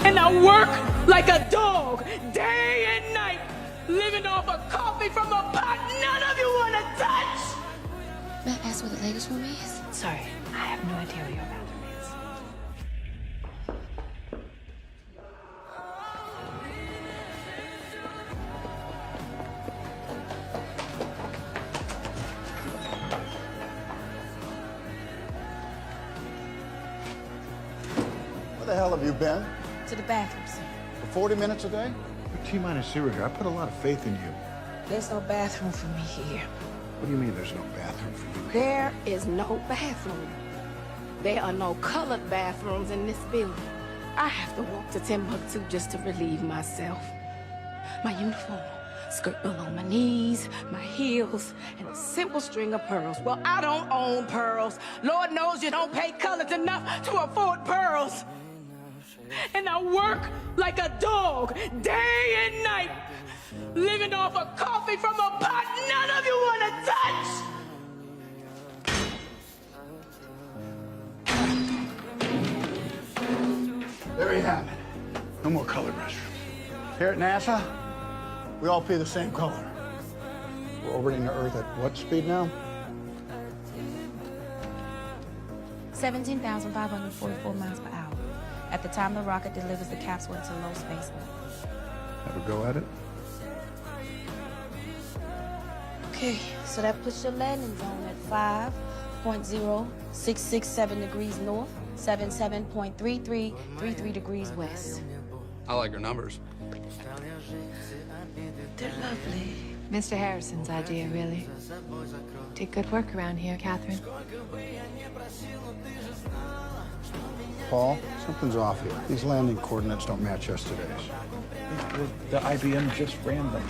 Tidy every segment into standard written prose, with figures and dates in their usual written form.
And I work like a dog, day and night, living off of coffee from a pot none of you want to touch! May I ask where the ladies' room is? Sorry, I have no idea where your bathroom is. Where the hell have you been? To the bathroom, sir. For 40 minutes a day? You're T-minus zero here. I put a lot of faith in you. There's no bathroom for me here. What do you mean there's no bathroom for you? There is no bathroom. There are no colored bathrooms in this building. I have to walk to Timbuktu just to relieve myself. My uniform, skirt below my knees, my heels, and a simple string of pearls. Well, I don't own pearls. Lord knows you don't pay colored enough to afford pearls. And I work like a dog, day and night, living off of coffee from a pot none of you want to touch! There you have it. No more colored restrooms. Here at NASA, we all pee the same color. We're orbiting the Earth at what speed now? 17,544 miles per hour. At the time the rocket delivers the capsule into low space orbit. Have a go at it? Okay, so that puts your landing zone at 5.0667 degrees north, 77.3333 degrees west. I like her numbers. They're lovely. Mr. Harrison's idea, really. Did good work around here, Catherine. Paul, something's off here. These landing coordinates don't match yesterday's. The IBM just ran them.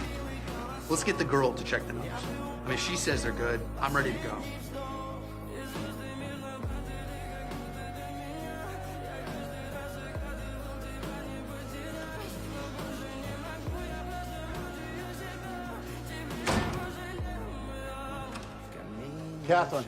Let's get the girl to check the numbers. I mean, she says they're good. I'm ready to go. Catherine.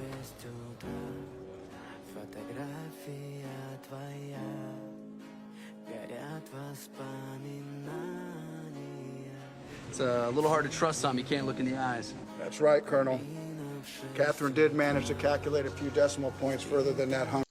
It's a little hard to trust something you can't look in the eyes. That's right, Colonel. Catherine did manage to calculate a few decimal points further than that hung.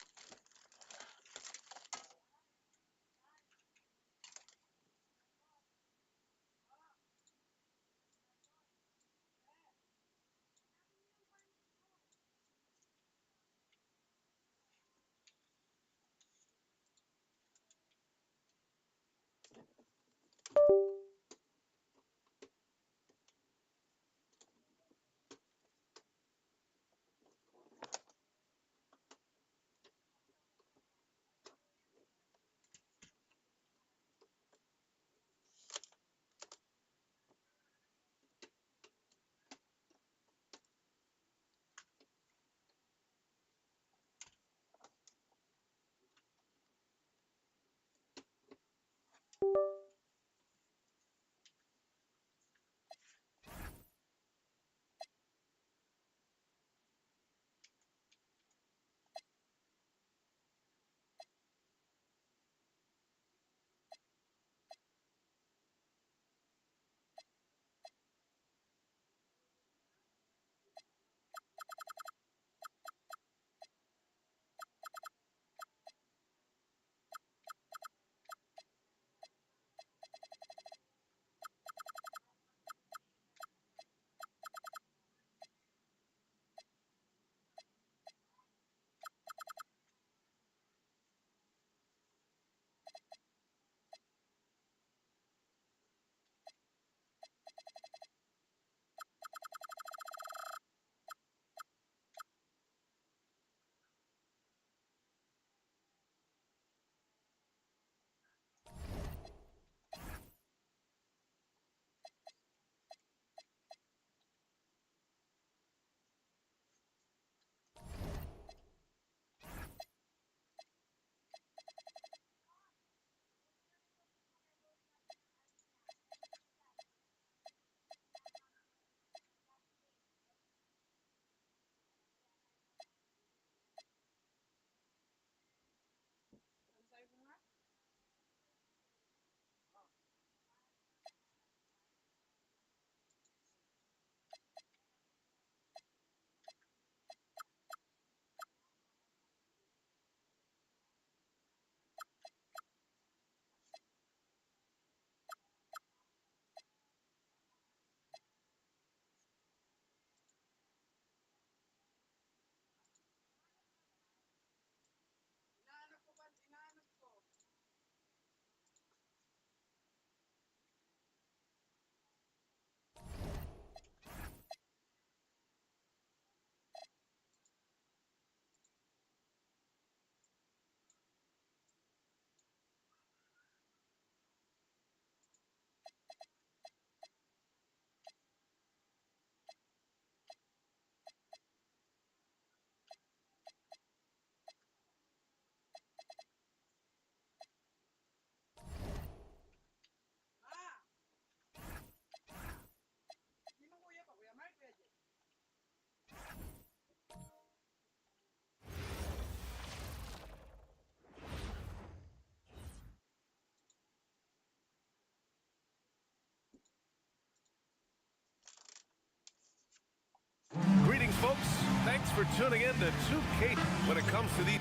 for tuning in to 2K when it comes to the...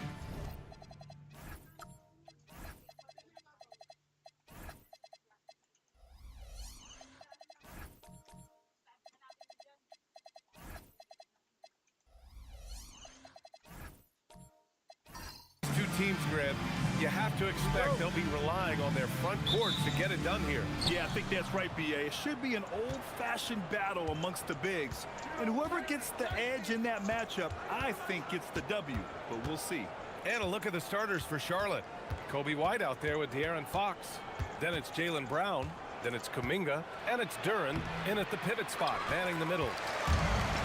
Two teams, Grant, you have to expect they'll be relying on their front courts to get it done here. Yeah, I think that's right, B.A. It should be an old-fashioned battle amongst the bigs. And whoever gets the edge in that matchup, I think gets the W. But we'll see. And a look at the starters for Charlotte. Kobe White out there with De'Aaron Fox. Then it's Jaylen Brown. Then it's Kuminga. And it's Duren in at the pivot spot, manning the middle.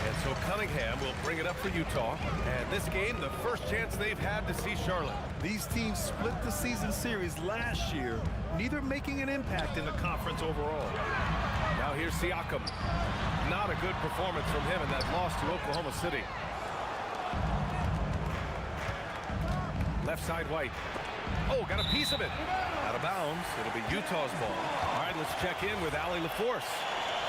And so Cunningham will bring it up for Utah. And this game, the first chance they've had to see Charlotte. These teams split the season series last year, neither making an impact in the conference overall. Now here's Siakam. Not a good performance from him in that loss to Oklahoma City. Left side White. Oh, got a piece of it. Out of bounds. It'll be Utah's ball. All right, let's check in with Allie LaForce.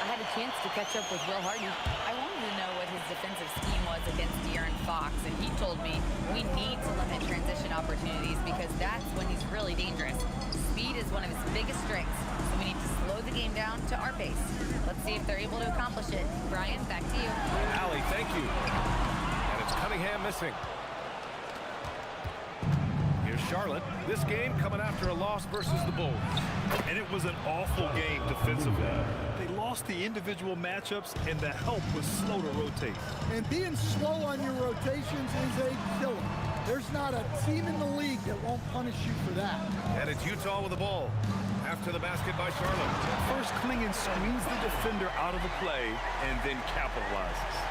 I had a chance to catch up with Will Hardy. I wanted to know what his defensive scheme was against De'Aaron Fox, and he told me we need to limit transition opportunities because that's when he's really dangerous. Speed is one of his biggest strengths, so we need to slow the game down to our pace. Let's see if they're able to accomplish it. Brian, back to you. Allie, thank you. And it's Cunningham missing. Here's Charlotte. This game coming after a loss versus the Bulls. And it was an awful game defensively. They lost the individual matchups, and the help was slow to rotate. And being slow on your rotations is a killer. There's not a team in the league that won't punish you for that. And it's Utah with the ball. After the basket by Charlotte. First, Clingan screens the defender out of the play and then capitalizes.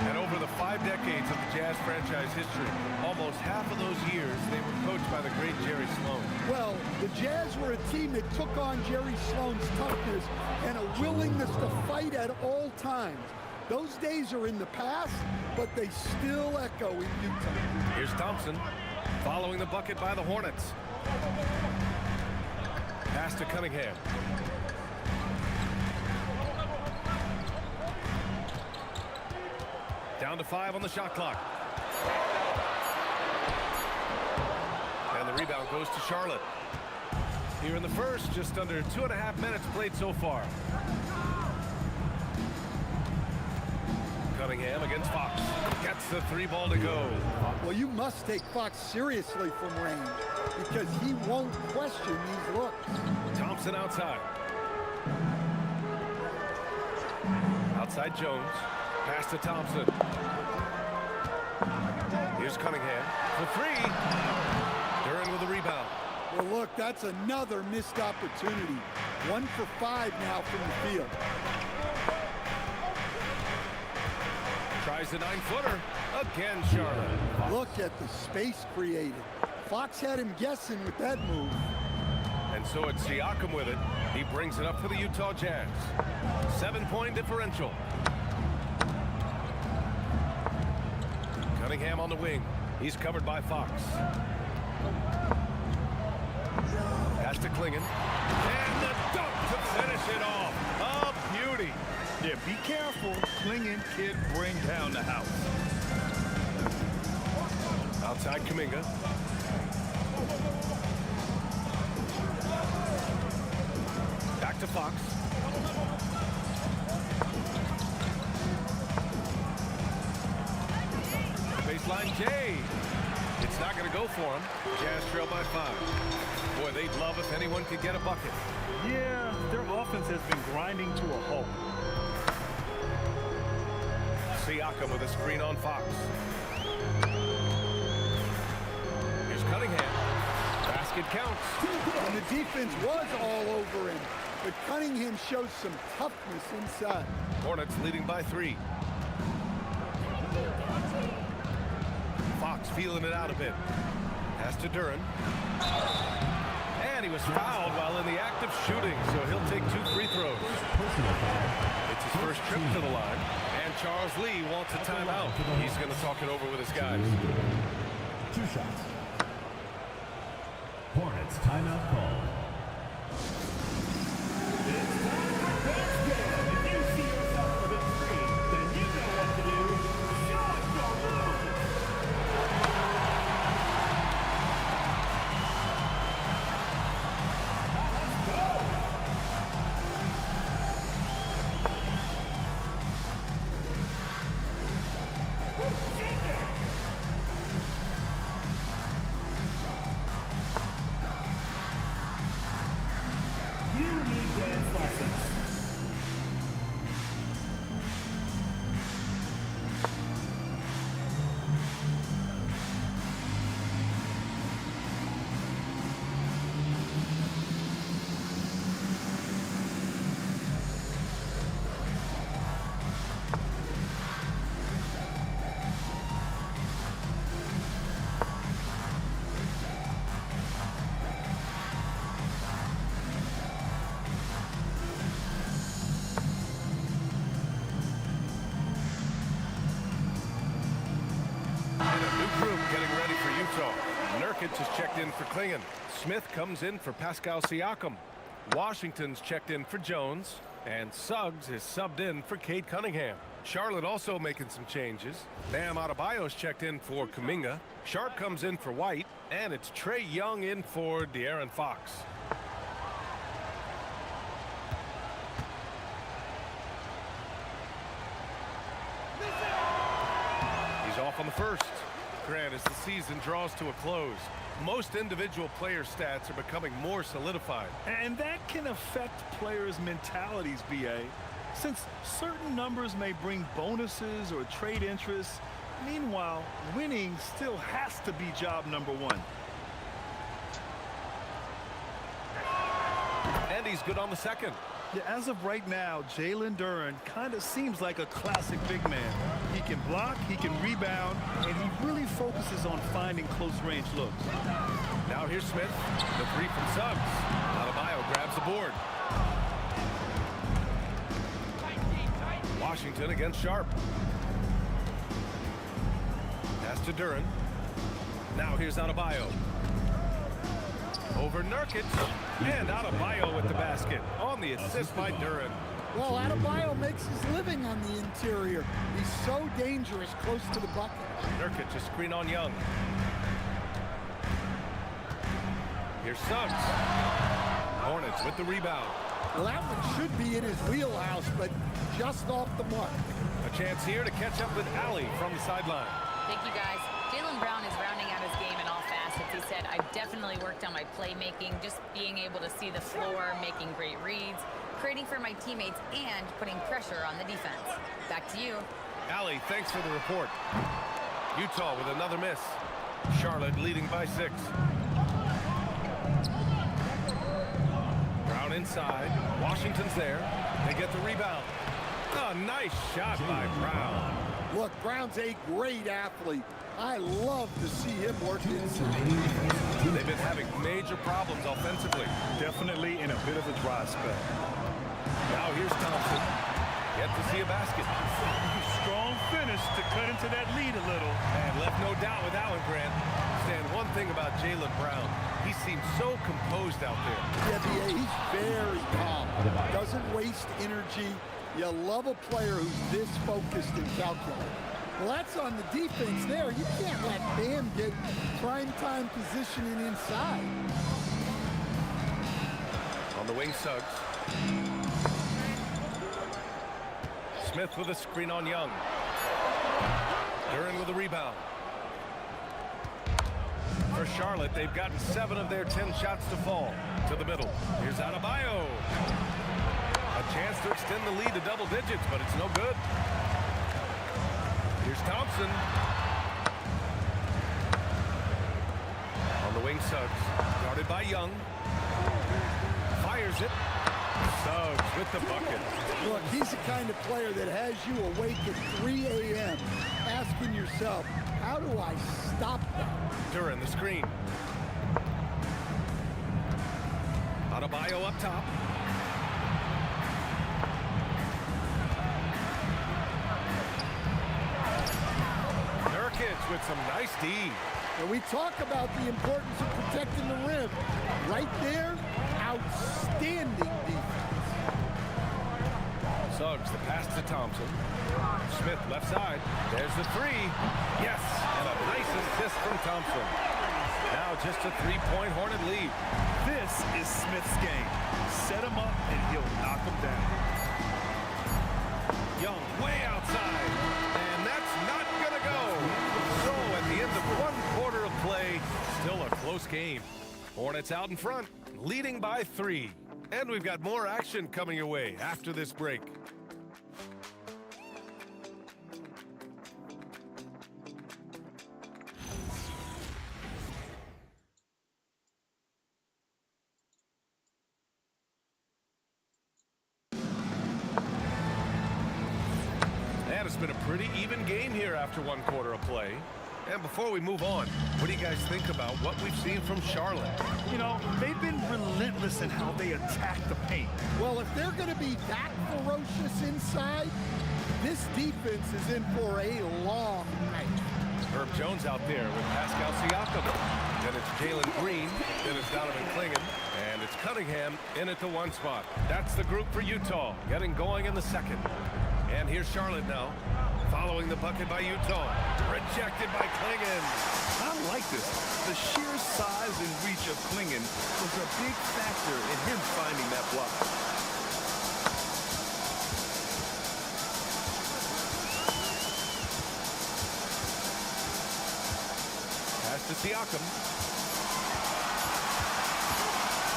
And over the 5 decades of the Jazz franchise history, almost half of those years they were coached by the great Jerry Sloan. Well, the Jazz were a team that took on Jerry Sloan's toughness and a willingness to fight at all times. Those days are in the past, but they still echo in Utah. Here's Thompson, following the bucket by the Hornets. Pass to Cunningham. Down to 5 on the shot clock. And the rebound goes to Charlotte. Here in the first, just under 2.5 minutes played so far. Cunningham against Fox. Gets the 3 ball to go. Well, you must take Fox seriously from range because he won't question these looks. Thompson outside. Outside Jones. Pass to Thompson. Here's Cunningham for 3. Duren with the rebound. Well, look, that's another missed opportunity. 1 for 5 now from the field. Tries the 9-footer. Again, Charlotte. Look at the space created. Fox had him guessing with that move. And so it's Siakam with it. He brings it up for the Utah Jazz. 7-point differential. Cunningham on the wing. He's covered by Fox. Pass to Clingan. And the dunk to finish it off. A beauty. Yeah, be careful. Clingan kid bring down the house. Outside Kuminga. Back to Fox. Baseline Jay. It's not going to go for him. Jazz trail by 5. Boy, they'd love if anyone could get a bucket. Yeah, their offense has been grinding to a halt. Siakam with a screen on Fox. Here's Cunningham. Basket counts. And the defense was all over him, but Cunningham showed some toughness inside. Hornets leading by 3. Fox feeling it out a bit. Pass to Duren. And he was fouled while in the act of shooting, so he'll take 2 free throws. It's his first trip to the line. And Charles Lee wants a timeout. He's going to talk it over with his guys. 2 shots. Hornets timeout call. Utah. Nurkic is checked in for Klingon. Smith comes in for Pascal Siakam. Washington's checked in for Jones. And Suggs is subbed in for Cade Cunningham. Charlotte also making some changes. Bam Adebayo's checked in for Kuminga. Sharp comes in for White. And it's Trae Young in for De'Aaron Fox. He's off on the first. Grant, as the season draws to a close, most individual player stats are becoming more solidified. And that can affect players' mentalities, BA. Since certain numbers may bring bonuses or trade interest, meanwhile, winning still has to be job number one. And he's good on the second. Yeah, as of right now, Jalen Duren kind of seems like a classic big man. He can block, he can rebound, and he really focuses on finding close-range looks. Now here's Smith. The three from Suggs. Adebayo grabs the board. Washington against Sharp. Pass to Duren. Now here's Adebayo. Over Nurkic. And Adebayo with the basket on the assist by Duren. Well, Adebayo makes his living on the interior. He's so dangerous close to the bucket. Nurkic a screen on Young. Here's Suggs. Hornets with the rebound. Well, that one should be in his wheelhouse, but just off the mark. A chance here to catch up with Allie from the sideline. Thank you, guys. Jalen Brown is rounding out his game in all facets. He said, I've definitely worked on my playmaking, just being able to see the floor, making great reads, creating for my teammates, and putting pressure on the defense. Back to you. Allie, thanks for the report. Utah with another miss. Charlotte leading by 6. Brown inside. Washington's there. They get the rebound. Oh, nice shot by Brown. Look, Brown's a great athlete. I love to see him work inside. They've been having major problems offensively. Definitely in a bit of a dry spell. Now here's Thompson. Yet to see a basket. Strong finish to cut into that lead a little. And left no doubt with Allen Grant. Stan, one thing about Jalen Brown, he seems so composed out there. Yeah, he's very calm. Doesn't waste energy. You love a player who's this focused and calculated. Well, that's on the defense there. You can't let Bam get prime-time positioning inside. On the wing, Suggs. Smith with a screen on Young. Duren with a rebound. For Charlotte, they've gotten 7 of their 10 shots to fall. To the middle. Here's Adebayo. A chance to extend the lead to double digits, but it's no good. Here's Thompson. On the wing, Suggs. Guarded by Young. Fires it. Suggs with the bucket. Look, he's the kind of player that has you awake at 3 a.m. asking yourself, how do I stop that? Duren the screen. Adebayo up top. Nurkic with some nice D. And we talk about the importance of protecting the rim. Right there, outstanding defense. Suggs, the pass to Thompson. Smith, left side. There's the 3. Yes, and a nice assist from Thompson. Now just a 3-point Hornet lead. This is Smith's game. Set him up, and he'll knock him down. Young way outside, and that's not going to go. So at the end of 1 quarter of play, still a close game. Hornets out in front, leading by 3. And we've got more action coming your way after this break. And it's been a pretty even game here after 1 quarter of play. And before we move on, what do you guys think about what we've seen from Charlotte? You know, they've been relentless in how they attack the paint. Well, if they're going to be that ferocious inside, this defense is in for a long night. Herb Jones out there with Pascal Siakam. Then it's Jalen Green. Then it's Donovan Clingan. And it's Cunningham in at the 1 spot. That's the group for Utah, getting going in the second. And here's Charlotte now, following the bucket by Utah. Rejected by Clingan. I like this. The sheer size and reach of Clingan was a big factor in him finding that block. Pass to Siakam.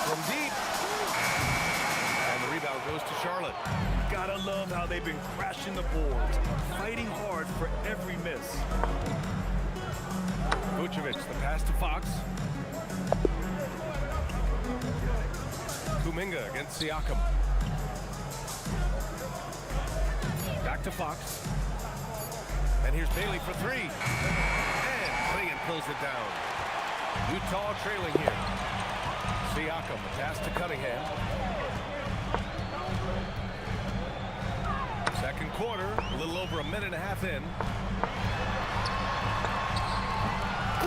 From deep. And the rebound goes to Charlotte. Gotta love how they've been crashing the boards, fighting hard for every miss. Vucevic, the pass to Fox. Kuminga against Siakam. Back to Fox. And here's Bailey for 3. And Clingan pulls it down. Utah trailing here. Siakam, the pass to Cunningham. Second quarter, a little over a minute and a half in.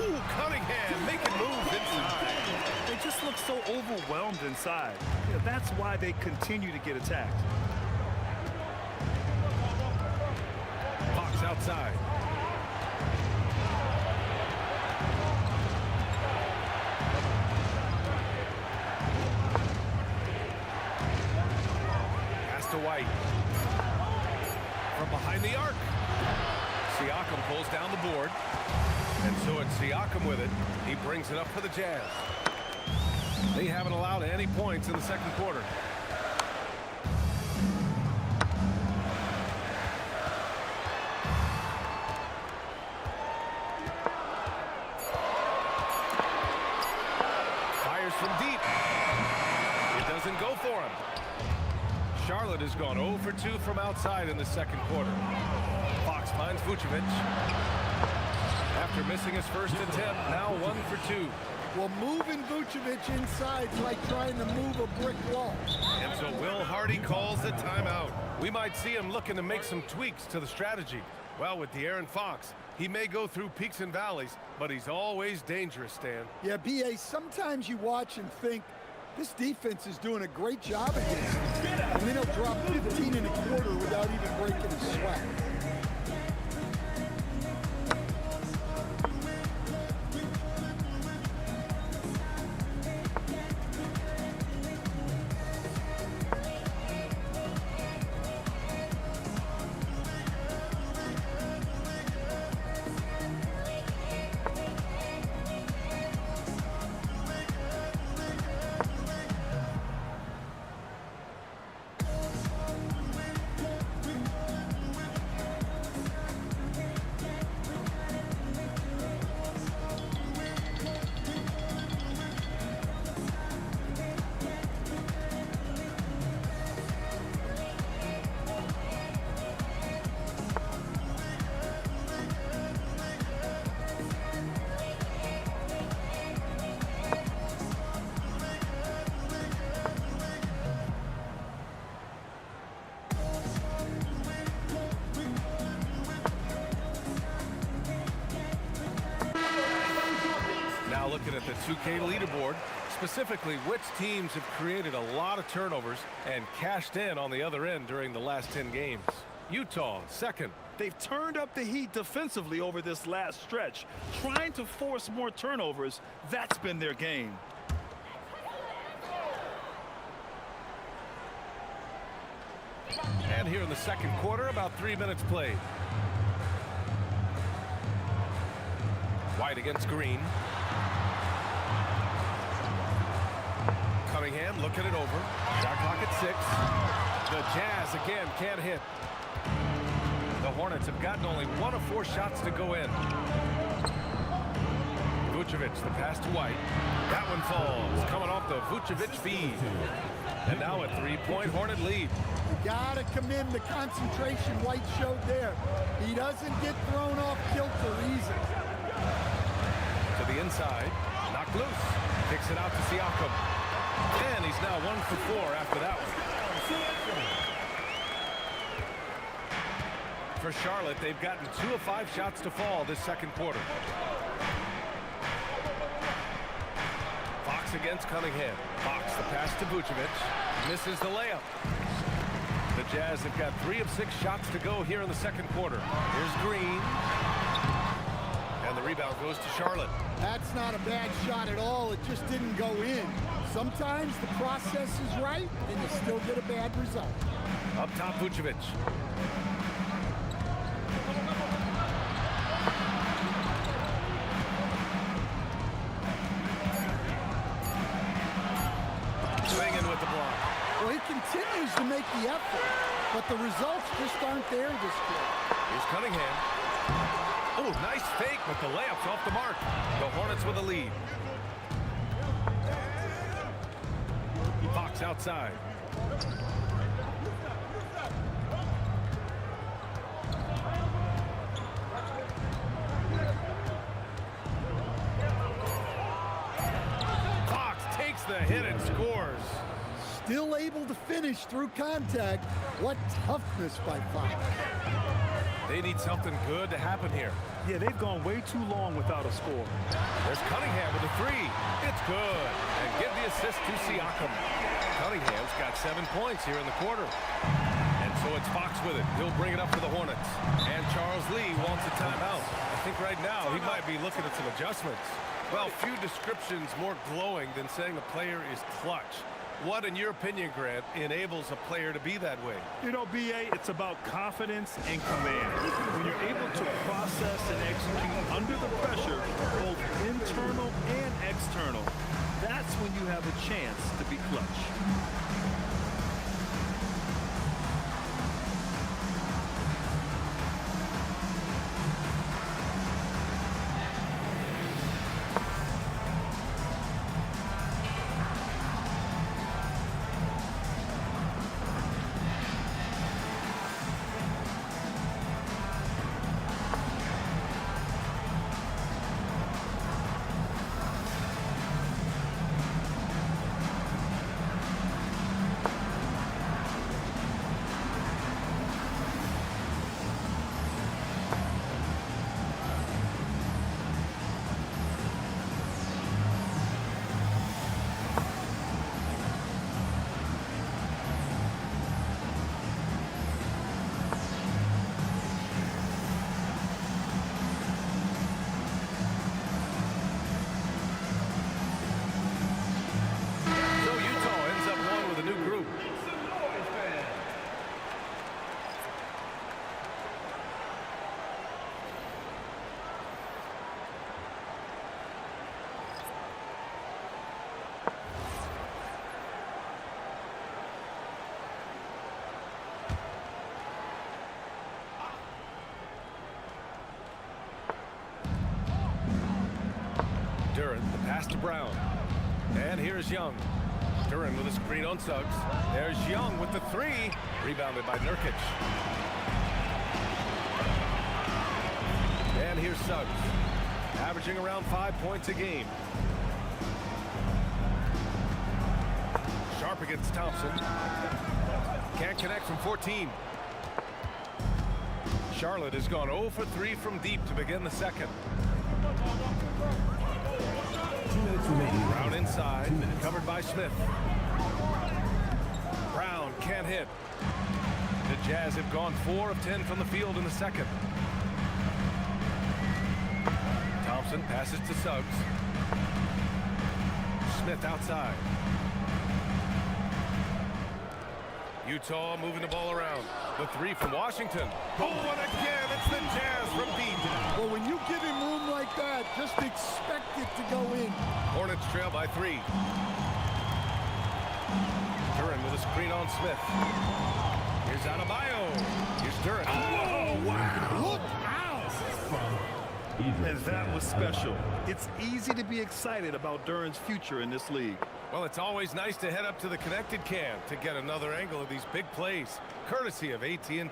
Ooh, Cunningham making moves inside. They just look so overwhelmed inside. Yeah, that's why they continue to get attacked. Fox outside. Pass to White. From behind the arc. Siakam pulls down the board. And so it's Siakam with it. He brings it up for the Jazz. They haven't allowed any points in the second quarter. Fires from deep. It doesn't go for him. Charlotte has gone 0 for 2 from outside in the second quarter. Fox finds Vucevic. After missing his first attempt, now 1 for 2. Well, moving Vucevic inside is like trying to move a brick wall. And so Will Hardy calls the timeout. We might see him looking to make some tweaks to the strategy. Well, with De'Aaron Fox, he may go through peaks and valleys, but he's always dangerous, Stan. Yeah, B.A., sometimes you watch and think, this defense is doing a great job against him. And then he'll drop 15 in a quarter without even breaking a sweat. Looking at the 2K leaderboard, specifically which teams have created a lot of turnovers and cashed in on the other end during the last 10 games. Utah, second. They've turned up the heat defensively over this last stretch, trying to force more turnovers. That's been their game. And here in the second quarter, about 3 minutes played. White against Green. Cunningham looking it over. Shot clock at 6. The Jazz again can't hit. The Hornets have gotten only 1 of 4 shots to go in. Vucevic, the pass to White. That one falls, coming off the Vucevic feed. And now a 3-point Hornet lead. You gotta commend the concentration White showed there. He doesn't get thrown off kilter easy. To the inside, knocked loose. Kicks it out to Siakam. And he's now 1 for 4 after that one. For Charlotte, they've gotten 2 of 5 shots to fall this second quarter. Fox against Cunningham. Fox the pass to Vucevic. Misses the layup. The Jazz have got 3 of 6 shots to go here in the second quarter. Here's Green. And the rebound goes to Charlotte. That's not a bad shot at all. It just didn't go in. Sometimes the process is right, and you still get a bad result. Up top, Vucevic. Swinging with the block. Well, he continues to make the effort, but the results just aren't there this year. Here's Cunningham. Oh, nice fake, but the layup's off the mark. The Hornets with a lead. Fox outside. Fox takes the hit and scores. Still able to finish through contact. What toughness by Fox. They need something good to happen here. Yeah, they've gone way too long without a score. There's Cunningham with a 3. It's good. And give the assist to Siakam. Cunningham's got 7 points here in the quarter. And so it's Fox with it. He'll bring it up for the Hornets. And Charles Lee wants a timeout. I think right now he might be looking at some adjustments. Well, few descriptions more glowing than saying a player is clutch. What, in your opinion, Grant, enables a player to be that way? You know, B.A., it's about confidence and command. When you're able to process and execute under the pressure, both internal and external, that's when you have a chance to be clutch. Duren, the pass to Brown. And here's Young. Duren with a screen on Suggs. There's Young with the 3. Rebounded by Nurkic. And here's Suggs. Averaging around 5 points a game. Sharp against Thompson. Can't connect from 14. Charlotte has gone 0 for 3 from deep to begin the second. 2 minutes remaining. Brown inside, covered by Smith. Brown can't hit. The Jazz have gone 4 of 10 from the field in the second. Thompson passes to Suggs. Smith outside. Utah moving the ball around. The 3 from Washington. Oh, and again, it's the Jazz from deep. Well, when you give him room like that, just expect it to go in. Hornets trail by 3. Duren with a screen on Smith. Here's Adebayo. Here's Duren. Oh, wow. Look out! And that was special. It's easy to be excited about Duren's future in this league. Well, it's always nice to head up to the connected cam to get another angle of these big plays, courtesy of AT&T.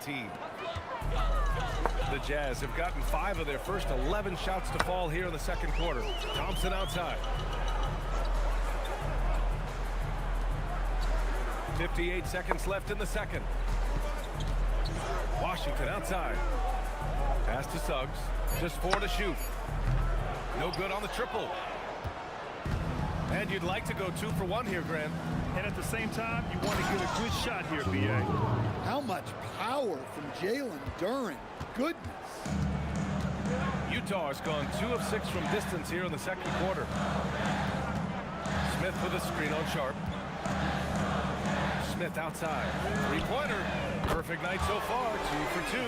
The Jazz have gotten 5 of their first 11 shots to fall here in the second quarter. Thompson outside. 58 seconds left in the second. Washington outside. Pass to Suggs. Just 4 to shoot. No good on the triple. And you'd like to go 2 for 1 here, Grant. And at the same time, you want to get a good shot here, B.A. How much power from Jalen Duren. Goodness. Utah has gone 2 of 6 from distance here in the second quarter. Smith with a screen on Sharp. Smith outside. Three-pointer. Perfect night so far. 2 for 2.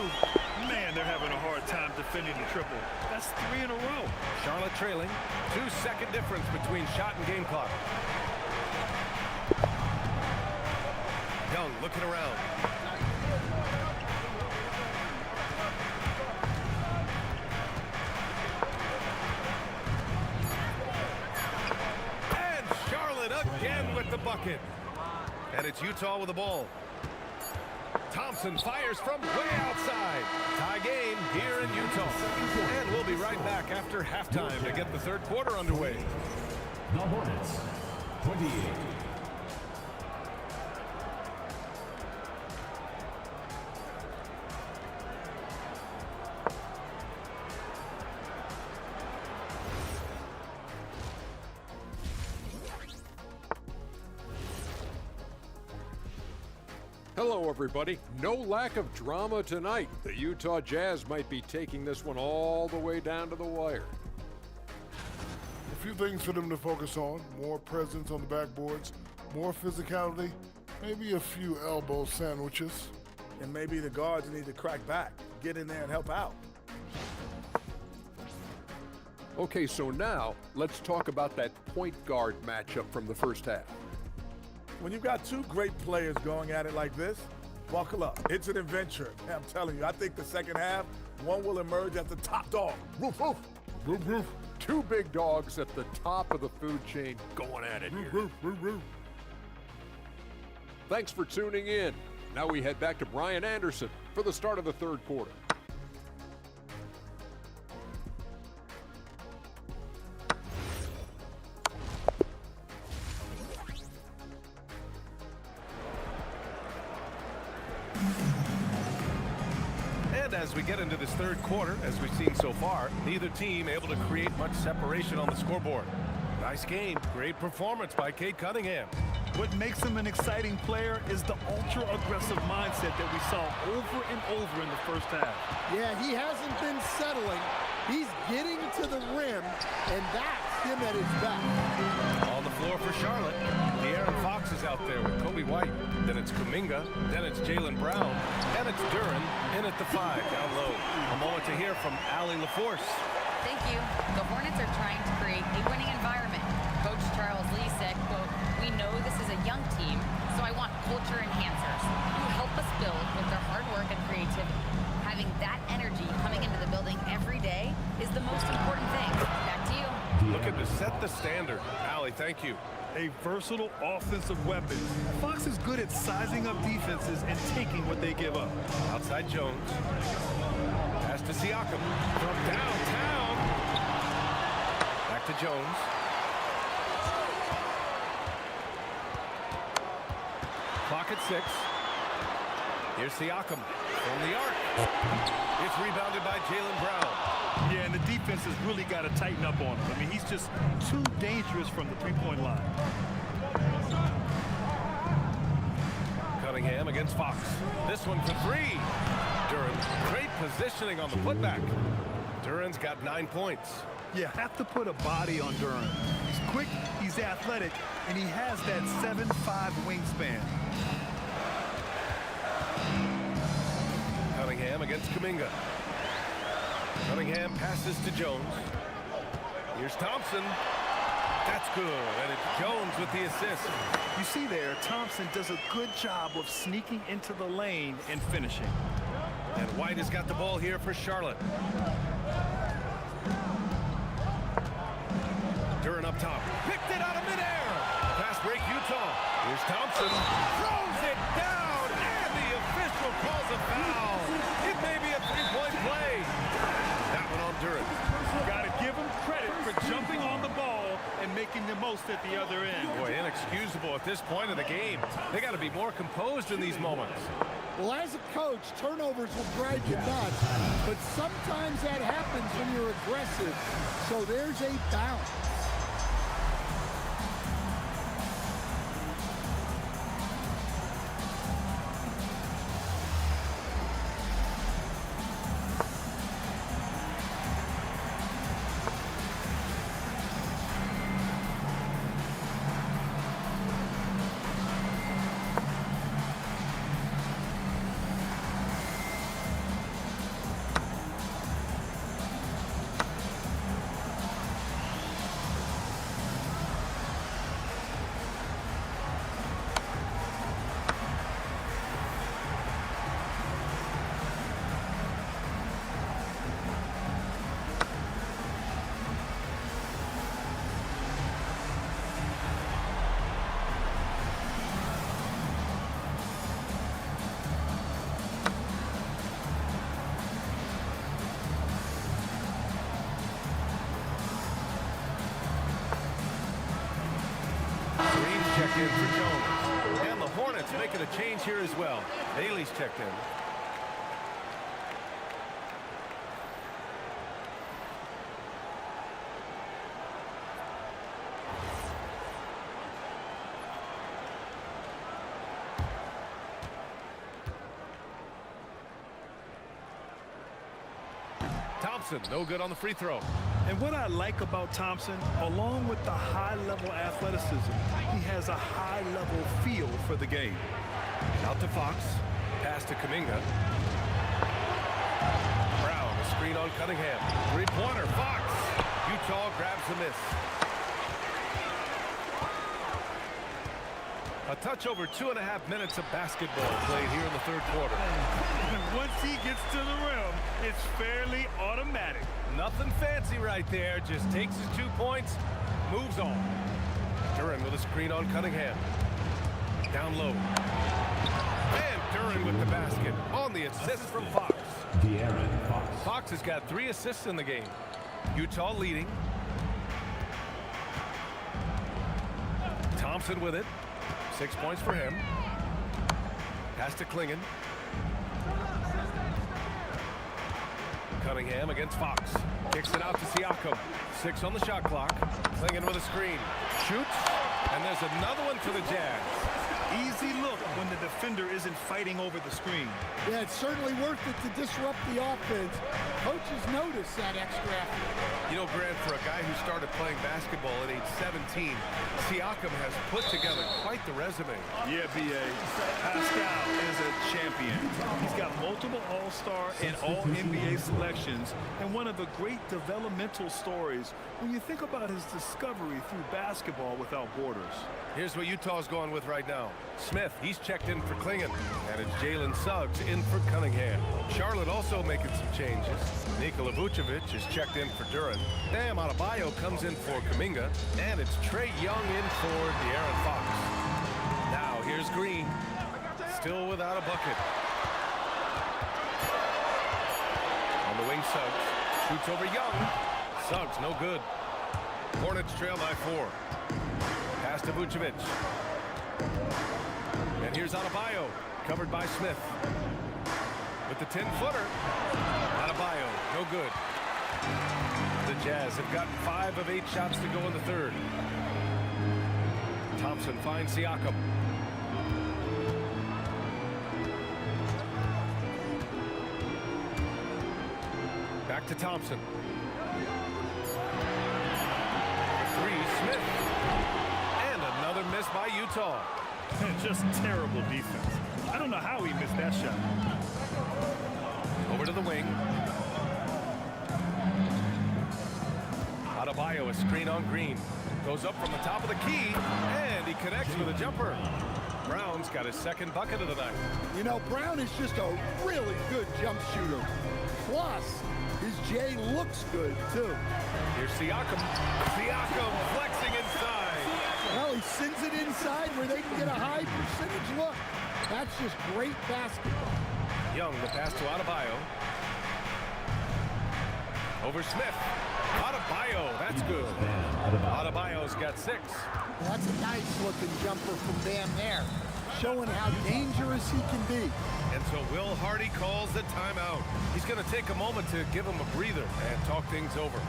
Man, they're having a hard time defending the triple. That's 3 in a row. Charlotte trailing. 2-second difference between shot and game clock. Young looking around. And Charlotte again with the bucket. And it's Utah with the ball. Thompson fires from way outside. Tie game here in Utah. And we'll be right back after halftime to get the third quarter underway. The Hornets, 28. Hello, everybody. No lack of drama tonight. The Utah Jazz might be taking this one all the way down to the wire. A few things for them to focus on. More presence on the backboards, more physicality, maybe a few elbow sandwiches. And maybe the guards need to crack back, get in there and help out. Okay, so now let's talk about that point guard matchup from the first half. When you've got 2 great players going at it like this, buckle up. It's an adventure. I'm telling you, I think the second half, one will emerge as the top dog. Roof, roof. Roof, roof. 2 big dogs at the top of the food chain going at it here. Roof, roof, roof. Thanks for tuning in. Now we head back to Brian Anderson for the start of the third quarter. And as we get into this third quarter, as we've seen so far, neither team able to create much separation on the scoreboard. Nice game. Great performance by Cade Cunningham. What makes him an exciting player is the ultra-aggressive mindset that we saw over and over in the first half. Yeah, he hasn't been settling. He's getting to the rim, and that's him at his best. On the floor for Charlotte, De'Aaron Fox is out there with Coby White. Then it's Kuminga. Then it's Jaylen Brown. And it's Duren in at the 5 down low. A moment to hear from Allie LaForce. Thank you. The Hornets are trying to create a winning environment. Coach Charles Lee said, quote, "We know this is a young team, so I want culture enhancers who help us build with their hard work and creativity. Having that energy coming into the building every day is the most important thing." Back to you. Looking to set the standard. Allie, thank you. A versatile offensive weapon. Fox is good at sizing up defenses and taking what they give up. Outside Jones. Pass to Siakam. From downtown. Back to Jones. Clock at 6. Here's Siakam from the arc. It's rebounded by Jaylen Brown. Yeah, and the defense has really got to tighten up on him. I mean, he's just too dangerous from the three-point line. Cunningham against Fox. This one for 3. Duren, great positioning on the putback. Duren's got 9 points. You have to put a body on Duren. He's quick, he's athletic, and he has that 7'5" wingspan. Cunningham against Kuminga. Cunningham passes to Jones. Here's Thompson. That's good, and it's Jones with the assist. You see there, Thompson does a good job of sneaking into the lane and finishing. And White has got the ball here for Charlotte. Duren up top. Picked it out of midair. Pass break Utah. Here's Thompson. Throws it down, and the official calls a foul. It may be a three-point play. That one on Duren. Got to give him credit for jumping on the ball and making the most post at the other end. Boy, inexcusable at this point of the game. They got to be more composed in these moments. Well, as a coach, turnovers will drive you nuts, but sometimes that happens when you're aggressive. So there's a balance. Checked in for Jones. And the Hornets making a change here as well. Bailey's checked in. Thompson, no good on the free throw. And what I like about Thompson, along with the high-level athleticism, he has a high-level feel for the game. Out to Fox. Pass to Kuminga. Brown, a screen on Cunningham. Three-pointer, Fox. Utah grabs the miss. A touch over 2.5 minutes of basketball played here in the third quarter. And once he gets to the rim, it's fairly automatic. Nothing fancy right there. Just takes his 2 points, moves on. Duren with a screen on Cunningham. Down low. And Duren with the basket on the assist from Fox. De'Aaron Fox. Fox has got 3 assists in the game. Utah leading. Thompson with it. 6 points for him. Pass to Clingan. Cunningham against Fox. Kicks it out to Siakam. 6 on the shot clock. Clingan with a screen. Shoots. And there's another one for the Jazz. Easy look when the defender isn't fighting over the screen. Yeah, it's certainly worth it to disrupt the offense. Coaches notice that extra effort. You know, Grant, for a guy who started playing basketball at age 17, Siakam has put together quite the resume. Yeah, B.A. Pascal is a champion. He's got multiple All-Star and All-NBA selections, and one of the great developmental stories when you think about his discovery through basketball without borders. Here's what Utah's going with right now. Smith, he's checked in for Clingan. And it's Jalen Suggs in for Cunningham. Charlotte also making some changes. Nikola Vucevic is checked in for Duren. Bam Adebayo comes in for Kuminga. And it's Trae Young in for De'Aaron Fox. Now here's Green. Still without a bucket. On the wing, Suggs. Shoots over Young. Suggs, no good. Hornets trail by 4. Pass to Vucevic. And here's Adebayo, covered by Smith. With the 10-footer. Adebayo, no good. The Jazz have gotten 5 of 8 shots to go in the third. Thompson finds Siakam. Back to Thompson. 3, Smith. And another miss by Utah. Just terrible defense. I don't know how he missed that shot. Over to the wing. Adebayo, a screen on Green. Goes up from the top of the key, and he connects with a jumper. Brown's got his second bucket of the night. You know, Brown is just a really good jump shooter. Plus, his J looks good, too. Here's Siakam. Siakam flexing inside. Well, he sends it inside where they can get a high percentage look. That's just great basketball. Young, the pass to Adebayo. Over Smith. Adebayo, that's good. Adebayo's got 6. That's a nice-looking jumper from Bam there, showing how dangerous he can be. And so Will Hardy calls the timeout. He's going to take a moment to give him a breather and talk things over.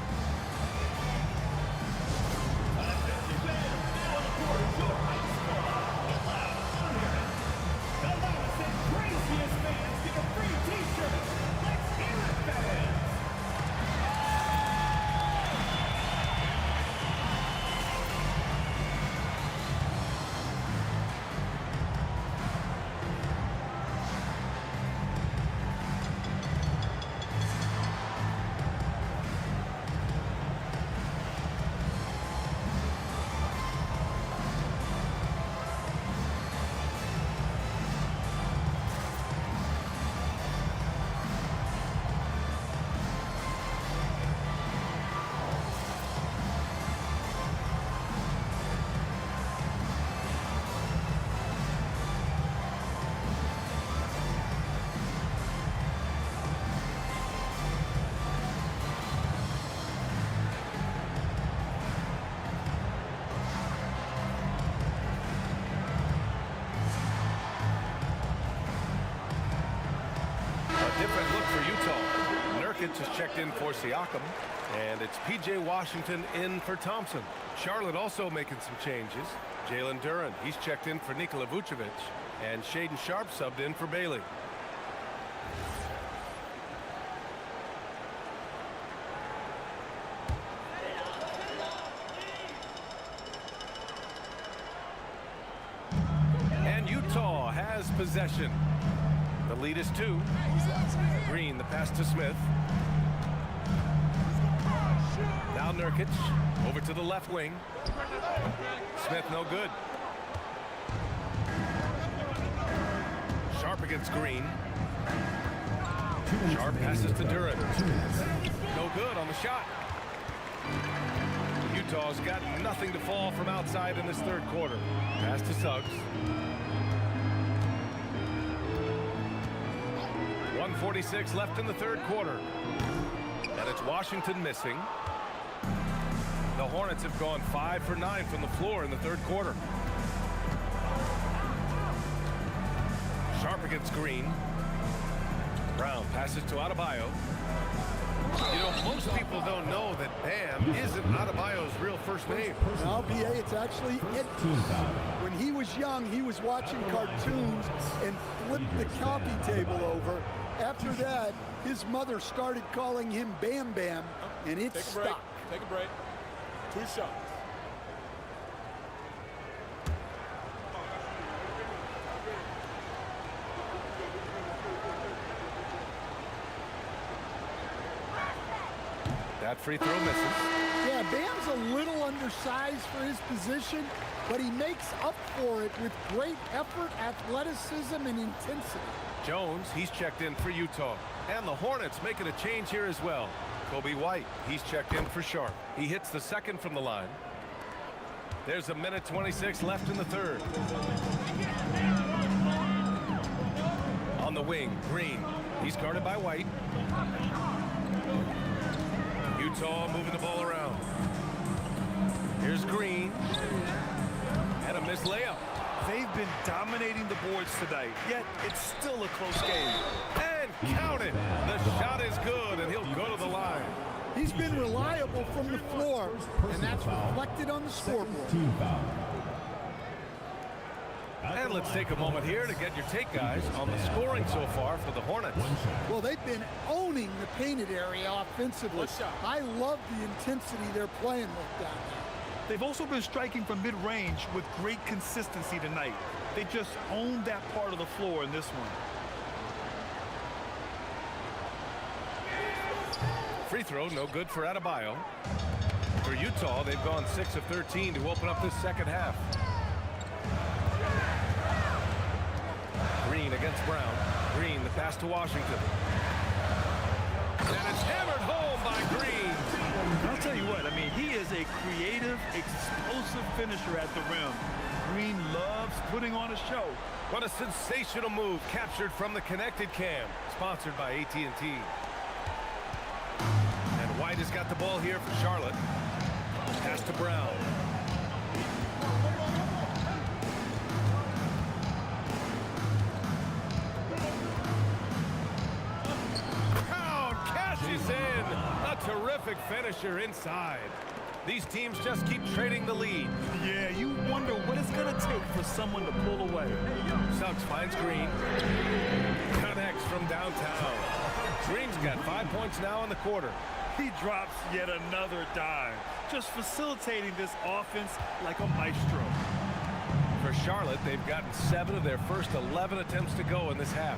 Different look for Utah. Nurkic has checked in for Siakam, and it's P.J. Washington in for Thompson. Charlotte also making some changes. Jalen Duren, he's checked in for Nikola Vucevic, and Shaden Sharp subbed in for Bailey. And Utah has possession. The lead is 2. Green, the pass to Smith. Now Nurkic, over to the left wing. Smith, no good. Sharp against Green. Sharp passes to Duren. No good on the shot. Utah's got nothing to fall from outside in this third quarter. Pass to Suggs. 1:46 left in the third quarter. And it's Washington missing. The Hornets have gone 5 for 9 from the floor in the third quarter. Sharp against Green. Brown passes to Adebayo. You know, most people don't know that Bam isn't Adebayo's real first name. No, B.A., it's actually it. When he was young, he was watching cartoons and flipped the coffee table over. After that, his mother started calling him Bam Bam, and it stuck. Take a break. 2 shots. That free throw misses. Yeah, Bam's a little undersized for his position, but he makes up for it with great effort, athleticism, and intensity. Jones, he's checked in for Utah. And the Hornets making a change here as well. Kobe White, he's checked in for Sharp. He hits the second from the line. There's a minute 26 left in the third. On the wing, Green. He's guarded by White. Utah moving the ball around. Here's Green. And a missed layup. They've been dominating the boards tonight, yet it's still a close game. And count it. The shot is good, and he'll go to the line. He's been reliable from the floor, and that's reflected on the scoreboard. And let's take a moment here to get your take, guys, on the scoring so far for the Hornets. Well, they've been owning the painted area offensively. I love the intensity they're playing with down there. They've also been striking from mid-range with great consistency tonight. They just owned that part of the floor in this one. Free throw, no good for Adebayo. For Utah, they've gone 6 of 13 to open up this second half. Green against Brown. Green, the pass to Washington. And it's hammered home by Green. I'll tell you what, I mean, he is a creative, explosive finisher at the rim. Green loves putting on a show. What a sensational move captured from the Connected Cam, sponsored by AT&T. And White has got the ball here for Charlotte. Pass to Brown. Brown cashes in. A terrific finisher inside. These teams just keep trading the lead. Yeah, you wonder what it's going to take for someone to pull away. Suggs finds Green. Connects from downtown. Green's got 5 points now in the quarter. He drops yet another dive, just facilitating this offense like a maestro. For Charlotte, they've gotten 7 of their first 11 attempts to go in this half.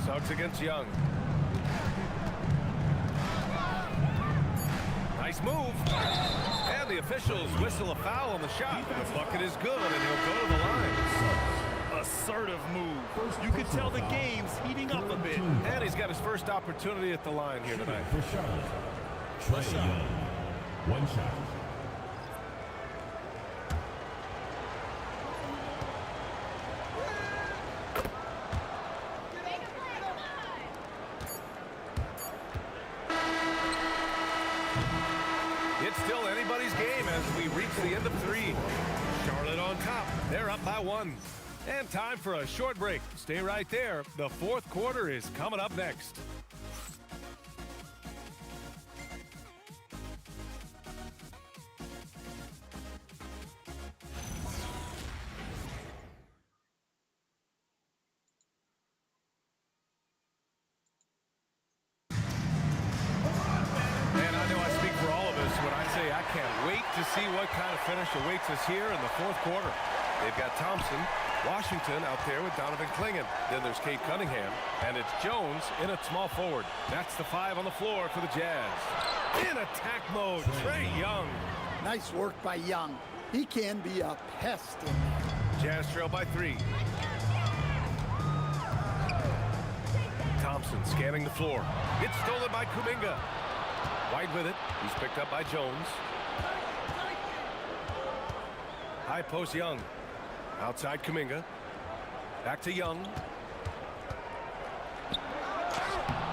Suggs against Young. Nice move. And the officials whistle a foul on the shot. The bucket is good, and he'll go to the line. Assertive move. You can tell the game's heating up a bit. And he's got his first opportunity at the line here tonight. For Charlotte, Trae Young. One shot. It's still anybody's game as we reach the end of 3. Charlotte on top. They're up by 1. And time for a short break. Stay right there. The fourth quarter is coming up next. To see what kind of finish awaits us here in the fourth quarter. They've got Thompson, Washington out there with Donovan Clingan. Then there's Cade Cunningham, and it's Jones in at small forward. That's the 5 on the floor for the Jazz. In attack mode, Trae Young. Nice work by Young. He can be a pest in there. Jazz trail by 3. Thompson scanning the floor. It's stolen by Kuminga. White with it. He's picked up by Jones. High post Young. Outside Kuminga. Back to Young.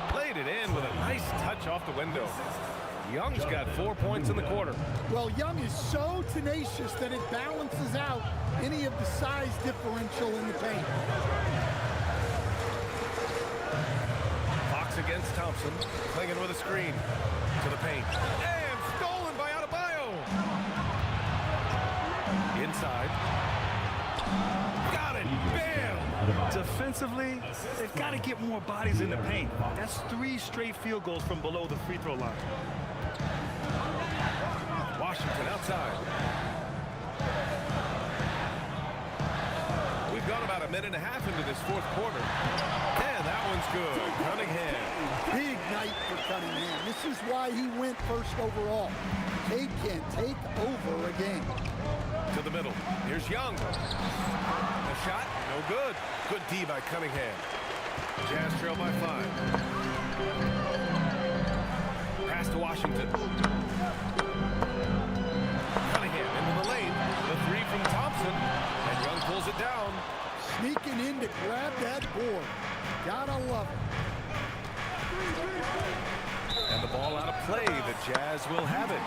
Played it in with a nice touch off the window. Young's got 4 points in the quarter. Well, Young is so tenacious that it balances out any of the size differential in the paint. Fox against Thompson. Clingan with a screen. To the paint. And stolen by Adebayo. Inside. Got it. Bam! Defensively, they've got to get more bodies in the paint. That's 3 straight field goals from below the free throw line. Washington outside. We've gone about a minute and a half into this fourth quarter. And that one's good. Cunningham. Big night for Cunningham. This is why he went first overall. Cade can take over a game. To the middle. Here's Young. The shot, no good. Good D by Cunningham. Jazz trail by 5. Pass to Washington. Cunningham into the lane. The 3 from Thompson. And Young pulls it down. Sneaking in to grab that board. Gotta love it. And the ball out of play. The Jazz will have it.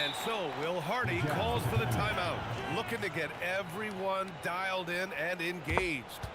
And so Will Hardy calls for the timeout, looking to get everyone dialed in and engaged.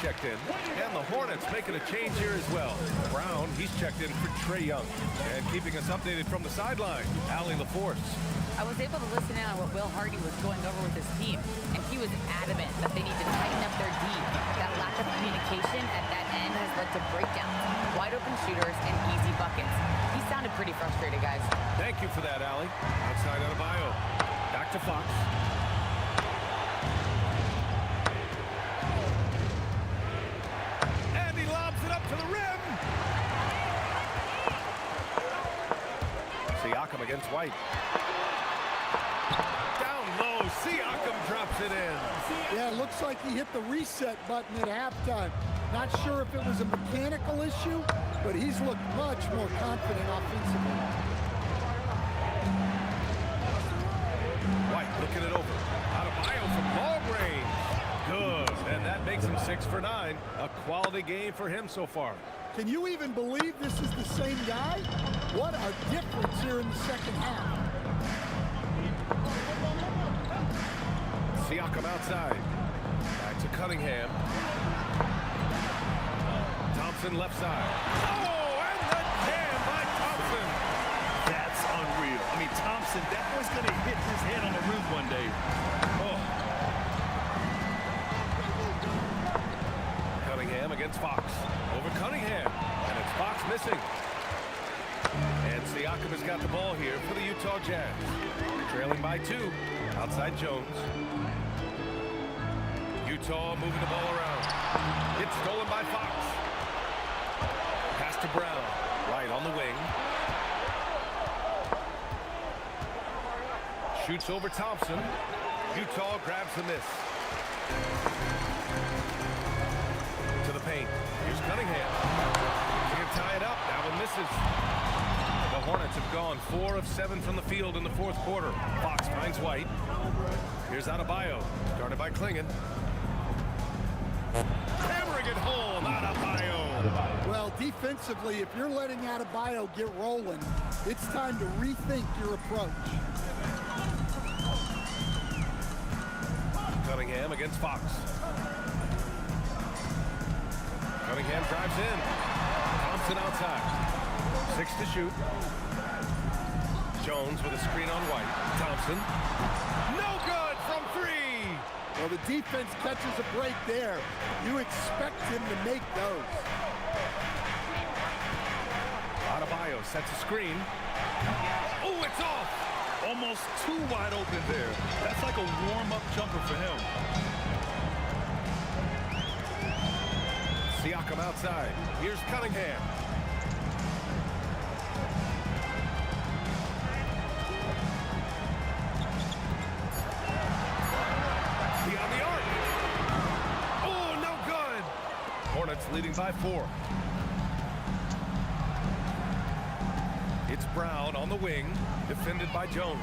checked in. And the Hornets making a change here as well. Brown, he's checked in for Trae Young. And keeping us updated from the sideline, Allie LaForce. I was able to listen in on what Will Hardy was going over with his team, and he was adamant that they need to tighten up their D. That lack of communication at that end has led to breakdowns, wide open shooters, and easy buckets. He sounded pretty frustrated, guys. Thank you for that, Allie. Outside Adebayo. Back to Fox. And he lobs it up to the rim. Siakam against White. Down low, Siakam drops it in. Yeah, it looks like he hit the reset button at halftime. Not sure if it was a mechanical issue, but he's looked much more confident offensively. White looking it over. Adebayo from long range. Good. And that makes him 6 for 9. A quality game for him so far. Can you even believe this is the same guy? What a difference here in the second half. Siakam outside. Back to Cunningham. Thompson left side. Oh, and the jam by Thompson. That's unreal. I mean, Thompson, that boy's going to hit his head on the rim one day. Oh. Cunningham against Fox. Over Cunningham. And it's Fox missing. And Siakam has got the ball here for the Utah Jazz. Trailing by 2. Outside Jones. Utah moving the ball around. It's stolen by Fox. Pass to Brown. Right on the wing. Shoots over Thompson. Utah grabs the miss. To the paint. Here's Cunningham. He's going to tie it up. That one misses. The Hornets have gone 4 of 7 from the field in the fourth quarter. Fox finds White. Here's Adebayo. Guarded by Klingon. Hammering it home, Adebayo. Well, defensively, if you're letting Adebayo get rolling, it's time to rethink your approach. Cunningham against Fox. Cunningham drives in. Thompson outside. 6 to shoot. Jones with a screen on White. Thompson. No good from 3. Well, the defense catches a break there. You expect him to make those. Adebayo sets a screen. Oh, it's off. Almost too wide open there. That's like a warm-up jumper for him. Siakam outside. Here's Cunningham. Beyond the arc. Oh, no good. Hornets leading by 4. It's Brown on the wing, defended by Jones.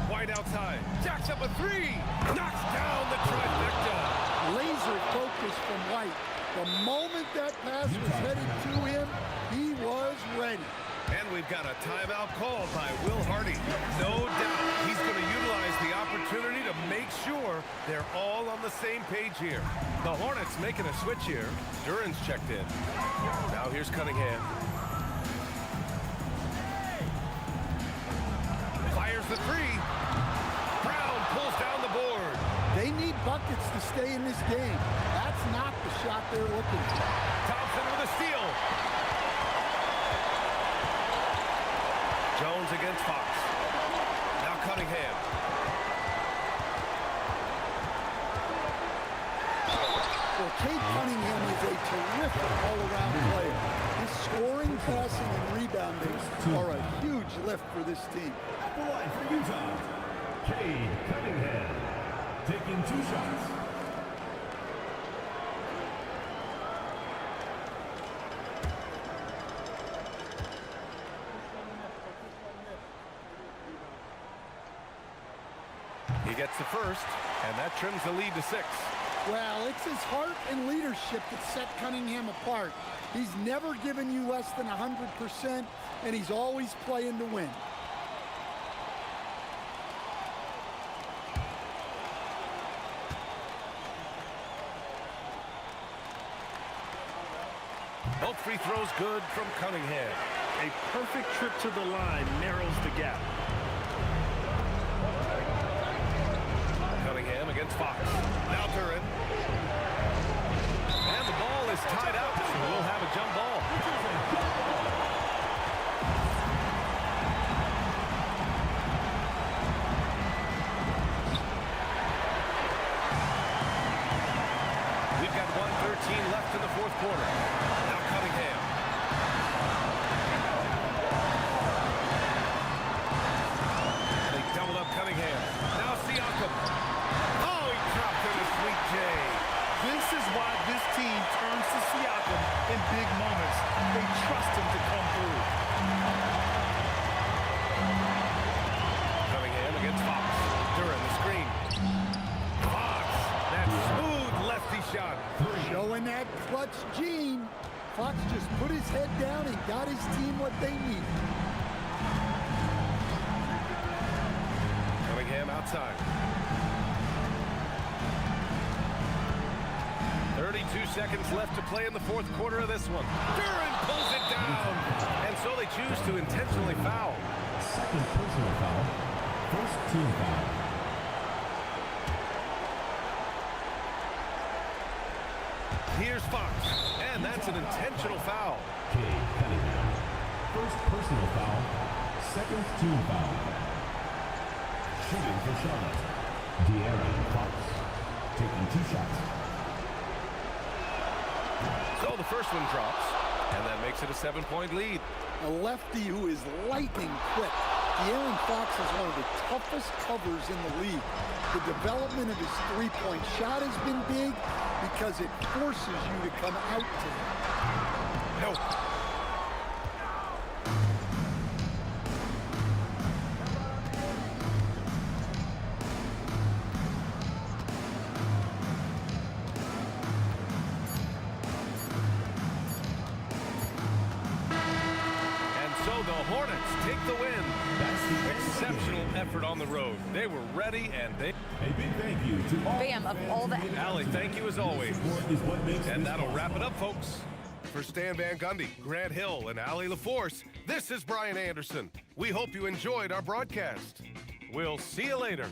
White outside, jacks up a 3, knocks down the trifecta. Laser focus from White. The moment that pass was headed to him, he was ready. And we've got a timeout called by Will Hardy. No doubt he's going to utilize the opportunity to make sure they're all on the same page here. The Hornets making a switch here. Duran's checked in. Now here's Cunningham. Fires the 3. Brown pulls down the board. They need buckets to stay in this game. That's not the shot they're looking for. Thompson with a steal. Jones against Fox. Now Cunningham. Well, Cade Cunningham is a terrific all-around player. His scoring, passing, and rebounding are a huge lift for this team. At the line for Utah, Cade Cunningham, taking 2 shots. He gets the first, and that trims the lead to 6. Well, it's his heart and leadership that set Cunningham apart. He's never given you less than 100%, and he's always playing to win. free throw's good from Cunningham. A perfect trip to the line narrows the gap. Cunningham against Fox. Now Duran. And the ball is tied up, so we'll have a jump ball. We've got 1:13 left in the fourth quarter. Now Cunningham. They doubled up Cunningham. Now Siakam. Oh, he dropped in a sweet J. This is why this team turns to Siakam in big moments. They trust him to come through. Cunningham against Fox. Duran the screen. Fox. That smooth lefty shot. Showing that clutch gene. Fox just put his head down and got his team what they need. Cunningham outside. 32 seconds left to play in the fourth quarter of this one. Duran pulls it down. And so they choose to intentionally foul. Second personal foul. First team foul. Here's Fox. And that's an intentional foul. Cade Cunningham. First personal foul. Second team foul. Shooting for Charlotte. De'Aaron Fox. Taking 2 shots. So the first one drops, and that makes it a 7-point lead. A lefty who is lightning quick. De'Aaron Fox is one of the toughest covers in the league. The development of his three-point shot has been big because it forces you to come out to him. No. The Hornets take the win. Exceptional effort on the road. They were ready, and they... A big thank you to all... Bam, of all the... Allie, thank you as always. And that'll wrap it up, folks. For Stan Van Gundy, Grant Hill, and Allie LaForce, this is Brian Anderson. We hope you enjoyed our broadcast. We'll see you later.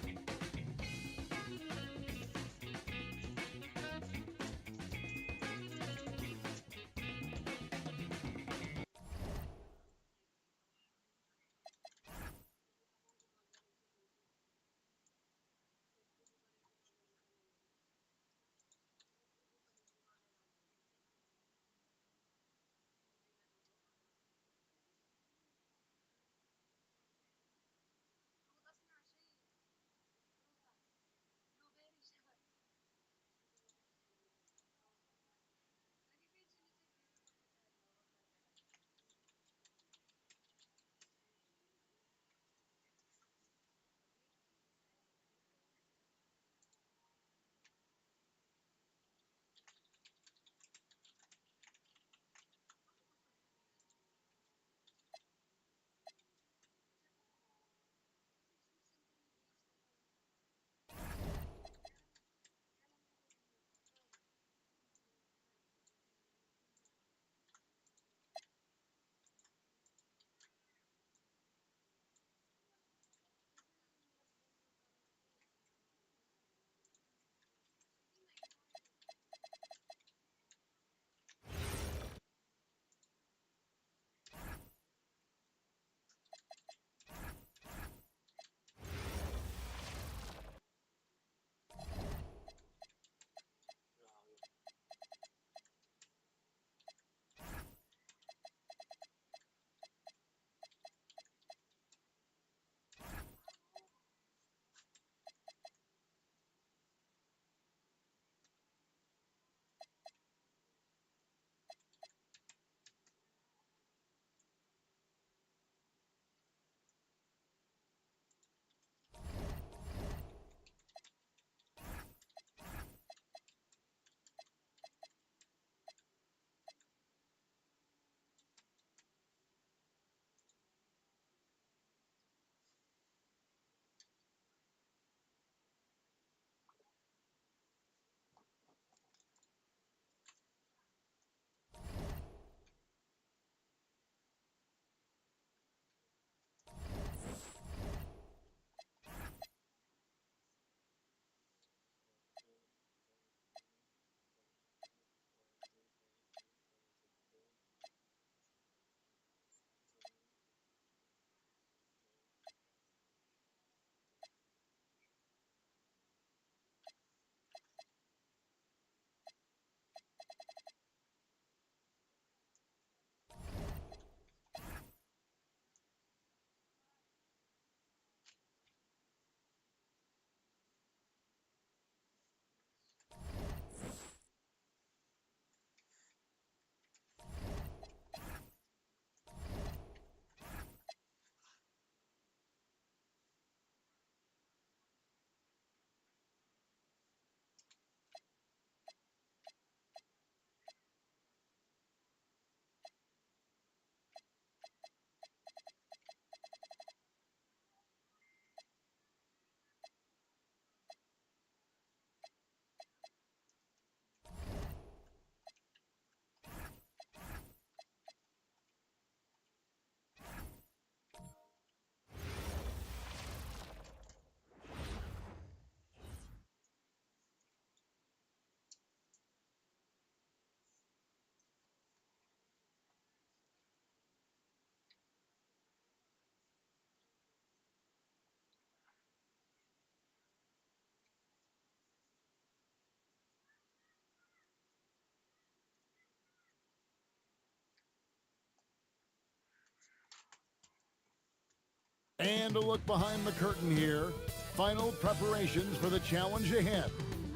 And a look behind the curtain here. Final preparations for the challenge ahead.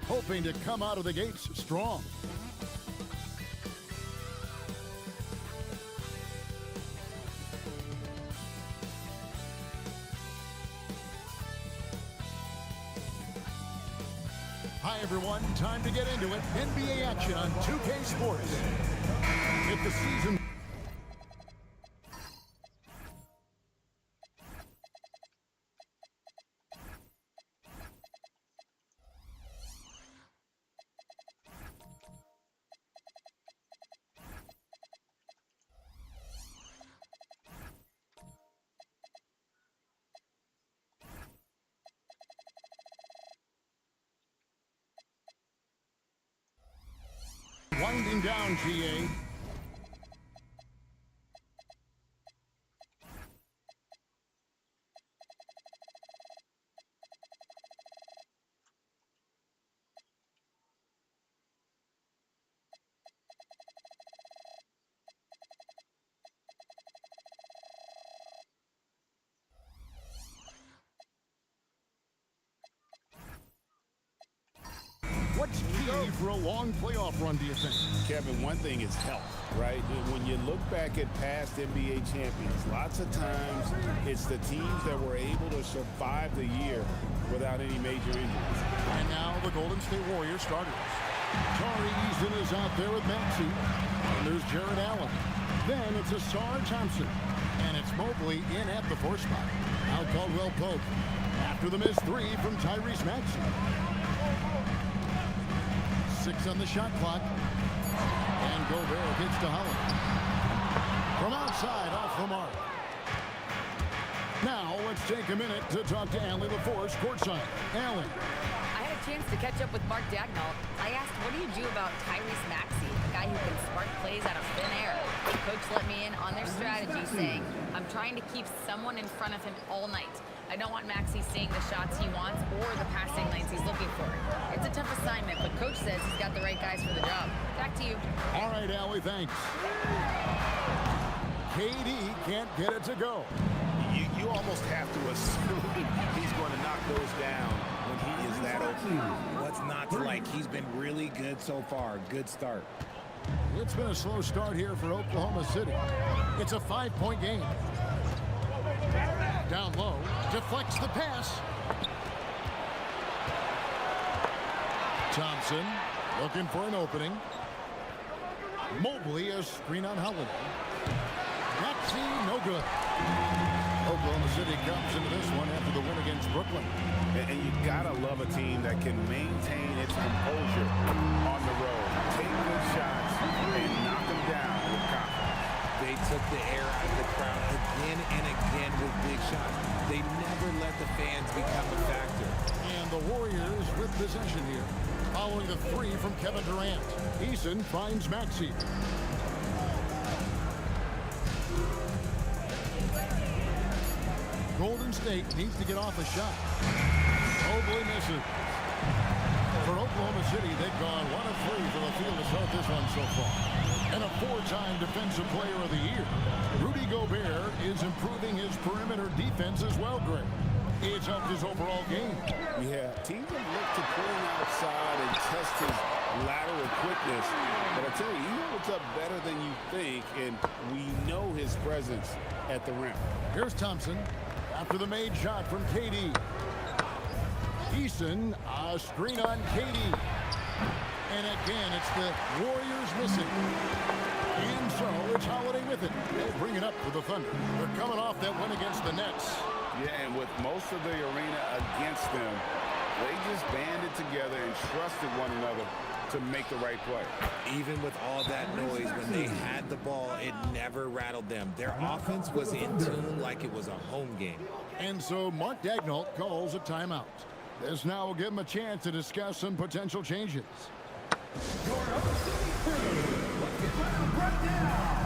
Hoping to come out of the gates strong. Hi everyone, time to get into it. NBA action on 2K Sports. If the season... Winding down, GA. What's key for a long playoff run, do you think? Kevin, one thing is health, right? When you look back at past NBA champions, lots of times it's the teams that were able to survive the year without any major injuries. And now the Golden State Warriors starters. Tari Eason is out there with Maxey. And there's Jared Allen. Then it's Asar Thompson. And it's Mobley in at the 4 spot. Now Caldwell Pope. After the missed 3 from Tyrese Maxey. 6 on the shot clock. And Gobert hits to Holland. From outside, off the mark. Now, let's take a minute to talk to Allie LaForce courtside. Allie. I had a chance to catch up with Mark Daigneault. I asked, what do you do about Tyrese Maxey, a guy who can spark plays out of thin air? The coach let me in on their strategy, saying, I'm trying to keep someone in front of him all night. I don't want Maxey seeing the shots he wants or the passing lanes he's looking for. It's a tough assignment, but coach says he's got the right guys for the job. Back to you. All right, Allie, thanks. KD can't get it to go. You almost have to assume he's going to knock those down when he is that open. What's not to like? He's been really good so far. Good start. It's been a slow start here for Oklahoma City. It's a 5-point game. Down low, deflects the pass. Thompson looking for an opening. Mobley, a screen on Holiday. Maxey, no good. Oklahoma City comes into this one after the win against Brooklyn. And you gotta love a team that can maintain its composure on the road. Take good shots and knock them down with confidence. They took the air out of the crowd again and again with big shots. They never let the fans become a factor. And the Warriors with possession here. Following the 3 from Kevin Durant. Eason finds Maxey. Golden State needs to get off a shot. Mobley misses. For Oklahoma City, they've gone 1 of 3 from the field to start this one so far. And a 4-time Defensive Player of the Year. Rudy Gobert is improving his perimeter defense as well, Greg. It's helped his overall game. Yeah, teams have looked to pull him outside and test his lateral quickness. But I tell you, he holds up better than you think, and we know his presence at the rim. Here's Thompson after the made shot from KD. Eason, a screen on KD. And again, it's the Warriors missing. And so it's Holiday with it. They'll bring it up for the Thunder. They're coming off that win against the Nets. Yeah, and with most of the arena against them, they just banded together and trusted one another to make the right play. Even with all that noise, when they had the ball, it never rattled them. Their offense was in tune like it was a home game. And so Mark Daigneault calls a timeout. This now will give him a chance to discuss some potential changes. Right now.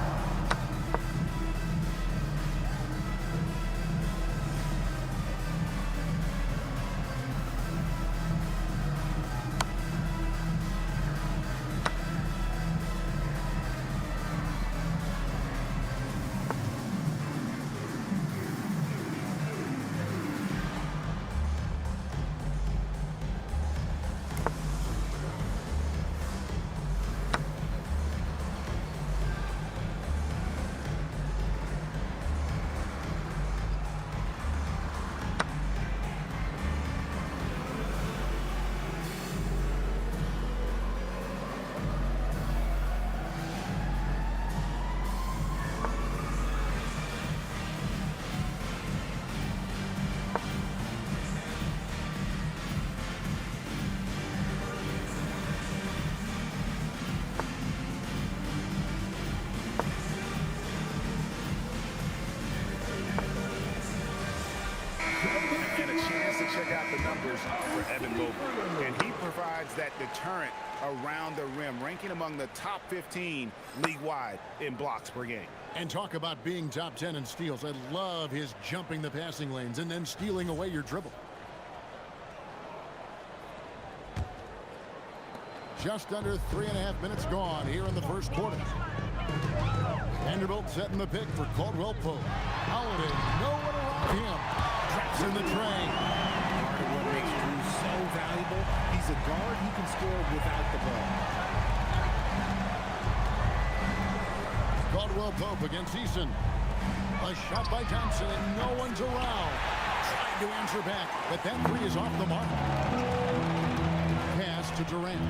And a chance to check out the numbers for Evan Mobley. And he provides that deterrent around the rim, ranking among the top 15 league-wide in blocks per game. And talk about being top 10 in steals. I love his jumping the passing lanes and then stealing away your dribble. Just under 3.5 minutes gone here in the first quarter. Vanderbilt setting the pick for Caldwell Pope. Holiday, no one around him. Traps in the train. Part of what makes Drew so valuable, he's a guard who can score without the ball. Caldwell Pope against Eason. A shot by Thompson and no one's around. Trying to answer back, but that three is off the mark. Pass to Durant.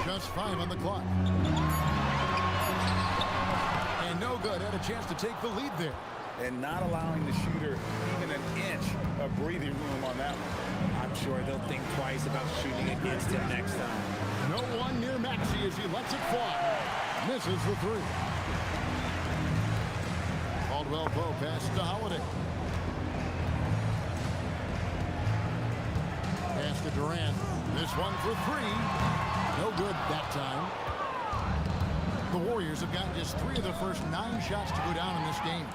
Just 5 on the clock. And no good. Had a chance to take the lead there. And not allowing the shooter even an inch of breathing room on that one. I'm sure they'll think twice about shooting against him next time. No one near Maxey as he lets it fly. Misses the three. Caldwell Pope pass to Holiday. Pass to Durant. This one for three. No good that time. The Warriors have gotten just 3 of the first 9 shots to go down in this game.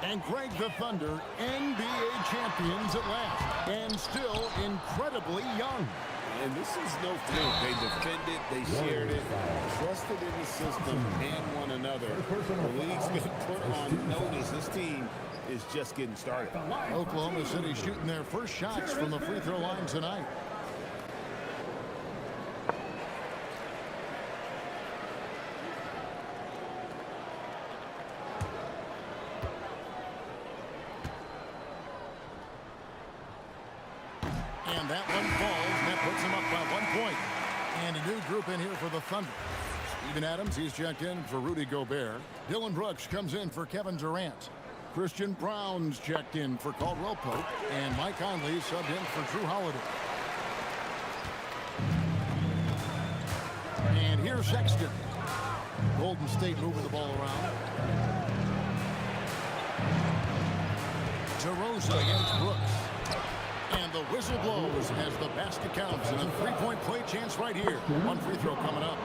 And Greg, the Thunder, NBA champions at last. And still incredibly young. And this is no fluke. They defended, they shared it, trusted in the system and one another. The league's been put on notice. This team is just getting started. Oklahoma City shooting their first shots from the free throw line tonight. And that one falls, and that puts him up by 1 point. And a new group in here for the Thunder. Steven Adams, he's checked in for Rudy Gobert. Dylan Brooks comes in for Kevin Durant. Christian Brown's checked in for Caldwell Pope. And Mike Conley subbed in for Drew Holiday. And here's Sexton. Golden State moving the ball around. DeRozan against Brooks. And the whistle blows as the basket counts. And a three-point play chance right here. One free throw coming up.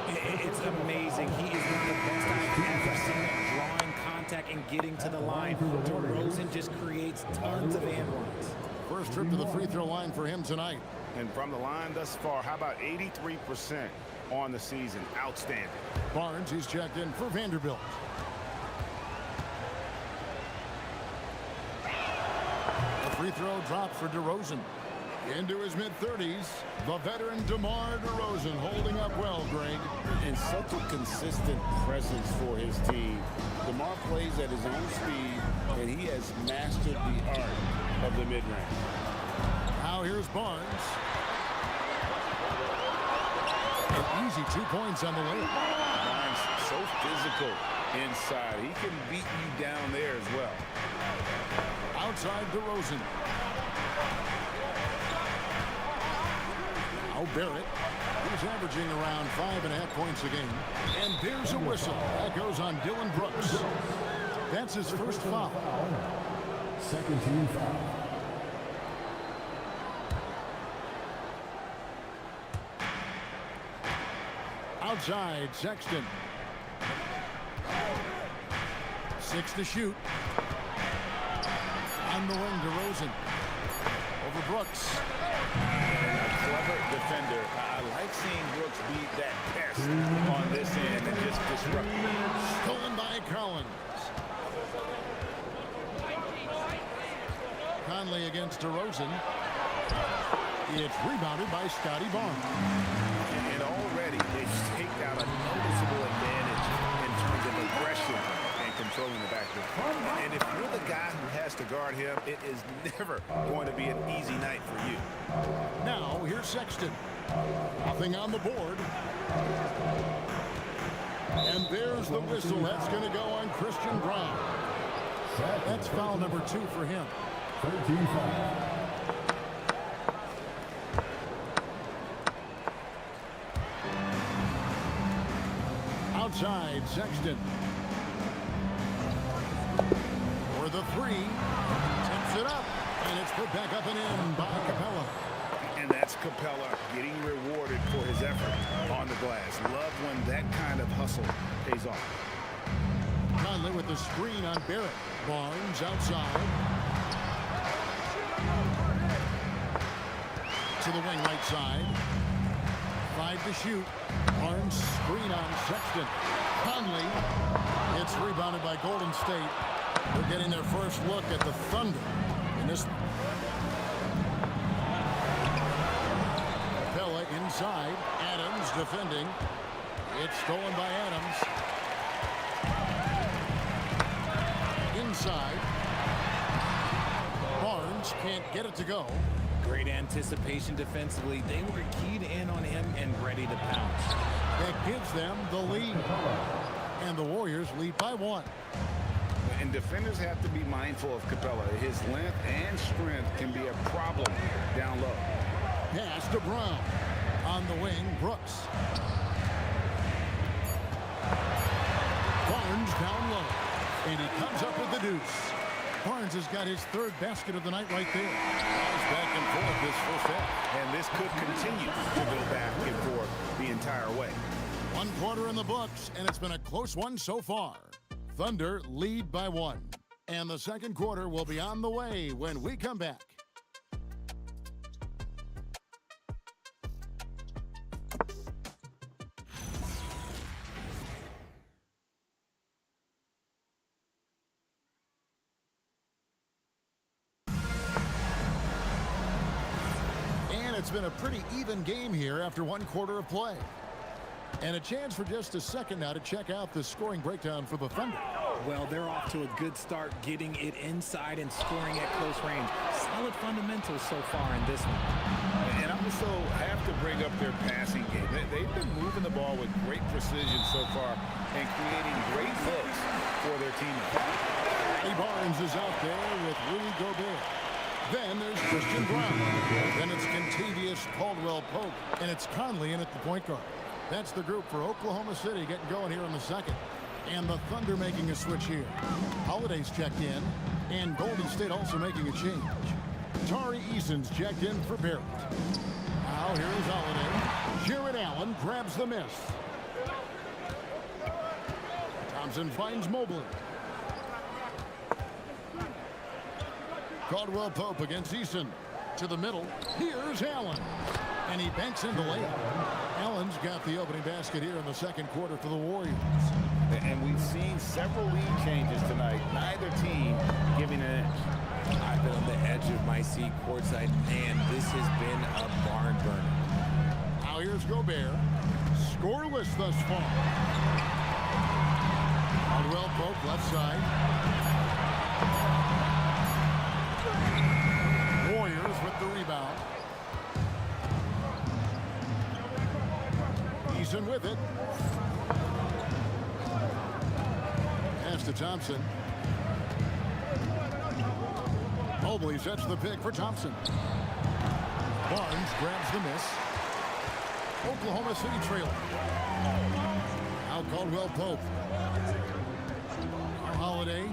It's amazing. He is one of the best I've ever seen at drawing contact and getting to the line. DeRozan just creates tons of and ones. First trip to the free throw line for him tonight. And from the line thus far, how about 83% on the season? Outstanding. Barnes, he's checked in for Vanderbilt. A free throw drop for DeRozan. Into his mid-30s, the veteran DeMar DeRozan holding up well, Greg. And such a consistent presence for his team. DeMar plays at his own speed, and he has mastered the art of the mid-range. Now here's Barnes. An easy 2 points on the layup. Barnes, so physical inside. He can beat you down there as well. Outside DeRozan. Now Barrett. He's averaging around 5.5 points a game. And there's a whistle. That goes on Dylan Brooks. That's his first foul. Second team foul. Outside, Sexton. 6 to shoot. On the wing, DeRozan. Over Brooks. A clever defender. I like seeing Brooks beat that pest on this end and just disrupt it. Stolen by Collins. Conley against DeRozan. It's rebounded by Scotty Barnes. And already they've staked out a noticeable advantage in terms of aggression and controlling the backcourt. And if you're the guy who has to guard him, it is never going to be an easy night for you. Now here's Sexton. Nothing on the board. And there's the whistle. That's going to go on Christian Brown. That's foul number 2 for him. 13 foul. 1 outside, Sexton. For the three. Tips it up. And it's put back up and in by Capella. And that's Capella getting rewarded for his effort on the glass. Love when that kind of hustle pays off. Conley with the screen on Barrett. Barnes outside. To the wing right side. 5 to shoot. Barnes screen on Sexton. Conley. It's rebounded by Golden State. They're getting their first look at the Thunder in this one. Capella inside. Adams defending. It's stolen by Adams. Inside. Barnes can't get it to go. Great anticipation defensively. They were keyed in on him and ready to pounce. That gives them the lead. And the Warriors lead by 1. And defenders have to be mindful of Capella. His length and strength can be a problem down low. Pass to Brown. On the wing, Brooks. Barnes down low. And he comes up with the deuce. Barnes has got his 3rd basket of the night right there. It's back and forth this first half. And this could continue to go back and forth the entire way. 1 quarter in the books, and it's been a close one so far. Thunder lead by 1. And the second quarter will be on the way when we come back. It's been a pretty even game here after 1 quarter of play. And a chance for just a second now to check out the scoring breakdown for the Thunder. Well, they're off to a good start getting it inside and scoring at close range. Solid fundamentals so far in this one. And I also have to bring up their passing game. They've been moving the ball with great precision so far and creating great looks for their teammates. Eddie Barnes is out there with Rudy Gobert. Then there's Christian Brown. Then it's Kentavious Caldwell-Pope. And it's Conley in at the point guard. That's the group for Oklahoma City getting going here in the second. And the Thunder making a switch here. Holiday's checked in. And Golden State also making a change. Tari Eason's checked in for Barrett. Now here is Holiday. Jared Allen grabs the miss. Thompson finds Mobley. Caldwell-Pope against Eason. To the middle. Here's Allen. And he banks into layup. Allen's got the opening basket here in the second quarter for the Warriors. And we've seen several lead changes tonight. Neither team giving an edge. I've been on the edge of my seat courtside, and this has been a barn burner. Now here's Gobert. Scoreless thus far. Caldwell-Pope left side. Warriors with the rebound. Eason with it. Pass to Thompson. Mobley sets the pick for Thompson. Barnes grabs the miss. Oklahoma City trailing. Now Caldwell-Pope. Holiday.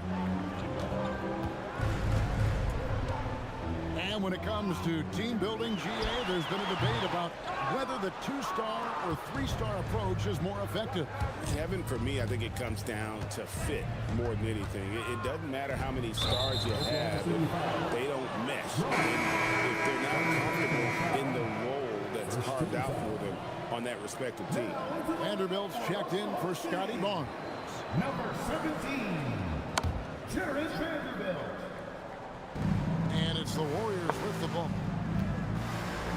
And when it comes to team building, GA, there's been a debate about whether the 2-star or 3-star approach is more effective. Kevin, for me, I think it comes down to fit more than anything. It doesn't matter how many stars you have. They don't mesh. If they're not comfortable in the role that's carved out for them on that respective team. Vanderbilt's checked in for Scotty Barnes. Number 17, Jarred Vanderbilt. And it's the Warriors with the ball.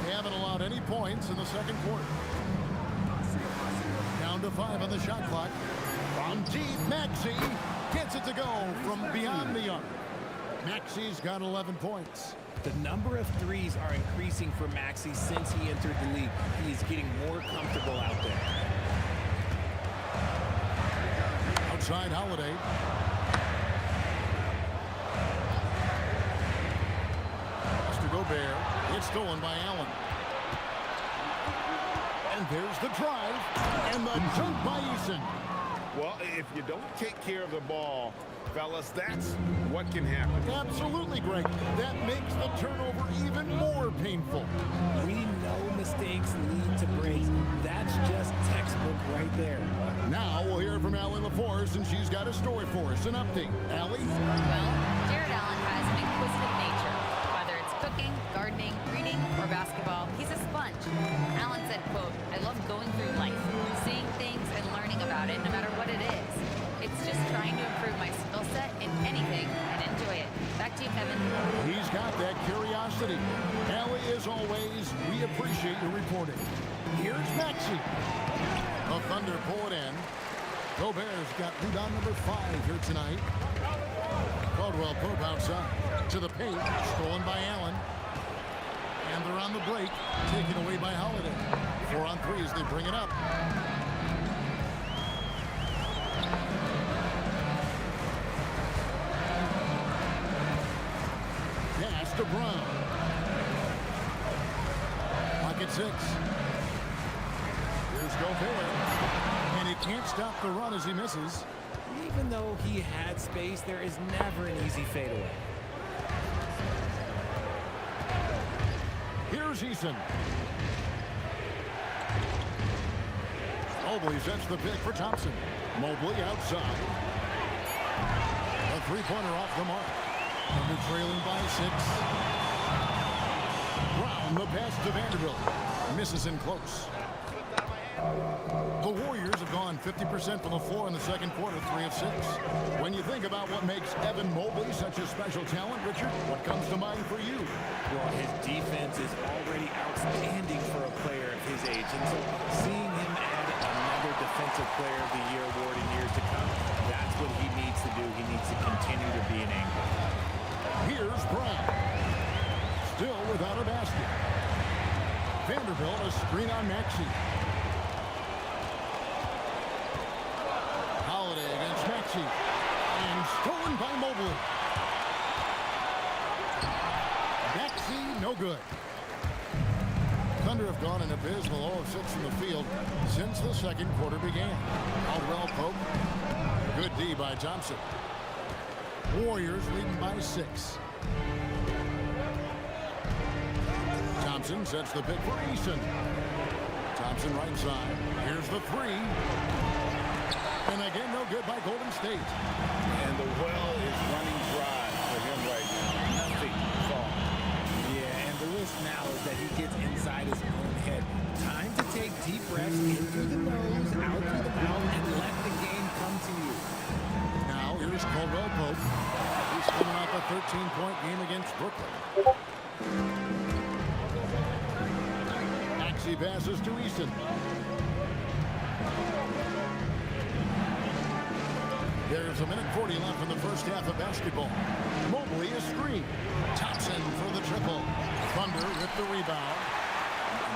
They haven't allowed any points in the second quarter. Down to 5 on the shot clock. From deep, Maxey gets it to go from beyond the arc. Maxey's got 11 points. The number of threes are increasing for Maxey since he entered the league. He's getting more comfortable out there. Outside Holiday. Gobert. It's stolen by Allen. And there's the drive. And the dunk by Eason. Well, if you don't take care of the ball, fellas, that's what can happen. Absolutely, Greg. That makes the turnover even more painful. We know mistakes lead to breaks. That's just textbook right there. Now we'll hear from Allie LaForce, and she's got a story for us. An update. Allie? Well, Jared Allen has an inquisitive nature. Whether it's cooking, gardening, reading, or basketball, he's a sponge. Allen said, quote, "I love going through life, seeing things and learning about it no matter what it is. It's just trying to improve my skill set in anything and enjoy it." Back to you, Kevin. He's got that curiosity. Allie, as always, we appreciate your reporting. Here's Maxey. The Thunder pull it in. Gobert's got rebound number 5 here tonight. Caldwell Pope outside to the paint, stolen by Allen. And they're on the break, taken away by Holiday. 4 on 3 as they bring it up. Pass to Brown. Pocket 6. Here's Gobert. And he can't stop the run as he misses. Even though he had space, there is never an easy fadeaway. Here's Eason. Mobley sets the pick for Thompson. Mobley outside. A three-pointer off the mark. Thunder trailing by 6. Brown, the pass to Vanderbilt. Misses in close. The Warriors have gone 50% from the floor in the second quarter, 3 of 6. When you think about what makes Evan Mobley such a special talent, Richard, what comes to mind for you? Well, his defense is already outstanding for a player of his age, and so seeing him add another Defensive Player of the Year award in years to come, that's what he needs to do. He needs to continue to be an anchor. Here's Brown. Still without a basket. Vanderbilt, a screen on Maxey. Holiday against Maxey. And stolen by Mobley. Maxey, no good. Thunder have gone an abysmal 0 of 6 from the field since the second quarter began. Caldwell Pope. Good D by Thompson. Warriors leading by 6. Thompson sets the pick for Eason. Thompson right side. Here's the 3. And again, no good by Golden State. And the well is running dry for him right now. Nothing falling. Yeah, and the risk now is that he gets inside his own head. Time to take deep breaths in through the nose, out through the mouth, and let the game come to you. Now, here's Caldwell Pope. He's coming off a 13-point game against Brooklyn. Maxey passes to Eason. There's a minute 40 left in the first half of basketball. Mobley a screen. Thompson for the triple. Thunder with the rebound.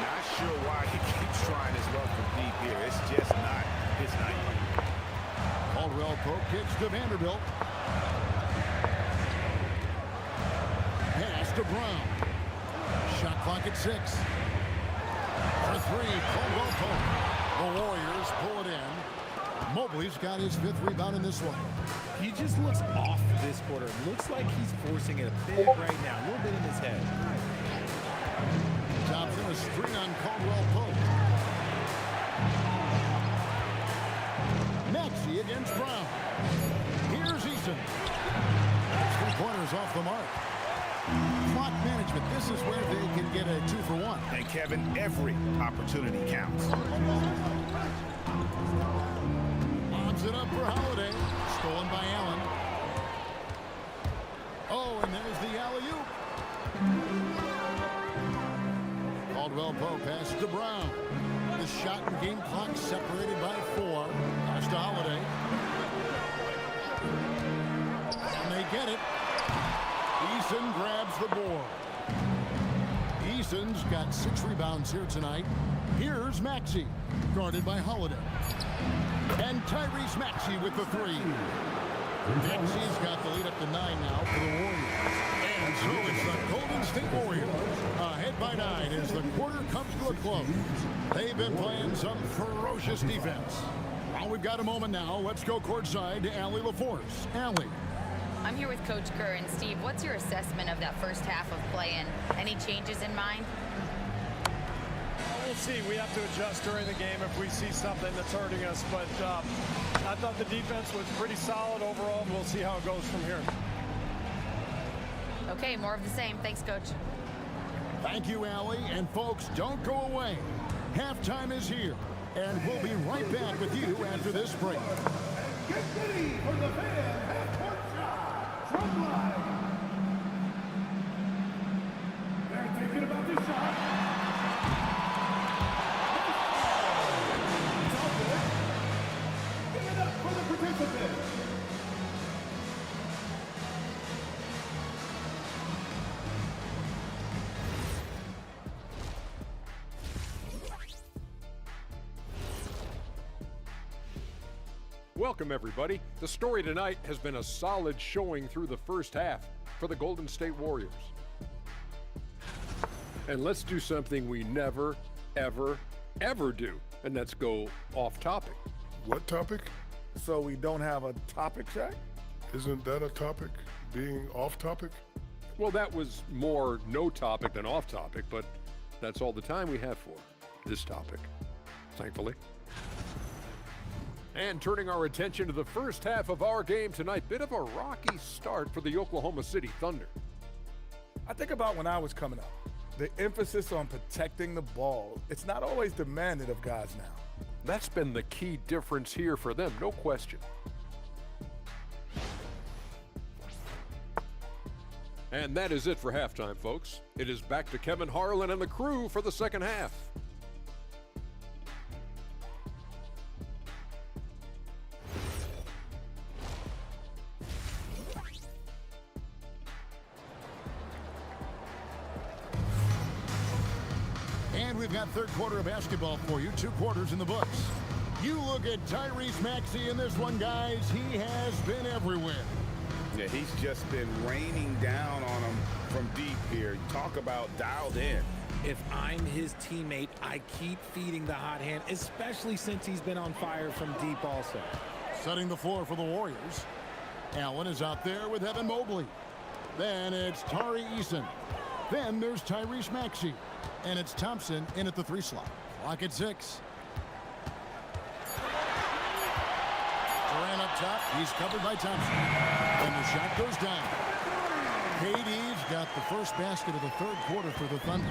Not sure why he keeps trying his luck from deep here. It's just not his night. Caldwell Pope kicks to Vanderbilt. Pass to Brown. Shot clock at 6. For 3, Caldwell Pope. The Warriors pull it in. Mobley's got his 5th rebound in this one. He just looks off this quarter. Looks like he's forcing it a bit right now. A little bit in his head. Thompson a screen on Caldwell Pope. Maxey against Brown. Here's Eason. 3-pointers off the mark. Clock management. This is where they can get a 2-for-1. And Kevin, every opportunity counts. Lobs it up for Holiday. Stolen by Allen. Oh, and there's the alley-oop. Caldwell Pope passes to Brown. The shot and game clock separated by 4. Pass to Holiday. And they get it. Eason grabs the board. Eason's got 6 rebounds here tonight. Here's Maxey, guarded by Holiday. And Tyrese Maxey with the 3. Maxey's got the lead up to 9 now for the Warriors. And so it's the Golden State Warriors ahead by 9 as the quarter comes to a close. They've been playing some ferocious defense. Well, we've got a moment now. Let's go courtside to Allie LaForce. Allie. I'm here with Coach Kerr. And Steve, what's your assessment of that first half of play, and any changes in mind? We'll see. We have to adjust during the game if we see something that's hurting us. But I thought the defense was pretty solid overall. We'll see how it goes from here. Okay, more of the same. Thanks, Coach. Thank you, Allie. And folks, don't go away. Halftime is here, and we'll be right back with you after this break. Get ready for the fan half-court shot from live. They're thinking about the shot. Give it up for the participants. Welcome, everybody. The story tonight has been a solid showing through the first half for the Golden State Warriors. And let's do something we never, ever, ever do, and that's go off topic. What topic? So we don't have a topic, Shaq? Isn't that a topic? Being off topic? Well, that was more no topic than off topic, but that's all the time we have for this topic, thankfully. And turning our attention to the first half of our game tonight, bit of a rocky start for the Oklahoma City Thunder. I think about when I was coming up, the emphasis on protecting the ball. It's not always demanded of guys now. That's been the key difference here for them, no question. And that is it for halftime, folks. It is back to Kevin Harlan and the crew for the second half. And we've got third quarter of basketball for you. 2 quarters in the books. You look at Tyrese Maxey in this one, guys. He has been everywhere. Yeah, he's just been raining down on him from deep here. Talk about dialed in. If I'm his teammate, I keep feeding the hot hand, especially since he's been on fire from deep also. Setting the floor for the Warriors. Allen is out there with Evan Mobley. Then it's Tari Eason. Then there's Tyrese Maxey. And it's Thompson in at the 3 slot. Clock at 6. Durant up top. He's covered by Thompson. And the shot goes down. KD's got the first basket of the third quarter for the Thunder.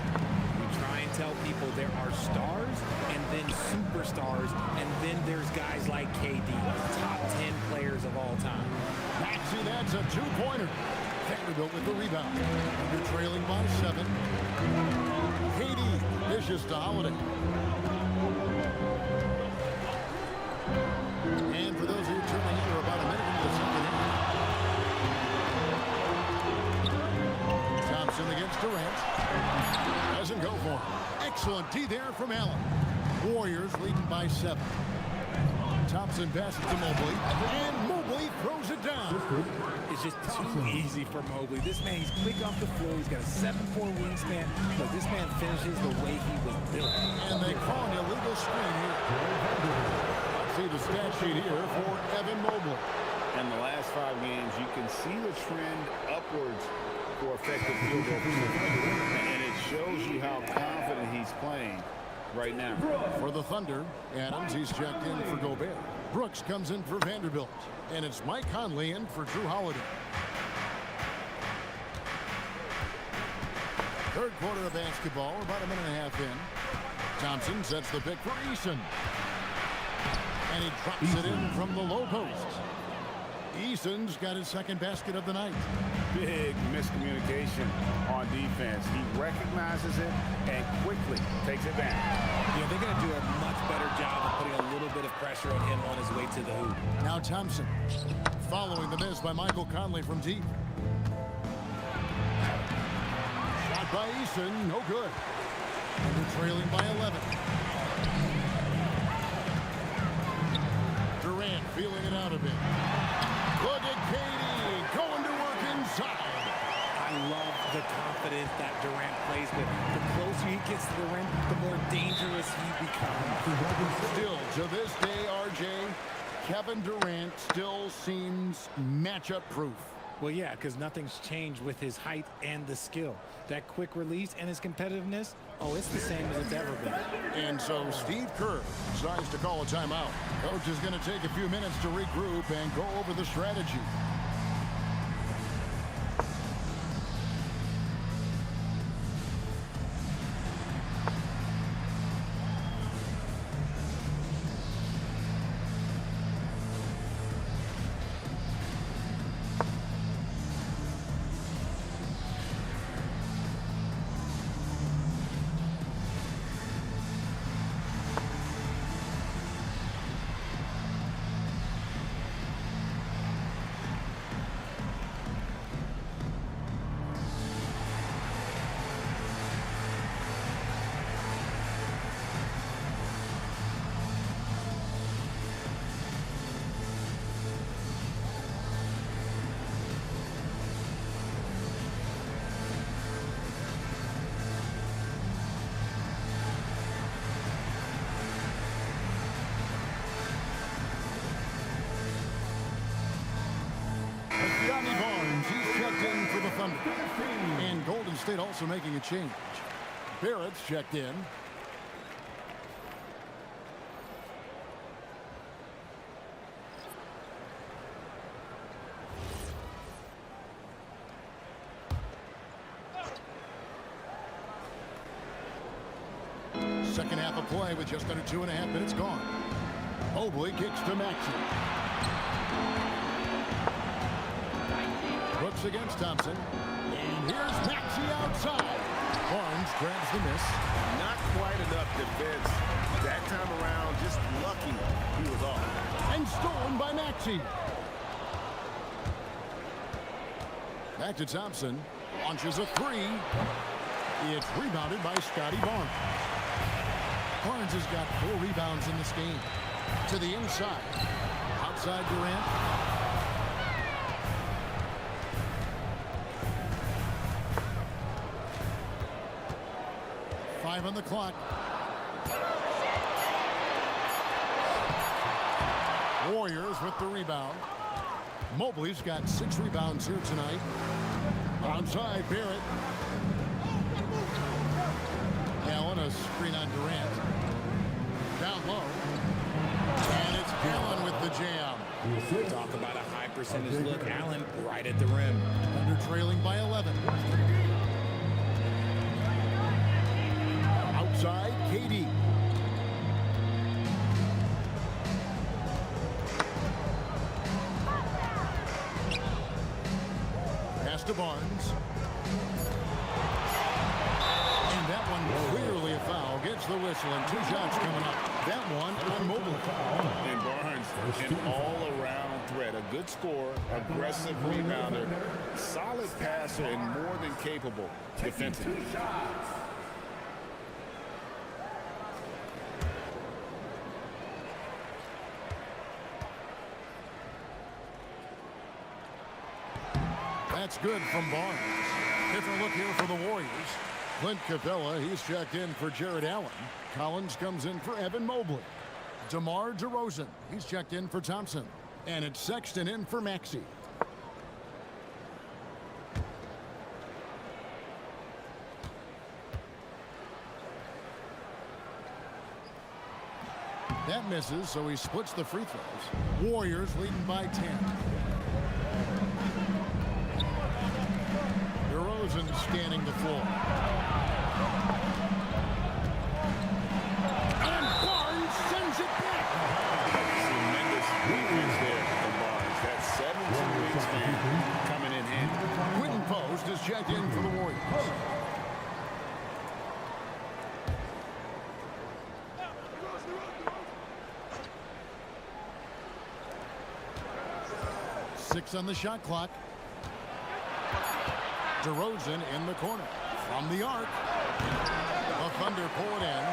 We try and tell people there are stars and then superstars, and then there's guys like KD, top 10 players of all time. Maxey, that's a 2-pointer. Vanderbilt with the rebound. They're trailing by 7. KD dishes to Holiday. And for those of you tuning in, we're about a minute into the second half. Thompson against Durant. Doesn't go for him. Excellent D there from Allen. Warriors leading by 7. Thompson passes to Mobley, and Mobley throws it down. It's just too easy for Mobley. This man, he's quick off the floor. He's got a 7'4" wingspan, but this man finishes the way he was built. And they call an illegal screen here. See the stat sheet here for Evan Mobley. In the last 5 games, you can see the trend upwards for effective field goal percentage. And it shows you how confident he's playing right now. For the Thunder, Adams, he's checked in for Gobert. Brooks comes in for Vanderbilt. And it's Mike Conley in for Drew Holiday. Third quarter of basketball, about a minute and a half in. Thompson sets the pick for Eason. And he drops it in from the low post. Eason's got his second basket of the night. Big miscommunication on defense. He recognizes it and quickly takes it back. Yeah, they're going to do a much better job of putting a little bit of pressure on him on his way to the hoop. Now Thompson following the miss by Michael Conley from deep. Shot by Eason, no good. And they're trailing by 11. Durant feeling it out a bit. Look at KD going to work inside. I love the confidence that Durant plays with. The closer he gets to the rim, the more dangerous he becomes. Still, to this day, RJ, Kevin Durant still seems matchup proof. Well, yeah, because nothing's changed with his height and the skill. That quick release and his competitiveness, oh, it's the same as it's ever been. And so Steve Kerr decides to call a timeout. Coach is going to take a few minutes to regroup and go over the strategy. And Golden State also making a change. Barrett's checked in. Second half of play with just under 2.5 minutes gone. Mobley kicks to Maxey. Brooks against Thompson. And here's Maxey outside. Barnes grabs the miss. Not quite enough defense. That time around, just lucky he was off. And stolen by Maxey. Back to Thompson. Launches a three. It's rebounded by Scotty Barnes. Barnes has got 4 rebounds in this game. To the inside. Outside Durant. Five on the clock. Warriors with the rebound. Mobley's got 6 rebounds here tonight. Onside Barrett. Allen, a screen on Durant. Down low. And it's Allen with the jam. Talk about a high percentage look. Allen right at the rim. Under trailing by 11. Outside, KD. Pass to Barnes. And that one clearly a foul. Gets the whistle and 2 shots coming up. That one on Mobley. And Barnes, an all-around threat. A good scorer, aggressive rebounder, solid passer, and more than capable defensively. That's good from Barnes. Different look here for the Warriors. Clint Capella, he's checked in for Jared Allen. Collins comes in for Evan Mobley. DeMar DeRozan, he's checked in for Thompson. And it's Sexton in for Maxey. That misses, so he splits the free throws. Warriors leading by 10. DeRozan scanning the floor. And Barnes sends it back. Tremendous defense there from Barnes. That 7-2 wingspan coming in handy. Quentin Post is checked in for the Warriors. Six on the shot clock. DeRozan in the corner. From the arc. The Thunder pull it in.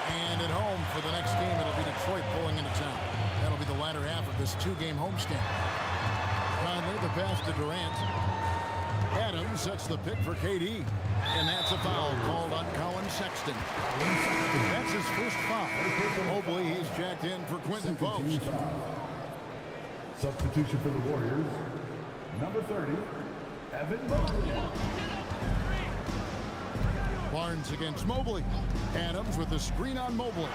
And at home for the next game, it'll be Detroit pulling into town. That'll be the latter half of this 2-game homestand. Conley, the pass to Durant. Adams sets the pick for KD. And that's a foul called on Colin Sexton. That's his first foul. Mobley, he's jacked in for Quentin Post. Substitution for the Warriors, number 30, Evan Mobley. Barnes against Mobley. Adams with the screen on Mobley.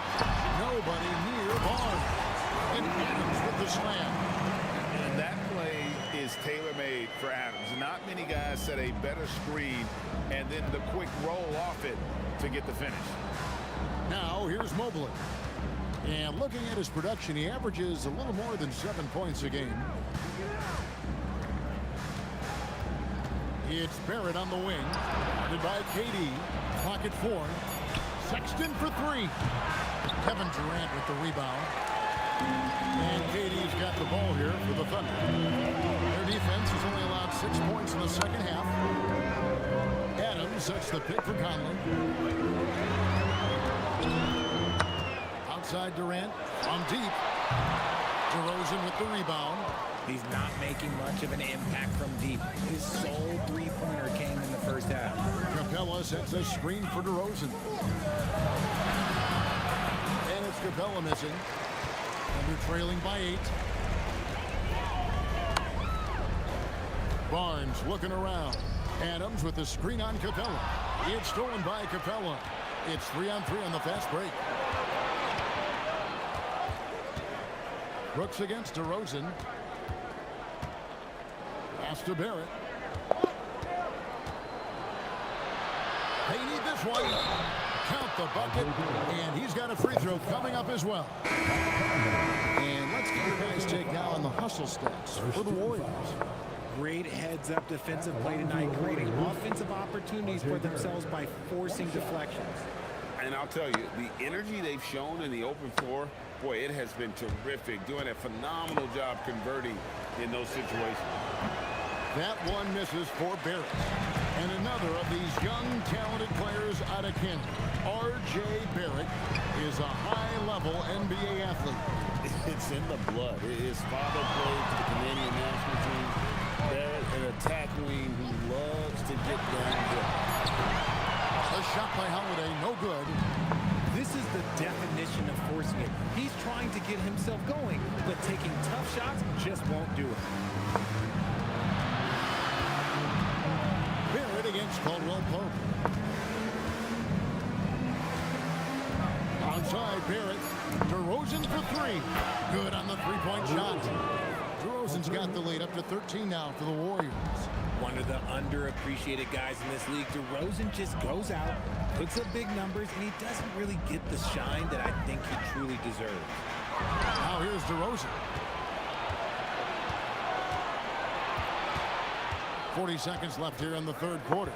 Nobody near Barnes. And Adams with the slam. And that play is tailor-made for Adams. Not many guys set a better screen and then the quick roll off it to get the finish. Now here's Mobley. And looking at his production, he averages a little more than 7 points a game. It's Barrett on the wing. Guarded by KD. Pocket 4. Sexton for 3. Kevin Durant with the rebound. And KD's got the ball here for the Thunder. Their defense has only allowed 6 points in the second half. Adams sets the pick for Conley. Outside Durant from deep. DeRozan with the rebound. He's not making much of an impact from deep. His sole three-pointer came in the first half. Capella sets a screen for DeRozan. And it's Capella missing. And they're trailing by 8. Barnes looking around. Adams with the screen on Capella. It's stolen by Capella. It's 3-on-3 on the fast break. Brooks against DeRozan. Pass to Barrett. They need this one. Count the bucket. And he's got a free throw coming up as well. And let's get your guys' take now on the hustle stats for the Warriors. Great heads-up defensive play tonight, creating offensive opportunities for themselves by forcing deflections. And I'll tell you, the energy they've shown in the open floor, boy, it has been terrific. Doing a phenomenal job converting in those situations. That one misses for Barrett. And another of these young, talented players out of Kent, R.J. Barrett, is a high-level NBA athlete. It's in the blood. His father played for the Canadian national team. Barrett, an attack wing who loves to get downhill. A shot by Holiday, no good. This is the definition of forcing it. He's trying to get himself going, but taking tough shots just won't do it. Barrett against Caldwell Pope. Outside Barrett. DeRozan for 3. Good on the three-point shot. DeRozan's got the lead up to 13 now for the Warriors. One of the underappreciated guys in this league. DeRozan just goes out, puts up big numbers, and he doesn't really get the shine that I think he truly deserves. Now here's DeRozan. 40 seconds left here in the third quarter.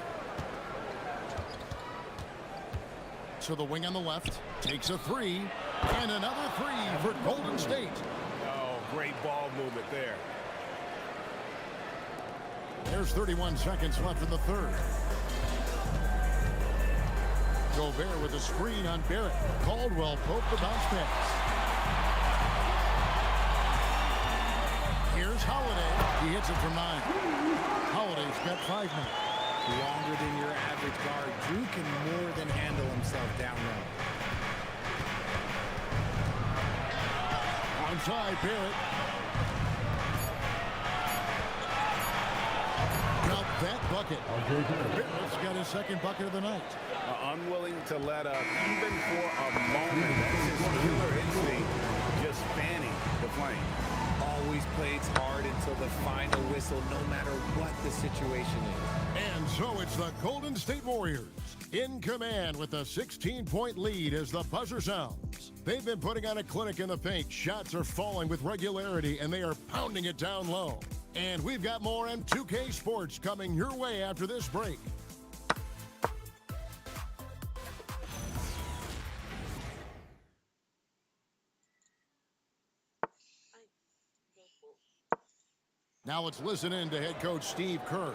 To the wing on the left. Takes a 3. And another 3 for Golden State. Oh, great ball movement there. There's 31 seconds left in the third. Gobert with a screen on Barrett. Caldwell Pope the bounce pass. Here's Holiday. He hits it from 9. Holiday's got 5 now. Longer than your average guard. Drew can more than handle himself down low. Outside Barrett. Got that bucket. Barrett's got his second bucket of the night. Unwilling to let up even for a moment. That's his killer instinct, just fanning the flame. Always plays hard until the final whistle, no matter what the situation is. And so it's the Golden State Warriors in command with a 16-point lead as the buzzer sounds. They've been putting on a clinic in the paint. Shots are falling with regularity, and they are pounding it down low. And we've got more M2K Sports coming your way after this break. Now let's listen in to head coach Steve Kerr.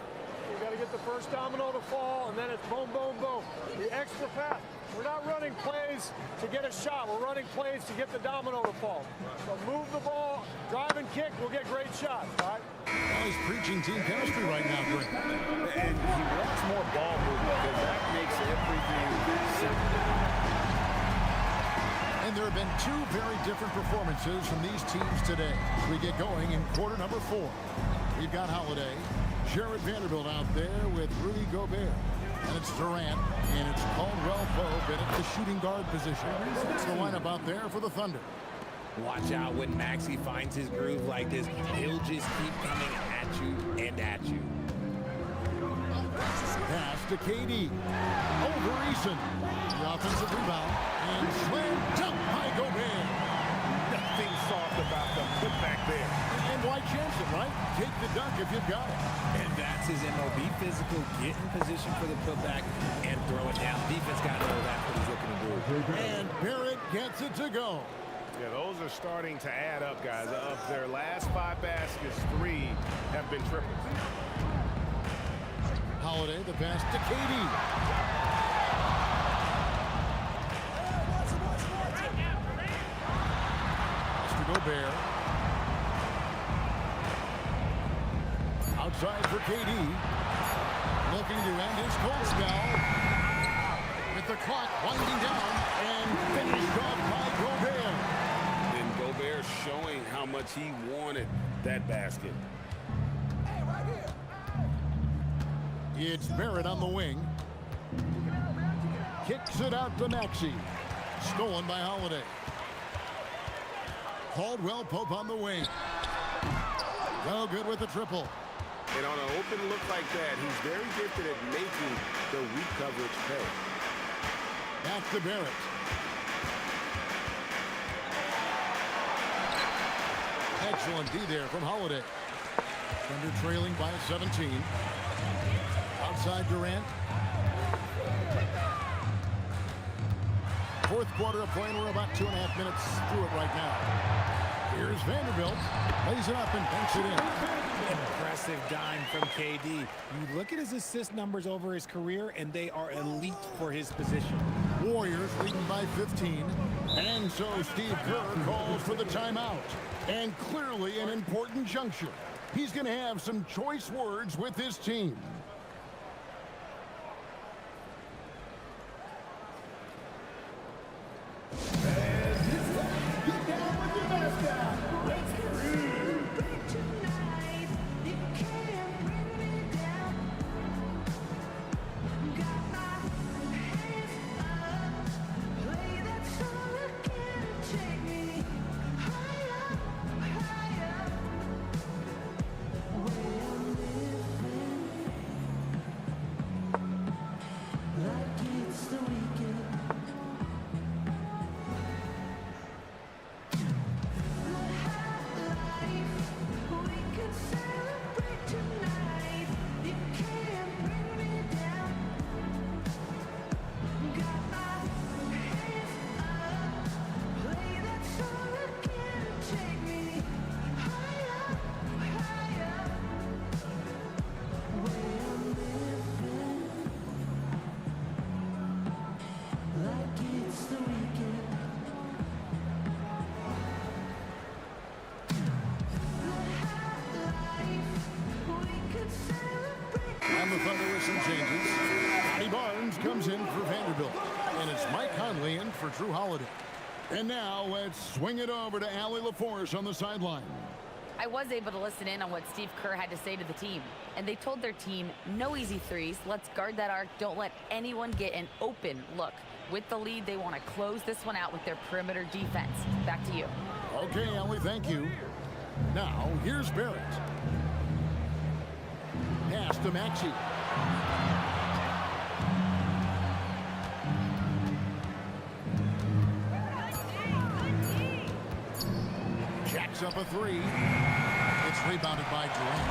You got to get the first domino to fall, and then it's boom, boom, boom. The extra pass. We're not running plays to get a shot. We're running plays to get the domino to fall. So move the ball, drive and kick, we'll get great shots, all right? Well, he's preaching team chemistry right now, Greg. And he wants more ball movement because that makes everything simple. And And there have been two very different performances from these teams today. We get going in quarter number 4. We've got Holiday, Jared Vanderbilt out there with Rudy Gobert. And it's Durant, and it's Caldwell Pope in at the shooting guard position. That's the lineup out there for the Thunder. Watch out when Maxey finds his groove like this. He'll just keep coming at you and at you. Pass to KD. Over Eason. The offensive rebound. And slam dunk by Gobert. Nothing soft about the putback there. And why chance it, right? Take the dunk if you've got it. And that's his MO. Be physical, get in position for the putback, and throw it down. Defense got to know that's what he's looking to do. And Barrett gets it to go. Yeah, those are starting to add up, guys. Of their last 5 baskets, 3 have been triples. Holiday, the pass to KD. To Gobert. Outside for KD. Looking to end his cold spell. With the clock winding down and finished off by Gobert. And Gobert showing how much he wanted that basket. It's Barrett on the wing. Kicks it out to Maxey. Stolen by Holiday. Caldwell Pope on the wing. No good with the triple. And on an open look like that, he's very gifted at making the weak coverage pay. Back to Barrett. Excellent D there from Holiday. Thunder trailing by 17. Outside Durant. Fourth quarter of play, and we're about 2.5 minutes through it right now. Here's Vanderbilt. Lays it up and banks it in. Impressive dime from KD. You look at his assist numbers over his career, and they are elite for his position. Warriors leading by 15. And so Steve Kerr calls for the timeout. And clearly an important juncture. He's going to have some choice words with his team. And the Thunder with some changes. Scotty Barnes comes in for Vanderbilt. And it's Mike Conley in for Drew Holiday. And now let's swing it over to Allie LaForce on the sideline. I was able to listen in on what Steve Kerr had to say to the team. And they told their team, no easy threes. Let's guard that arc. Don't let anyone get an open look. With the lead, they want to close this one out with their perimeter defense. Back to you. Okay, Allie, thank you. Now, here's Barrett. Pass to Maxey. Jacks up a three. It's rebounded by Durant.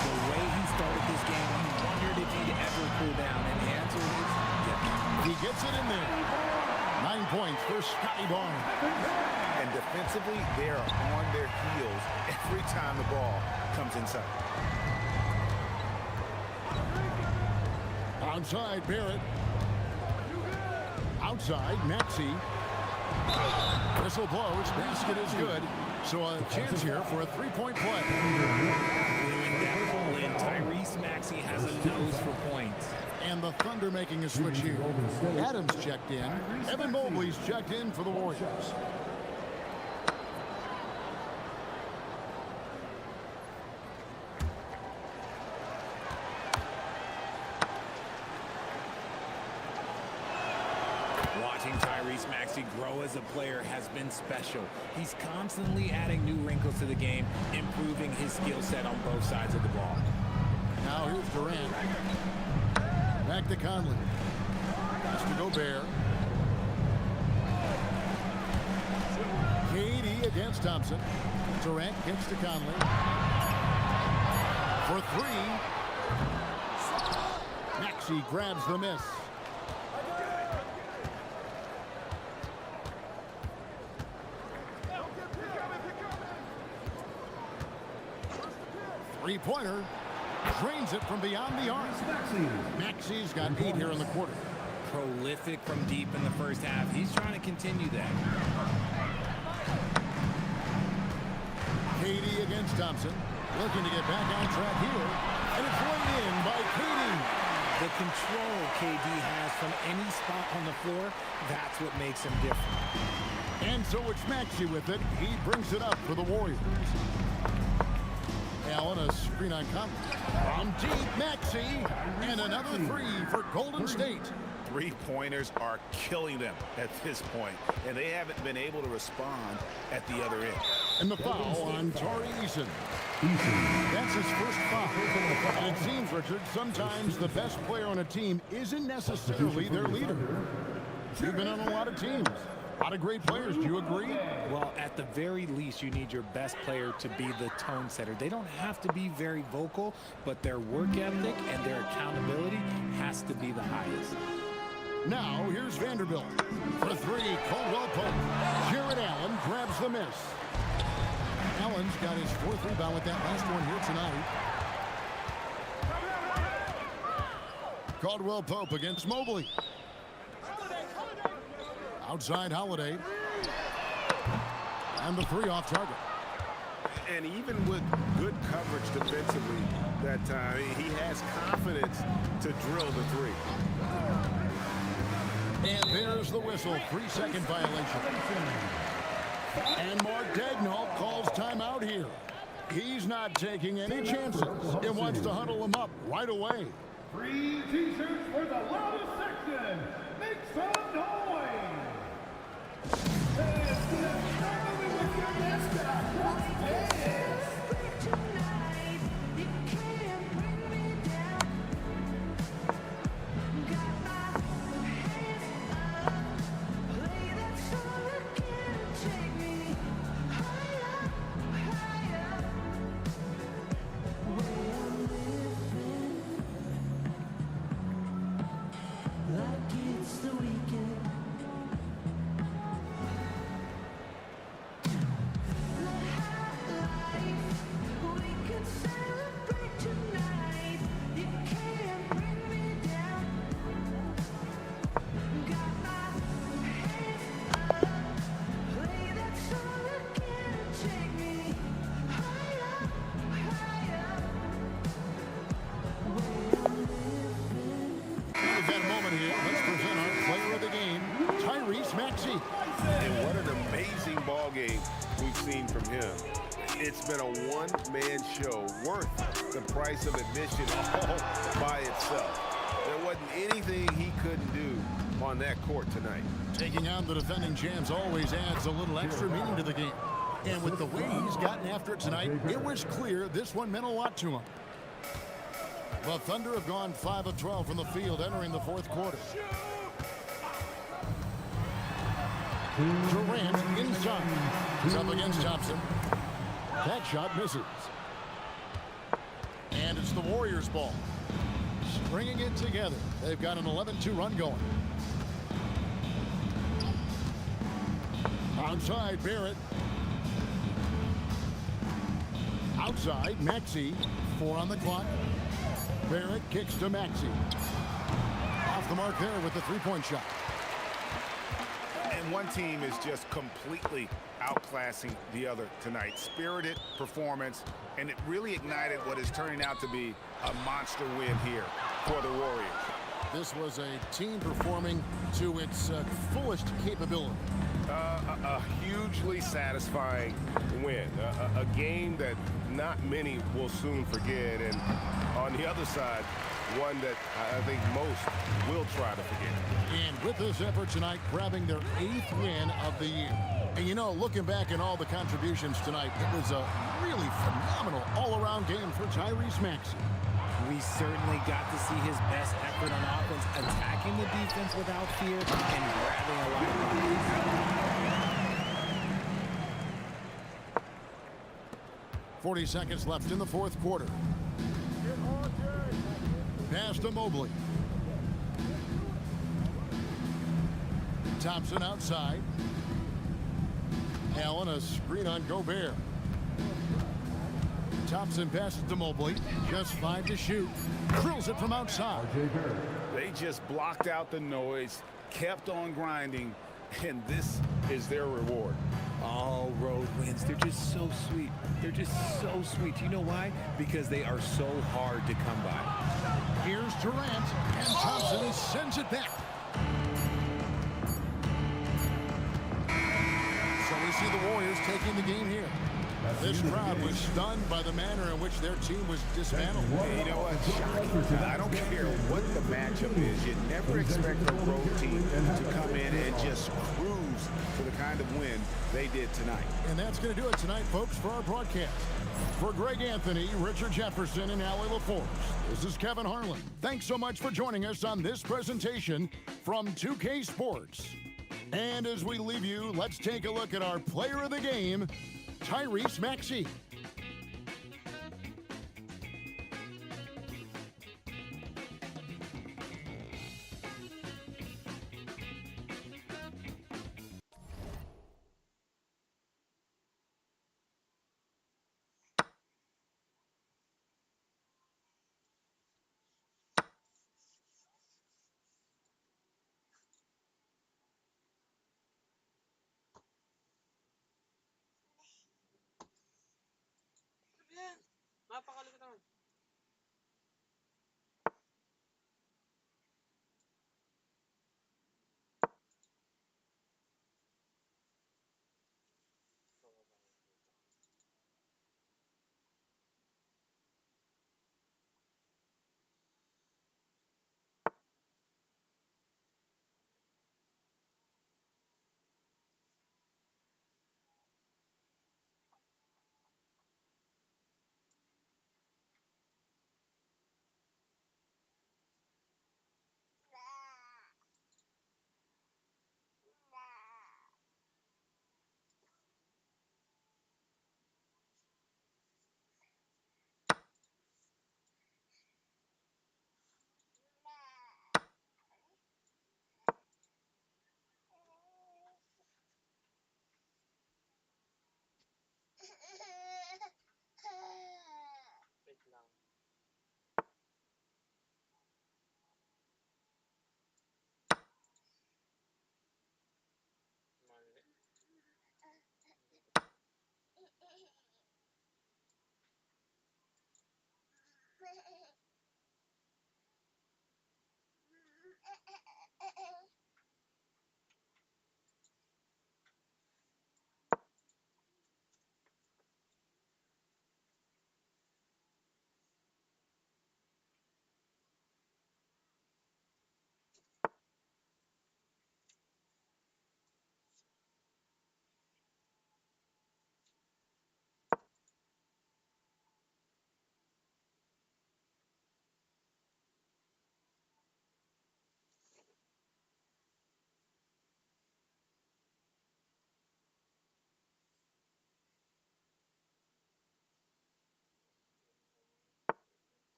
The way he started this game, you wondered if he'd ever cool down, and the answer is yes. He gets it in there. 9 points for Scotty Barnes. And defensively, they are on their heels every time the ball comes inside. Outside, Barrett. Outside, Maxey. Whistle blows. Basket is good. So a chance here for a three-point play. Doing that ball in, Tyrese Maxey has a nose for points. And the Thunder making a switch here. Adams checked in. Evan Mobley's checked in for the Warriors. Watching Tyrese Maxey grow as a player has been special. He's constantly adding new wrinkles to the game, improving his skill set on both sides of the ball. Now here's Durant. Back to Conley. Pass to Gobert. KD against Thompson. Durant gets to Conley. For three. Maxey grabs the miss. Three-pointer. Drains it from beyond the arc. Maxey's got 8 here in the quarter. Prolific from deep in the first half. He's trying to continue that. KD against Thompson. Looking to get back on track here. And it's laid in by KD. The control KD has from any spot on the floor, that's what makes him different. And so it's Maxey with it. He brings it up for the Warriors. Allen, a screen on Conley. From deep, Maxey. And another three for Golden State. Three-pointers are killing them at this point, and they haven't been able to respond at the other end. And the foul on Tari Eason. That's his first foul. And it seems, Richard, sometimes the best player on a team isn't necessarily their leader. You've been on a lot of teams. A lot of great players. Do you agree? Well, at the very least, you need your best player to be the tone setter. They don't have to be very vocal, but their work ethic and their accountability has to be the highest. Now, here's Vanderbilt. For three, Caldwell Pope. Jared Allen grabs the miss. Allen's got his fourth rebound with that last one here tonight. Caldwell Pope against Mobley. Outside Holiday. And the three off target. And even with good coverage defensively that time, he has confidence to drill the three. And there's the whistle. 3-second violation. And Mark Daigneault calls timeout here. He's not taking any chances. He wants to huddle him up right away. 3 t-shirts for the loudest section. Make some noise. And what an amazing ball game we've seen from him. It's been a one-man show worth the price of admission all by itself. There wasn't anything he couldn't do on that court tonight. Taking on the defending champs always adds a little extra meaning to the game. And with the way he's gotten after it tonight, it was clear this one meant a lot to him. The Thunder have gone 5 of 12 from the field entering the fourth quarter. Durant inside. He's up against Thompson. That shot misses. And it's the Warriors' ball. Stringing it together. They've got an 11-2 run going. Outside, Barrett. Outside, Maxey. 4 on the clock. Barrett kicks to Maxey. Off the mark there with the three-point shot. And one team is just completely outclassing the other tonight. Spirited performance, and it really ignited what is turning out to be a monster win here for the Warriors. This was a team performing to its fullest capability. A hugely satisfying win. A game that not many will soon forget. And on the other side, one that I think most will try to forget. And with this effort tonight, grabbing their 8th win of the year. And you know, looking back at all the contributions tonight, it was a really phenomenal all-around game for Tyrese Maxey. We certainly got to see his best effort on offense, attacking the defense without fear and grabbing a line. 40 seconds left in the 4th quarter. Pass to Mobley. Thompson outside. Allen, a screen on Gobert. Thompson passes to Mobley. Just 5 to shoot. Drills it from outside. They just blocked out the noise, kept on grinding, and this is their reward. All road wins. They're just so sweet. They're just so sweet. You know why? Because they are so hard to come by. Here's Durant, and Thompson sends it back. So we see the Warriors taking the game here. This crowd was stunned by the manner in which their team was dismantled. You know what? Shocking. I don't care what the matchup is. You never expect a road team to come in and just cruise for the kind of win they did tonight. And that's going to do it tonight, folks, for our broadcast. For Greg Anthony, Richard Jefferson, and Allie LaForce, this is Kevin Harlan. Thanks so much for joining us on this presentation from 2K Sports. And as we leave you, let's take a look at our player of the game, Tyrese Maxey.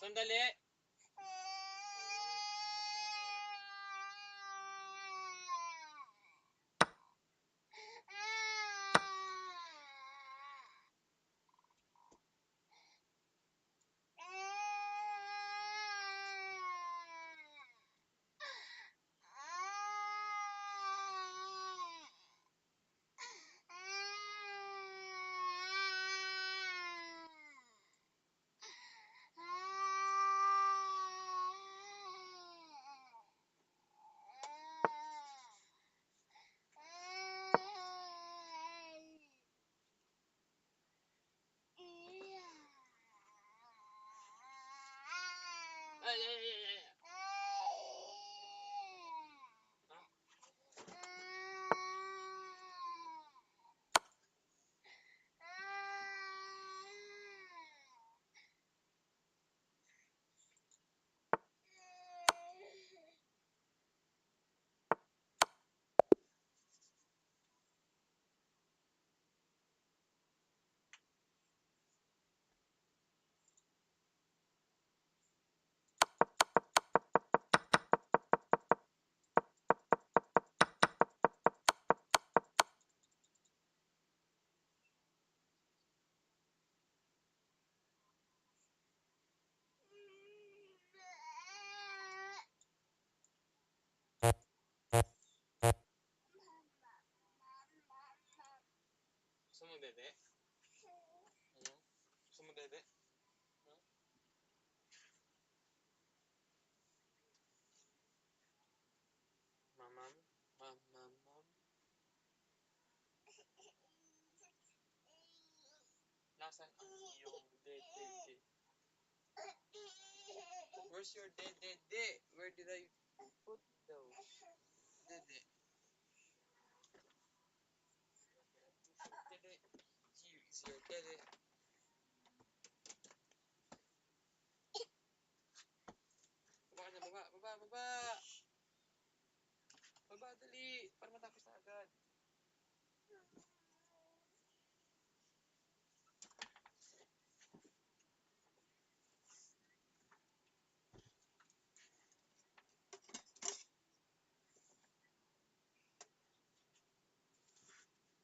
Sandali. Gusto mo dede? Gusto mo dede? Mamam? Mamam? Nasaan ang iyong dede? Where's your dede? Where did I put those? Dede. Dede. Here is your dede. Baba na, baba, baba, baba! Baba, dali! Para matapos na agad.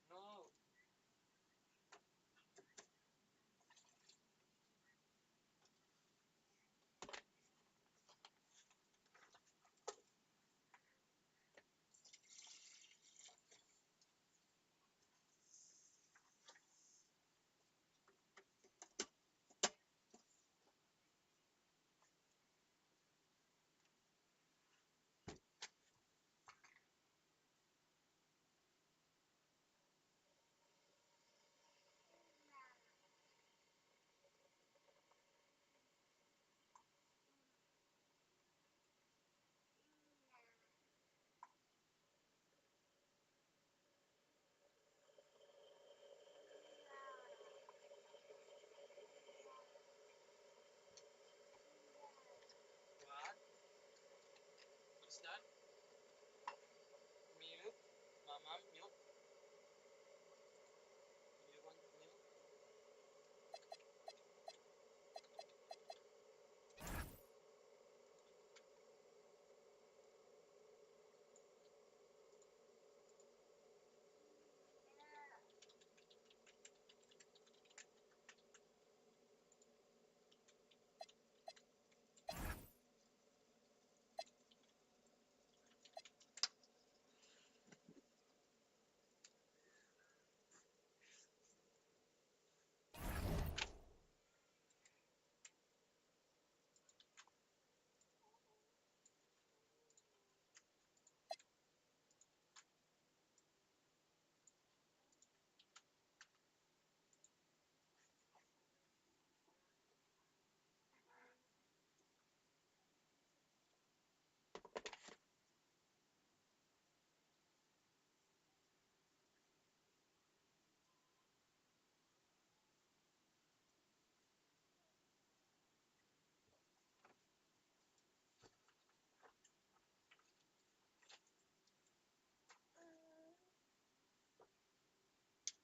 No! What? What's that? Milk? Mamam, milk? You want milk?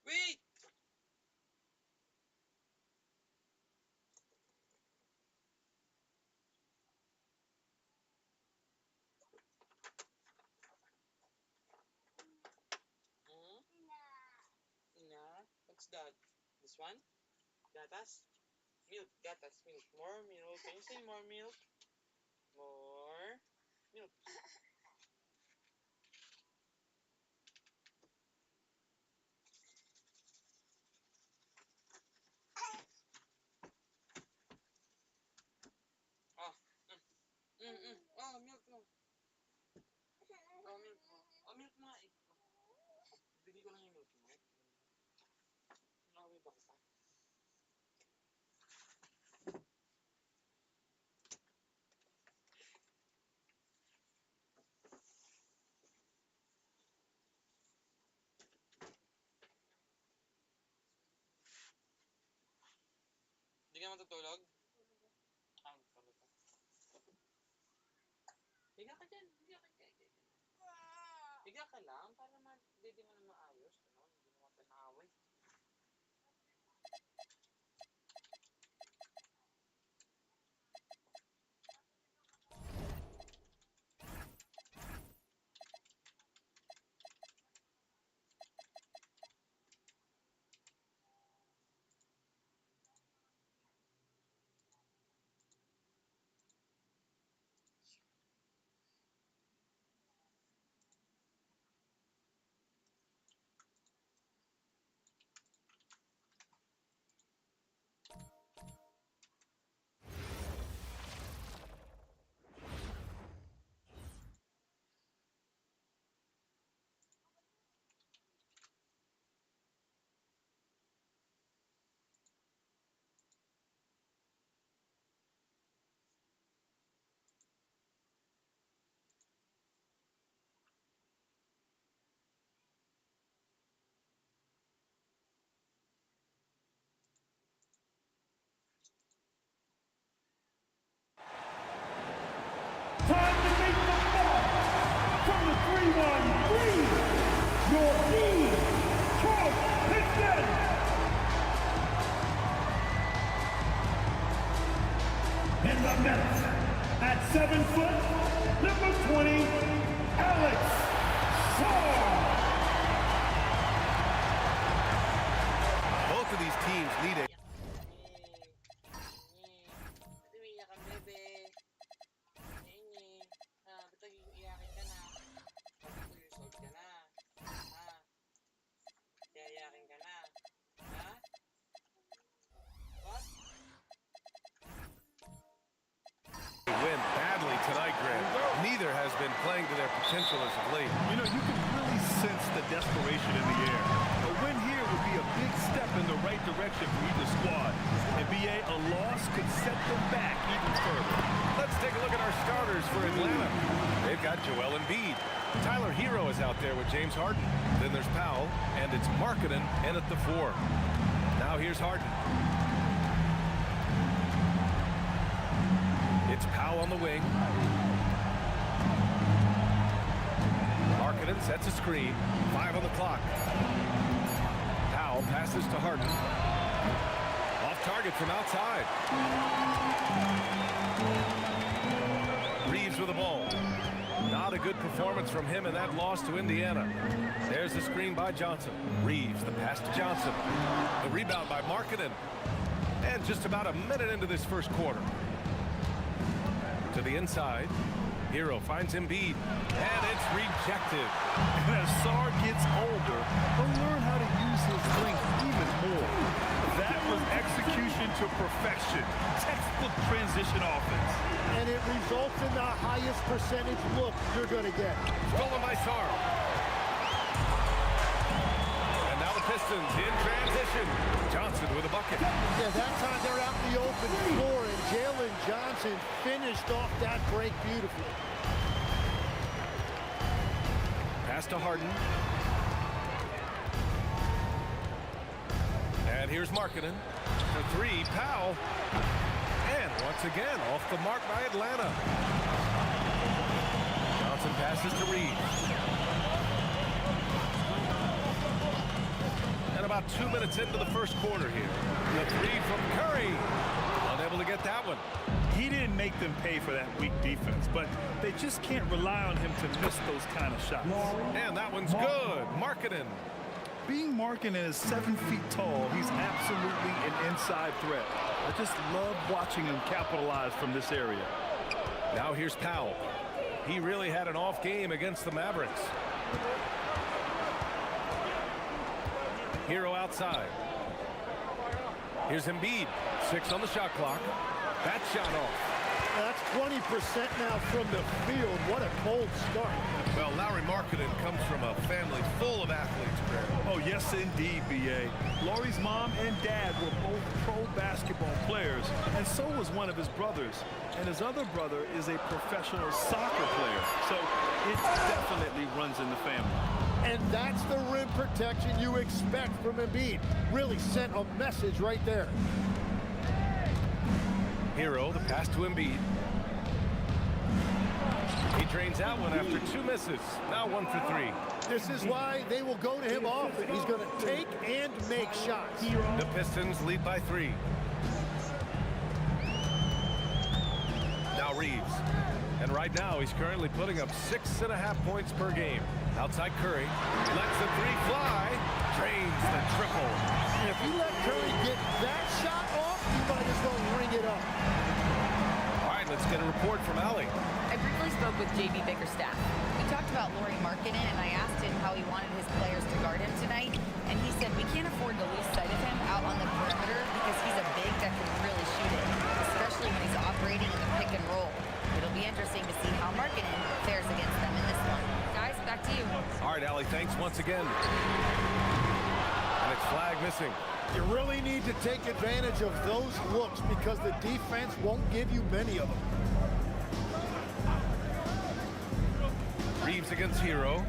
Wait! that? This one? Gatas? Milk. Gatas. Milk. More milk. Can you say more milk? More milk. Oh. Oh, milk mo. Oh, milk mo. Oh, milk mo. Bigay ko lang yung milk mo. Nakawin ba kita? Hindi ka matutulog? Matulog ka. Higa ka dyan. Higa ka lang para hindi mo na maayos. Ano? Hindi mo natin naaway. Time to make the ball from the 3-1-3. Your Detroit Pistons. In the middle, at 7 foot, number 20, Alex Shaw. Both of these teams need a win badly tonight, Grant. Neither has been playing to their potential as of late. You know, you can really sense the desperation in the air. A win here would be a big step in the right direction for either squad. And BA, a loss could set them back even further. Let's take a look at our starters for Atlanta. They've got Joel Embiid. Tyler Hero is out there with James Harden. Then there's Powell, and it's Markkanen in at the 4. Now here's Harden. It's Powell on the wing. Markkanen sets a screen. 5 on the clock. Powell passes to Harden. Off target from outside. Reeves with the ball. Not a good performance from him in that loss to Indiana. There's the screen by Johnson. Reeves, the pass to Johnson. The rebound by Markkanen. And just about a minute into this first quarter. To the inside. Hero finds Embiid. And it's rejected. And as Sarr gets older, he'll learn how to use his strength even more. That was execution to perfection. Textbook transition offense. And it results in the highest percentage look you're going to get. Stolen by Sarr. And now the Pistons in transition. Johnson with a bucket. Yeah, that time they're out in the open floor, and Jalen Johnson finished off that break beautifully. Pass to Harden. And here's Markkanen. For 3, Powell. And once again, off the mark by Atlanta. Johnson passes to Reeves. And about 2 minutes into the first quarter here. The 3 from Curry. Unable to get that one. He didn't make them pay for that weak defense, but they just can't rely on him to miss those kind of shots. And that one's good. Markkanen. Being Markkanen is 7 feet tall, he's absolutely an inside threat. I just love watching him capitalize from this area. Now here's Powell. He really had an off game against the Mavericks. Hero outside. Here's Embiid. 6 on the shot clock. That shot off. That's 20% now from the field. What a cold start. Well, Lauri Markkanen comes from a family full of athletes, Greg. Oh, yes, indeed, B.A. Lauri's mom and dad were both pro basketball players, and so was one of his brothers. And his other brother is a professional soccer player. So it definitely runs in the family. And that's the rim protection you expect from Embiid. Really sent a message right there. Hero, the pass to Embiid. He drains out one after 2 misses. Now 1 for 3. This is why they will go to him often. He's going to take and make shots. The Pistons lead by 3. Now Reeves. And right now he's currently putting up 6.5 points per game. Outside Curry. Lets the 3 fly. Drains the triple. And if you let Curry get that shot off, you might as well ring it up. All right, let's get a report from Allie. I briefly spoke with J.B. Bickerstaff. We talked about Lauri Markkanen, and I asked him how he wanted his players to guard him tonight, and he said we can't afford to lose sight of him out on the perimeter because he's a big that can really shoot it, especially when he's operating in the pick and roll. It'll be interesting to see how Markkanen fares against them in this one. Guys, back to you. All right, Allie, thanks once again. And it's flag missing. You really need to take advantage of those looks because the defense won't give you many of them. Reeves against Hero.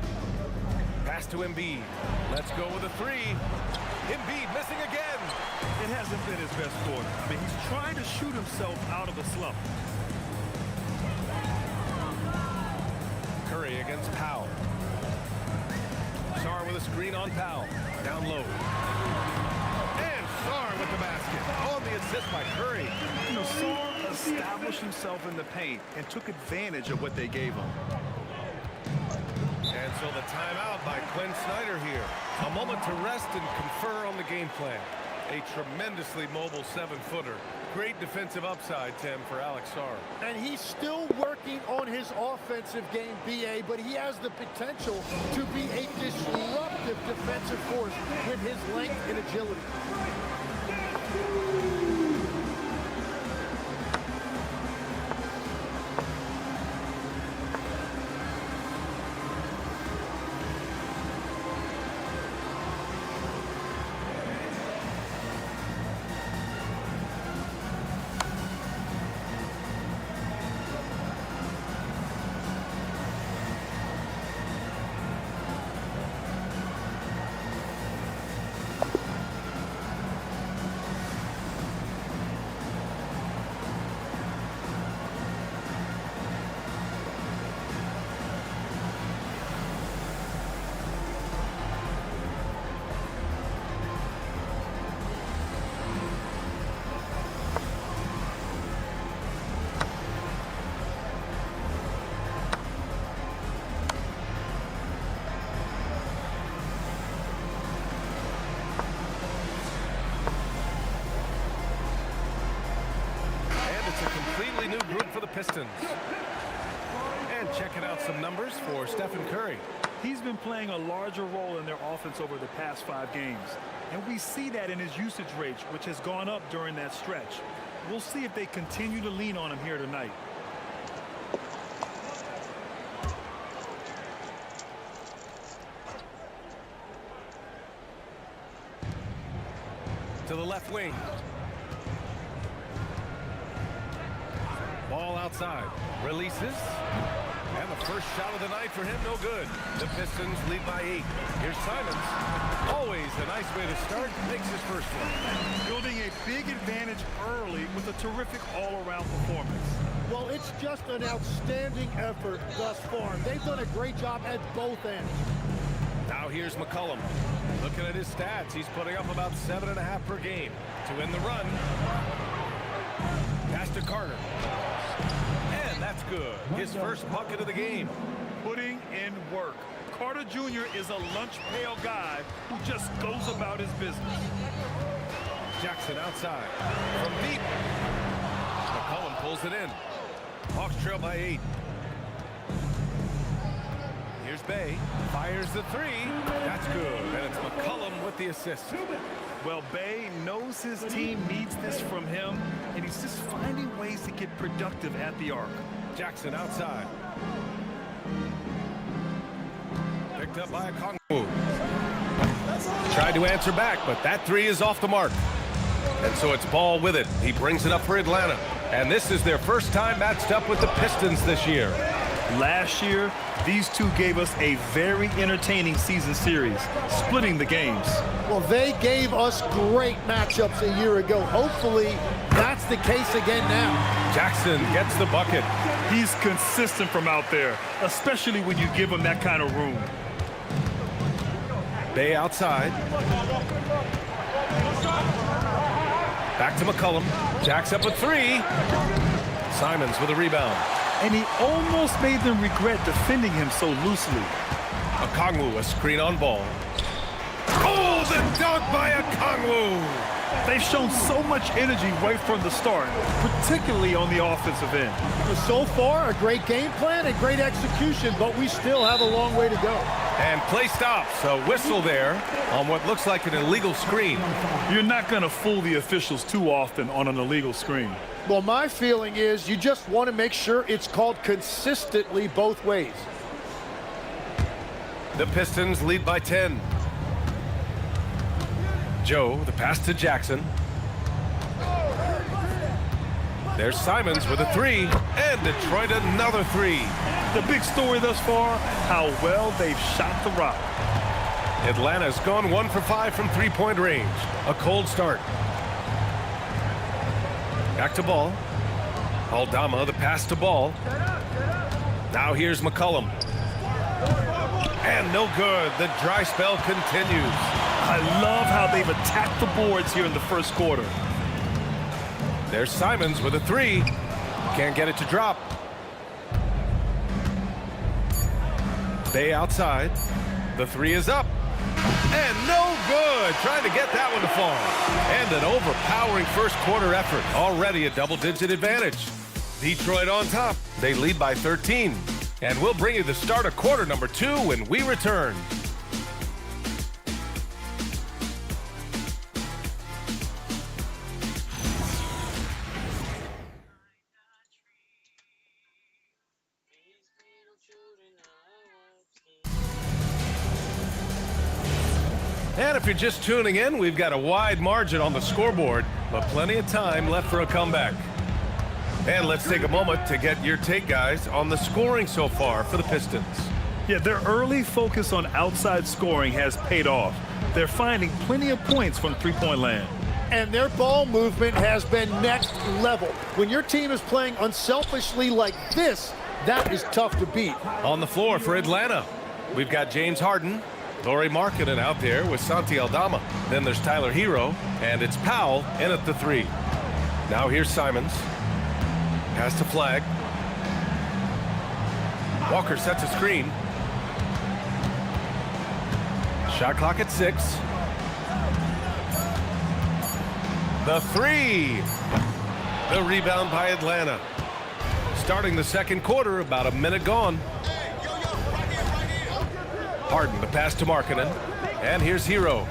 Pass to Embiid. Let's go with a 3. Embiid missing again. It hasn't been his best quarter. I mean, he's trying to shoot himself out of a slump. Curry against Powell. Sarr with a screen on Powell. Down low. And Sarr with the basket. On the assist by Curry. You know, Sarr established himself in the paint and took advantage of what they gave him. And so the timeout by Quinn Snyder here. A moment to rest and confer on the game plan. A tremendously mobile 7-footer. Great defensive upside, Tim, for Alex Sarr. And he's still working on his offensive game, B.A., but he has the potential to be a disruptive defensive force with his length and agility. New group for the Pistons. And checking out some numbers for Stephen Curry. He's been playing a larger role in their offense over the past 5 games. And we see that in his usage rate, which has gone up during that stretch. We'll see if they continue to lean on him here tonight. To the left wing. Ball outside. Releases. And the first shot of the night for him, no good. The Pistons lead by 8. Here's Simons. Always a nice way to start. Makes his first one. Building a big advantage early with a terrific all-around performance. Well, it's just an outstanding effort thus far. They've done a great job at both ends. Now here's McCollum. Looking at his stats, he's putting up about 7.5 per game. To win the run. Pass to Carter. And that's good. His first bucket of the game. Putting in work. Carter Jr. is a lunch pail guy who just goes about his business. Jackson outside. From deep. McCollum pulls it in. Hawks trail by 8. Here's Bay. Fires the 3. That's good. And it's McCollum with the assist. Well, Bay knows his team needs this from him, and he's just finding ways to get productive at the arc. Jackson outside. Picked up by a Kongwu. Tried to answer back, but that 3 is off the mark. And so it's Ball with it. He brings it up for Atlanta. And this is their first time matched up with the Pistons this year. Last year, these two gave us a very entertaining season series, splitting the games. Well, they gave us great matchups a year ago. Hopefully, that's the case again now. Jackson gets the bucket. He's consistent from out there, especially when you give him that kind of room. Bay outside. Back to McCollum. Jacks up a 3. Simons with a rebound. And he almost made them regret defending him so loosely. Okongwu, a screen on Ball. Oh, the dunk by Okongwu! They've shown so much energy right from the start, particularly on the offensive end. So far, a great game plan and great execution, but we still have a long way to go. And play stops. A whistle there on what looks like an illegal screen. You're not going to fool the officials too often on an illegal screen. Well, my feeling is you just want to make sure it's called consistently both ways. The Pistons lead by 10. Joe, the pass to Jackson. There's Simons with a 3, and Detroit another 3. The big story thus far, how well they've shot the rock. Atlanta's gone 1 for 5 from three-point range. A cold start. Back to Ball. Aldama, the pass to Ball. Now here's McCollum. And no good. The dry spell continues. I love how they've attacked the boards here in the first quarter. There's Simons with a 3. Can't get it to drop. Bay outside. The 3 is up. And no good. Trying to get that one to fall. And an overpowering first quarter effort. Already a double-digit advantage. Detroit on top. They lead by 13. And we'll bring you the start of quarter number 2 when we return. And if you're just tuning in, we've got a wide margin on the scoreboard, but plenty of time left for a comeback. And let's take a moment to get your take, guys, on the scoring so far for the Pistons. Yeah, their early focus on outside scoring has paid off. They're finding plenty of points from three-point land. And their ball movement has been next level. When your team is playing unselfishly like this, that is tough to beat. On the floor for Atlanta, we've got James Harden, Lauri Markkanen out there with Santi Aldama. Then there's Tyler Hero, and it's Powell in at the 3. Now here's Simons. Pass to Flag. Walker sets a screen. Shot clock at 6. The 3. The rebound by Atlanta. Starting the second quarter, about a minute gone. Harden, the pass to Markkanen. And here's Hero.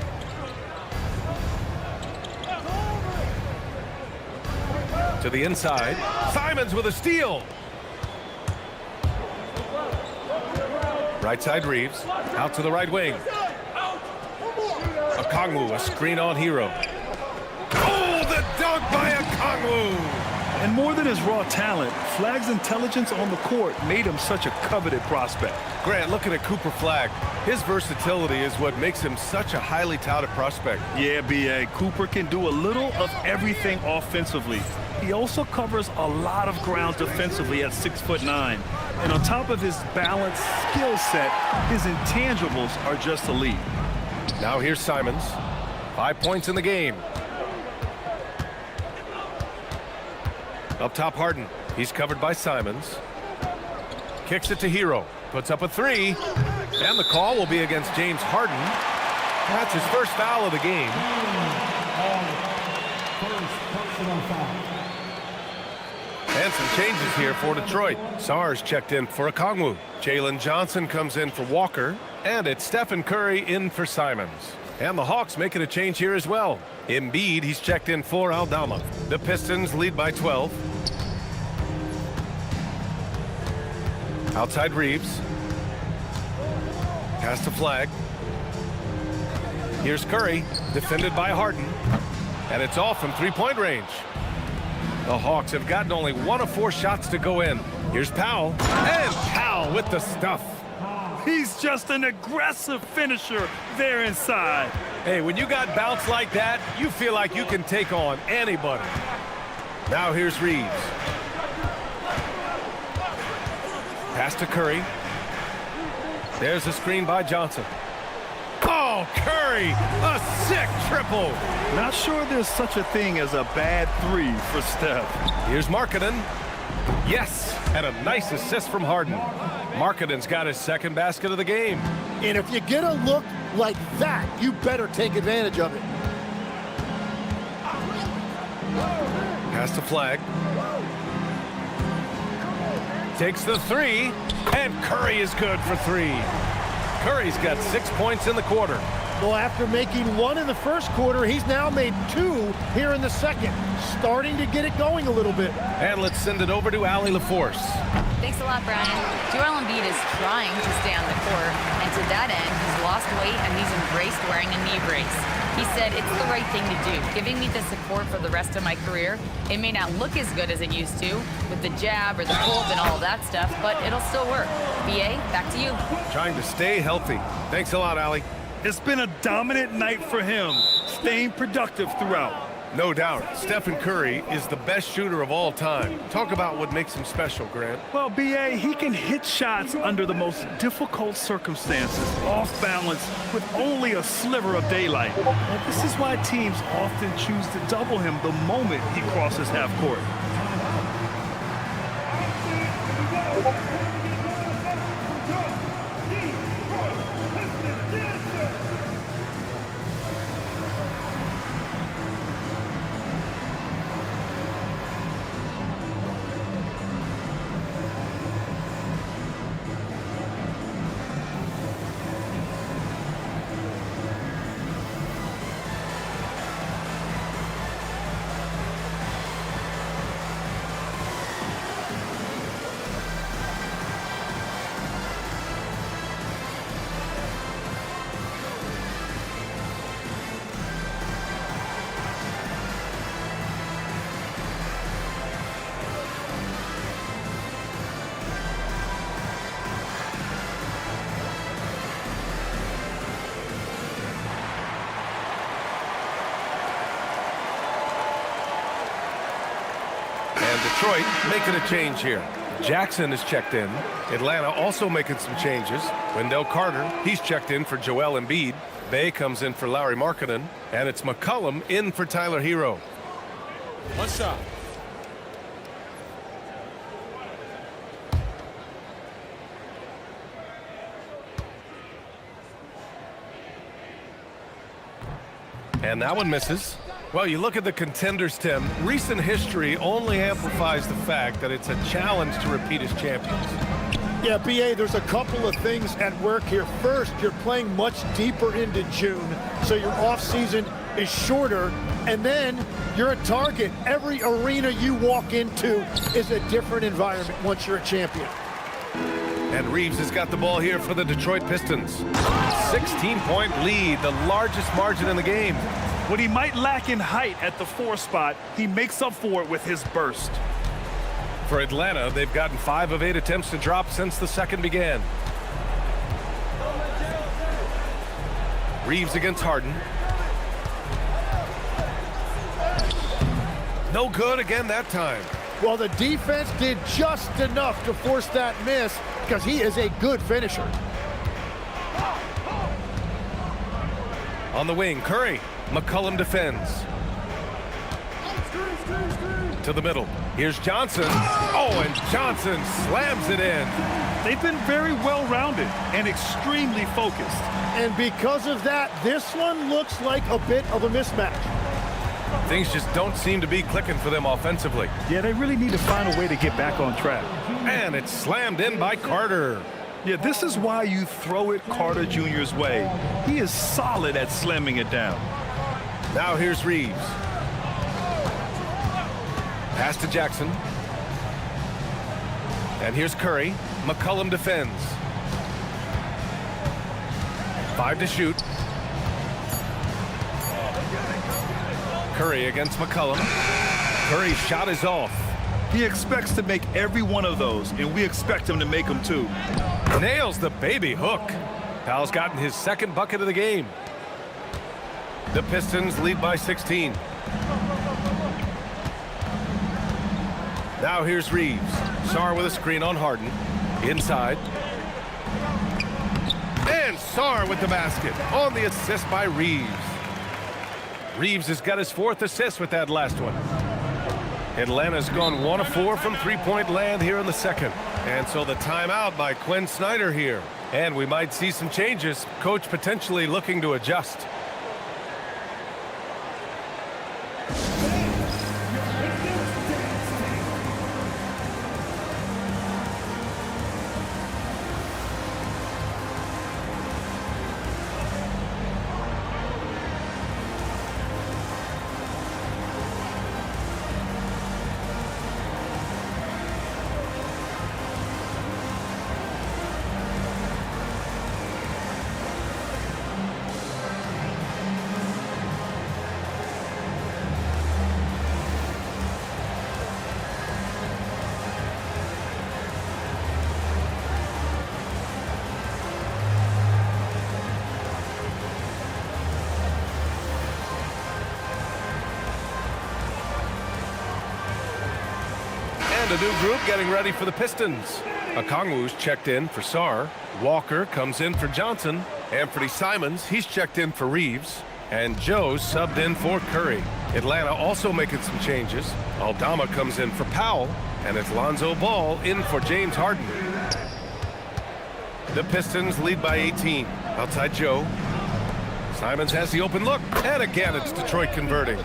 To the inside. Simons with a steal. Right side Reeves. Out to the right wing. Okongwu, a screen on Hero. Oh, the dunk by Okongwu! And more than his raw talent, Flag's intelligence on the court made him such a coveted prospect. Grant, looking at Cooper Flag, his versatility is what makes him such a highly touted prospect. Yeah, B.A. Cooper can do a little of everything offensively. He also covers a lot of ground defensively at 6'9". And on top of his balanced skill set, his intangibles are just elite. Now here's Simons. 5 points in the game. Up top, Harden. He's covered by Simons. Kicks it to Hero. Puts up a 3. And the call will be against James Harden. That's his first foul of the game. And some changes here for Detroit. Sars checked in for Okongwu. Jalen Johnson comes in for Walker. And it's Stephen Curry in for Simons. And the Hawks making a change here as well. Embiid, he's checked in for Aldama. The Pistons lead by 12. Outside Reeves. Pass to Flag. Here's Curry, defended by Harden. And it's off from three-point range. The Hawks have gotten only 1 of 4 shots to go in. Here's Powell. And Powell with the stuff. He's just an aggressive finisher there inside. Hey, when you got bounce like that, you feel like you can take on anybody. Now here's Reeves. Pass to Curry. There's a screen by Johnson. Oh, Curry, a sick triple. Not sure there's such a thing as a bad 3 for Steph. Here's Markkanen. Yes, and a nice assist from Harden. Markkanen's got his second basket of the game. And if you get a look like that, you better take advantage of it. Pass to Flag. Takes the 3, and Curry is good for 3. Curry's got 6 points in the quarter. Well, after making 1 in the first quarter, he's now made 2 here in the second. Starting to get it going a little bit. And let's send it over to Allie LaForce. Thanks a lot, Brian. Joel Embiid is trying to stay on the court, and to that end, he's lost weight and he's embraced wearing a knee brace. He said, it's the right thing to do, giving me the support for the rest of my career. It may not look as good as it used to, with the jab or the pull and all of that stuff, but it'll still work. BA, back to you. Trying to stay healthy. Thanks a lot, Allie. It's been a dominant night for him, staying productive throughout. No doubt, Stephen Curry is the best shooter of all time. Talk about what makes him special, Grant. Well, BA, he can hit shots under the most difficult circumstances, off balance, with only a sliver of daylight. And this is why teams often choose to double him the moment he crosses half court. Detroit making a change here. Jackson is checked in. Atlanta also making some changes. Wendell Carter, he's checked in for Joel Embiid. Bay comes in for Lauri Markkanen. And it's McCollum in for Tyler Hero. One shot. And that one misses. Well, you look at the contenders, Tim. Recent history only amplifies the fact that it's a challenge to repeat as champions. Yeah, BA, there's a couple of things at work here. First, you're playing much deeper into June, so your offseason is shorter. And then you're a target. Every arena you walk into is a different environment once you're a champion. And Reeves has got the ball here for the Detroit Pistons. 16-point lead, the largest margin in the game. What he might lack in height at the 4 spot, he makes up for it with his burst. For Atlanta, they've gotten 5 of 8 attempts to drop since the second began. Reeves against Harden. No good again that time. Well, the defense did just enough to force that miss because he is a good finisher. On the wing, Curry. McCollum defends. To to the middle. Here's Johnson. Oh, and Johnson slams it in. They've been very well-rounded and extremely focused. And because of that, this one looks like a bit of a mismatch. Things just don't seem to be clicking for them offensively. Yeah, they really need to find a way to get back on track. And it's slammed in by Carter. Yeah, this is why you throw it Carter Jr.'s way. He is solid at slamming it down. Now here's Reeves. Pass to Jackson. And here's Curry. McCollum defends. 5 to shoot. Curry against McCollum. Curry's shot is off. He expects to make every one of those, and we expect him to make them too. Nails the baby hook. Powell's gotten his second bucket of the game. The Pistons lead by 16. Now here's Reeves. Sarr with a screen on Harden. Inside. And Sarr with the basket on the assist by Reeves. Reeves has got his 4th assist with that last one. Atlanta's gone 1 of 4 from three-point land here in the second. And so the timeout by Quinn Snyder here. And we might see some changes. Coach potentially looking to adjust. A new group getting ready for the Pistons. Okongwu's checked in for Sarr. Walker comes in for Johnson. Anthony Simons, he's checked in for Reeves. And Joe's subbed in for Curry. Atlanta also making some changes. Aldama comes in for Powell. And it's Lonzo Ball in for James Harden. The Pistons lead by 18. Outside Joe. Simons has the open look. And again, it's Detroit converting.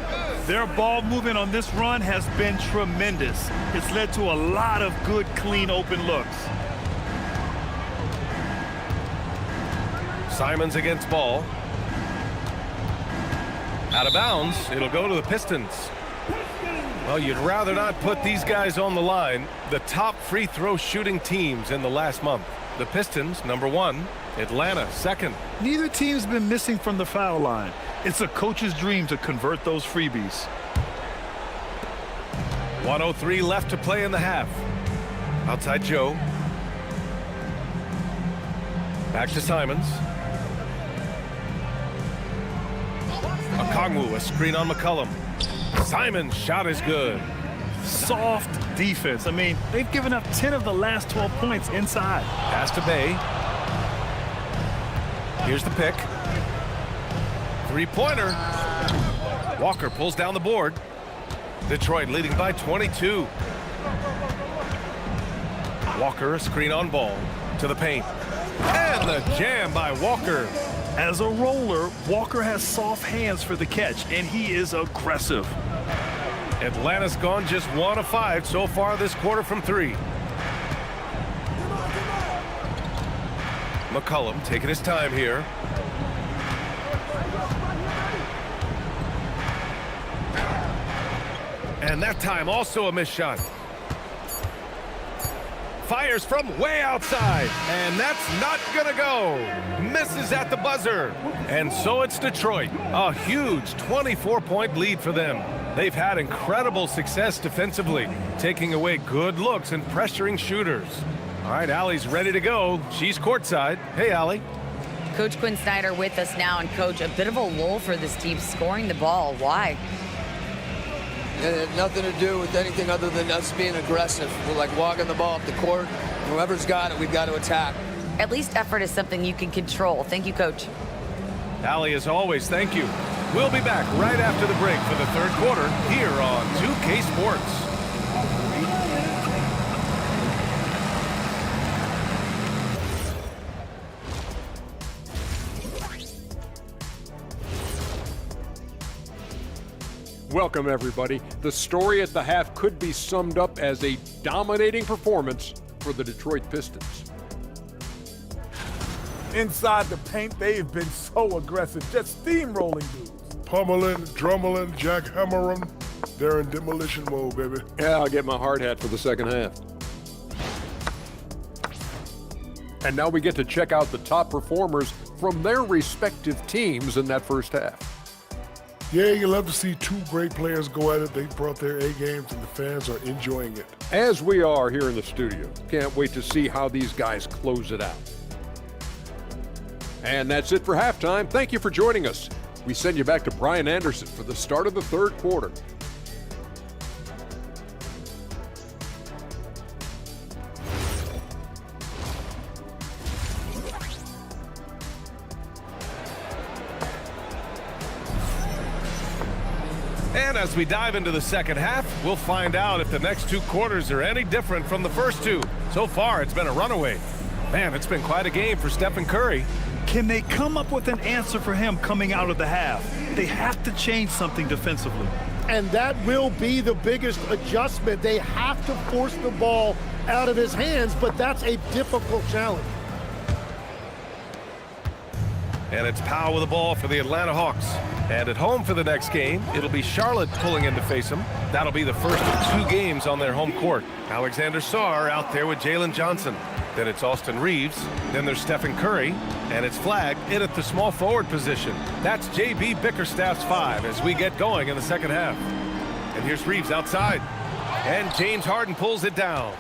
Their ball movement on this run has been tremendous. It's led to a lot of good, clean, open looks. Simons against Ball. Out of bounds. It'll go to the Pistons. Well, you'd rather not put these guys on the line. The top free throw shooting teams in the last month. The Pistons, number 1. Atlanta, 2nd. Neither team's been missing from the foul line. It's a coach's dream to convert those freebies. 1:03 left to play in the half. Outside Joe. Back to Simons. Okongwu, a screen on McCollum. Simons' shot is good. Soft defense. I mean, they've given up 10 of the last 12 points inside. Pass to Bay. Here's the pick. Three-pointer. Walker pulls down the board. Detroit leading by 22. Walker, a screen on Ball. To the paint. And the jam by Walker. As a roller, Walker has soft hands for the catch, and he is aggressive. Atlanta's gone just 1 of 5 so far this quarter from 3. McCollum taking his time here. And that time also a missed shot. Fires from way outside. And that's not going to go. Misses at the buzzer. And so it's Detroit. A huge 24-point lead for them. They've had incredible success defensively, taking away good looks and pressuring shooters. All right, Allie's ready to go. She's courtside. Hey, Allie. Coach Quinn Snyder with us now. And, Coach, a bit of a lull for this team scoring the ball. Why? It had nothing to do with anything other than us being aggressive. We're like walking the ball up the court. Whoever's got it, we've got to attack. At least effort is something you can control. Thank you, Coach. Allie, as always, thank you. We'll be back right after the break for the third quarter here on 2K Sports. Welcome, everybody. The story at the half could be summed up as a dominating performance for the Detroit Pistons. Inside the paint, they've been so aggressive, just steamrolling dudes. Pummeling, drummeling, jackhammering. They're in demolition mode, baby. Yeah, I'll get my hard hat for the second half. And now we get to check out the top performers from their respective teams in that first half. Yeah, you love to see two great players go at it. They brought their A games, and the fans are enjoying it. As we are here in the studio. Can't wait to see how these guys close it out. And that's it for halftime. Thank you for joining us. We send you back to Brian Anderson for the start of the third quarter. And as we dive into the second half, we'll find out if the next two quarters are any different from the first two. So far, it's been a runaway. Man, it's been quite a game for Stephen Curry. Can they come up with an answer for him coming out of the half? They have to change something defensively. And that will be the biggest adjustment. They have to force the ball out of his hands, but that's a difficult challenge. And it's Powell with the ball for the Atlanta Hawks. And at home for the next game, it'll be Charlotte pulling in to face them. That'll be the first of two games on their home court. Alexander Sarr out there with Jalen Johnson. Then it's Austin Reeves. Then there's Stephen Curry. And it's flagged in at the small forward position. That's J.B. Bickerstaff's 5 as we get going in the second half. And here's Reeves outside. And James Harden pulls it down.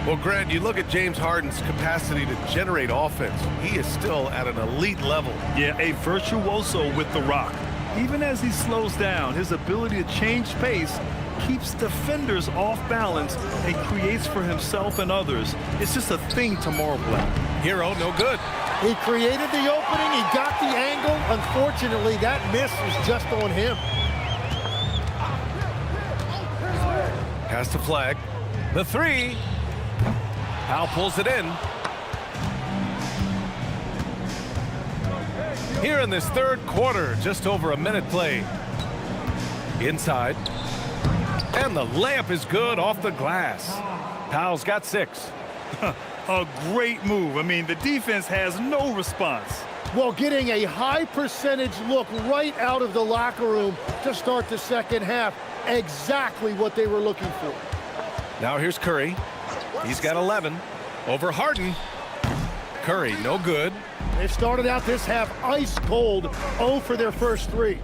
Well, Grant, you look at James Harden's capacity to generate offense. He is still at an elite level. Yeah, a virtuoso with the rock. Even as he slows down, his ability to change pace keeps defenders off balance and creates for himself and others. It's just a thing to marvel at. Hero, no good. He created the opening, he got the angle. Unfortunately, that miss was just on him. Has to flag. The 3. Powell pulls it in. Here in this third quarter, just over a minute played. Inside. And the layup is good off the glass. Powell's got 6. A great move. I mean, the defense has no response. Well, getting a high percentage look right out of the locker room to start the second half. Exactly what they were looking for. Now here's Curry. He's got 11. Over Harden. Curry, no good. They started out this half ice cold, 0 for their first 3.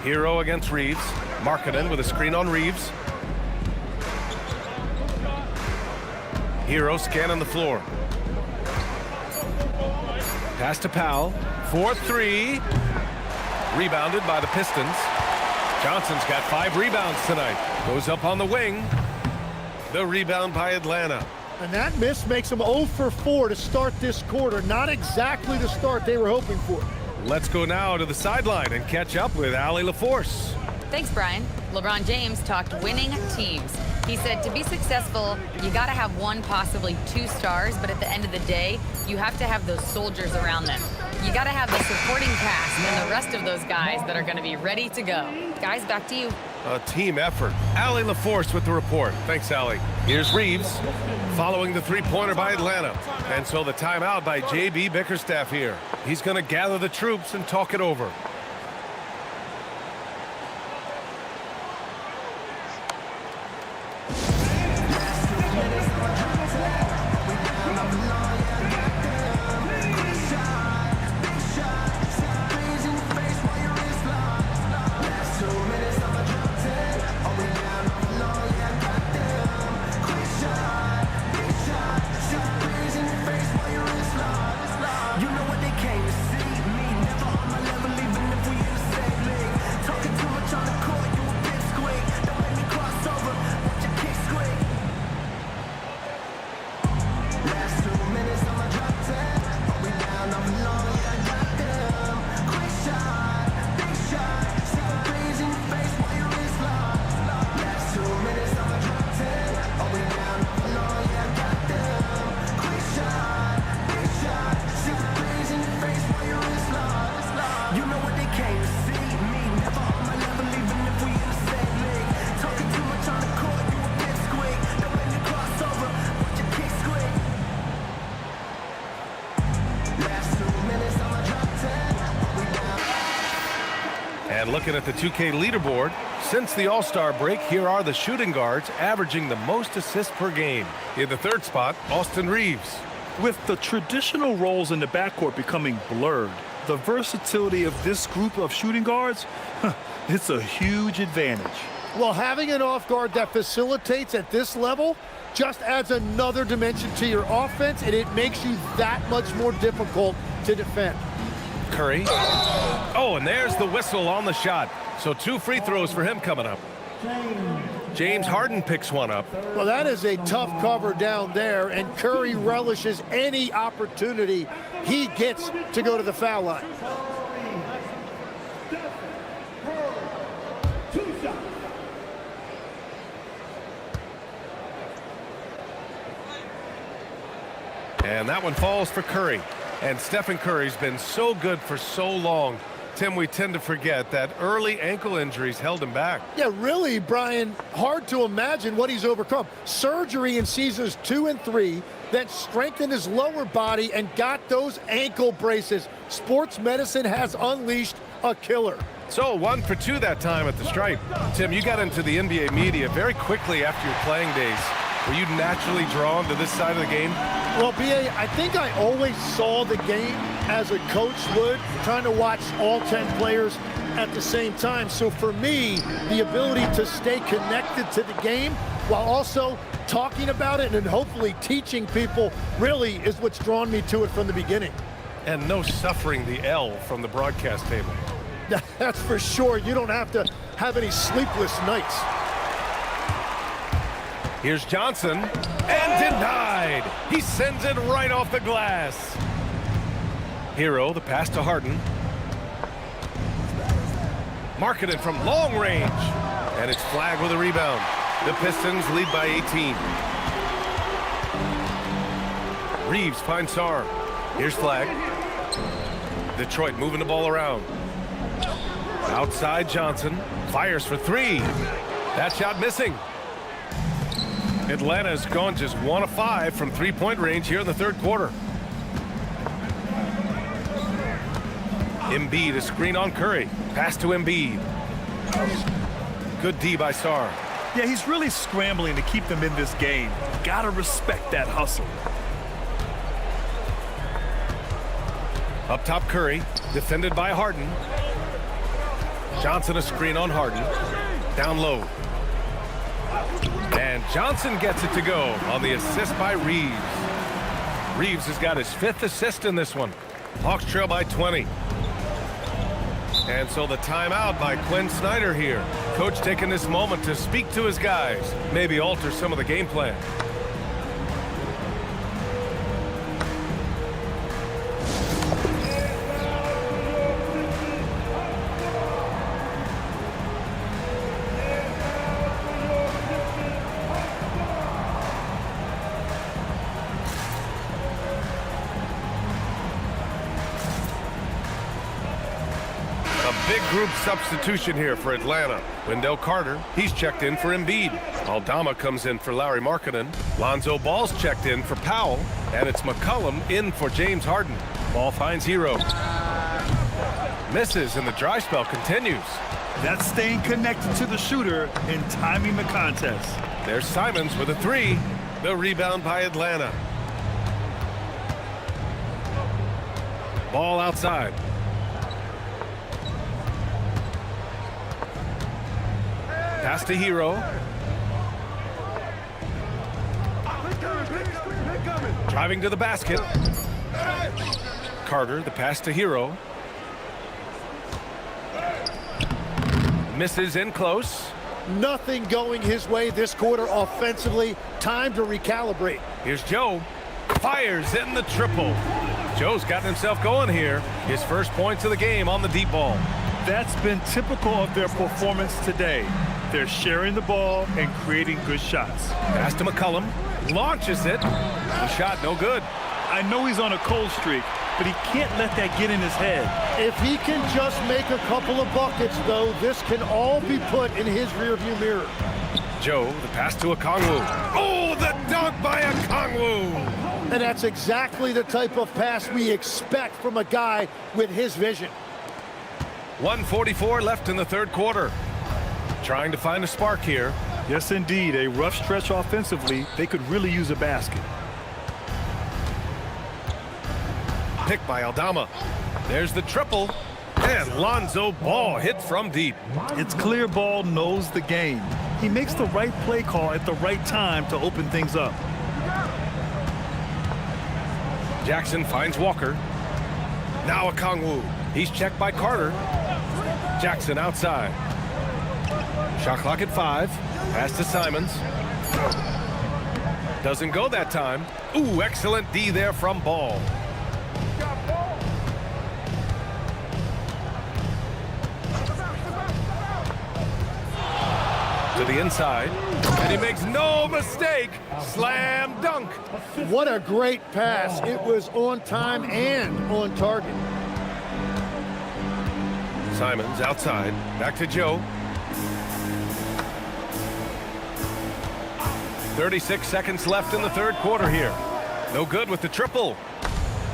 Hero against Reeves. Markkanen with a screen on Reeves. Hero scanning the floor. Pass to Powell. 4-3. Rebounded by the Pistons. Johnson's got 5 rebounds tonight. Goes up on the wing. The rebound by Atlanta. And that miss makes them 0 for 4 to start this quarter. Not exactly the start they were hoping for. Let's go now to the sideline and catch up with Allie LaForce. Thanks, Brian. LeBron James talked winning teams. He said to be successful, you got to have 1, possibly 2 stars, but at the end of the day, you have to have those soldiers around them. You got to have the supporting cast and the rest of those guys that are going to be ready to go. Guys, back to you. A team effort. Allie LaForce with the report. Thanks, Allie. Here's Reeves following the three-pointer by Atlanta. And so the timeout by J.B. Bickerstaff here. He's going to gather the troops and talk it over. Looking at the 2K leaderboard, since the All-Star break, here are the shooting guards averaging the most assists per game. In the third spot, Austin Reeves. With the traditional roles in the backcourt becoming blurred, the versatility of this group of shooting guards, it's a huge advantage. Well, having an off guard that facilitates at this level just adds another dimension to your offense, and it makes you that much more difficult to defend. Curry. Oh, and there's the whistle on the shot. So 2 free throws for him coming up. James Harden picks one up. Well, that is a tough cover down there, and Curry relishes any opportunity he gets to go to the foul line. And that one falls for Curry. And Stephen Curry's been so good for so long. Tim, we tend to forget that early ankle injuries held him back. Yeah, really, Brian, hard to imagine what he's overcome. Surgery in seasons 2 and 3, then strengthened his lower body and got those ankle braces. Sports medicine has unleashed a killer. So 1 for 2 that time at the stripe. Tim, you got into the NBA media very quickly after your playing days. Were you naturally drawn to this side of the game? Well, B.A., I think I always saw the game as a coach would, trying to watch all 10 players at the same time. So for me, the ability to stay connected to the game while also talking about it and hopefully teaching people really is what's drawn me to it from the beginning. And no suffering the L from the broadcast table. That's for sure. You don't have to have any sleepless nights. Here's Johnson, and denied. He sends it right off the glass. Hero, the pass to Harden. Marketed from long range, and it's flagged with a rebound. The Pistons lead by 18. Reeves finds Sarr. Here's flag. Detroit moving the ball around. Outside Johnson, fires for 3. That shot missing. Atlanta's gone just 1 of 5 from 3-point range here in the third quarter. Embiid, a screen on Curry. Pass to Embiid. Good D by Sarr. Yeah, he's really scrambling to keep them in this game. Gotta respect that hustle. Up top Curry, defended by Harden. Johnson, a screen on Harden. Down low. And Johnson gets it to go on the assist by Reeves. Reeves has got his 5th assist in this one. Hawks trail by 20. And so the timeout by Quinn Snyder here. Coach taking this moment to speak to his guys, maybe alter some of the game plan. Big group substitution here for Atlanta. Wendell Carter, he's checked in for Embiid. Aldama comes in for Lauri Markkanen. Lonzo Ball's checked in for Powell. And it's McCollum in for James Harden. Ball finds Hero. Misses, and the dry spell continues. That's staying connected to the shooter and timing the contest. There's Simons with a 3. The rebound by Atlanta. Ball outside. Pass to Hero. Driving to the basket. Carter, the pass to Hero. Misses in close. Nothing going his way this quarter offensively. Time to recalibrate. Here's Joe. Fires in the triple. Joe's gotten himself going here. His first points of the game on the deep ball. That's been typical of their performance today. They're sharing the ball and creating good shots. Pass to McCollum. Launches it. The shot no good. I know he's on a cold streak, but he can't let that get in his head. If he can just make a couple of buckets, though, this can all be put in his rearview mirror. Joe, the pass to Okongwu. Oh, the dunk by Okongwu! And that's exactly the type of pass we expect from a guy with his vision. 1:44 left in the third quarter. Trying to find a spark here. Yes, indeed. A rough stretch offensively. They could really use a basket. Pick by Aldama. There's the triple. And Lonzo Ball hit from deep. It's clear Ball knows the game. He makes the right play call at the right time to open things up. Jackson finds Walker. Now Okongwu. He's checked by Carter. Jackson outside. Shot clock at 5. Pass to Simons. Doesn't go that time. Ooh, excellent D there from Ball. To the inside, and he makes no mistake. Slam dunk. What a great pass. It was on time and on target. Simons outside. Back to Joe. 36 seconds left in the third quarter here. No good with the triple.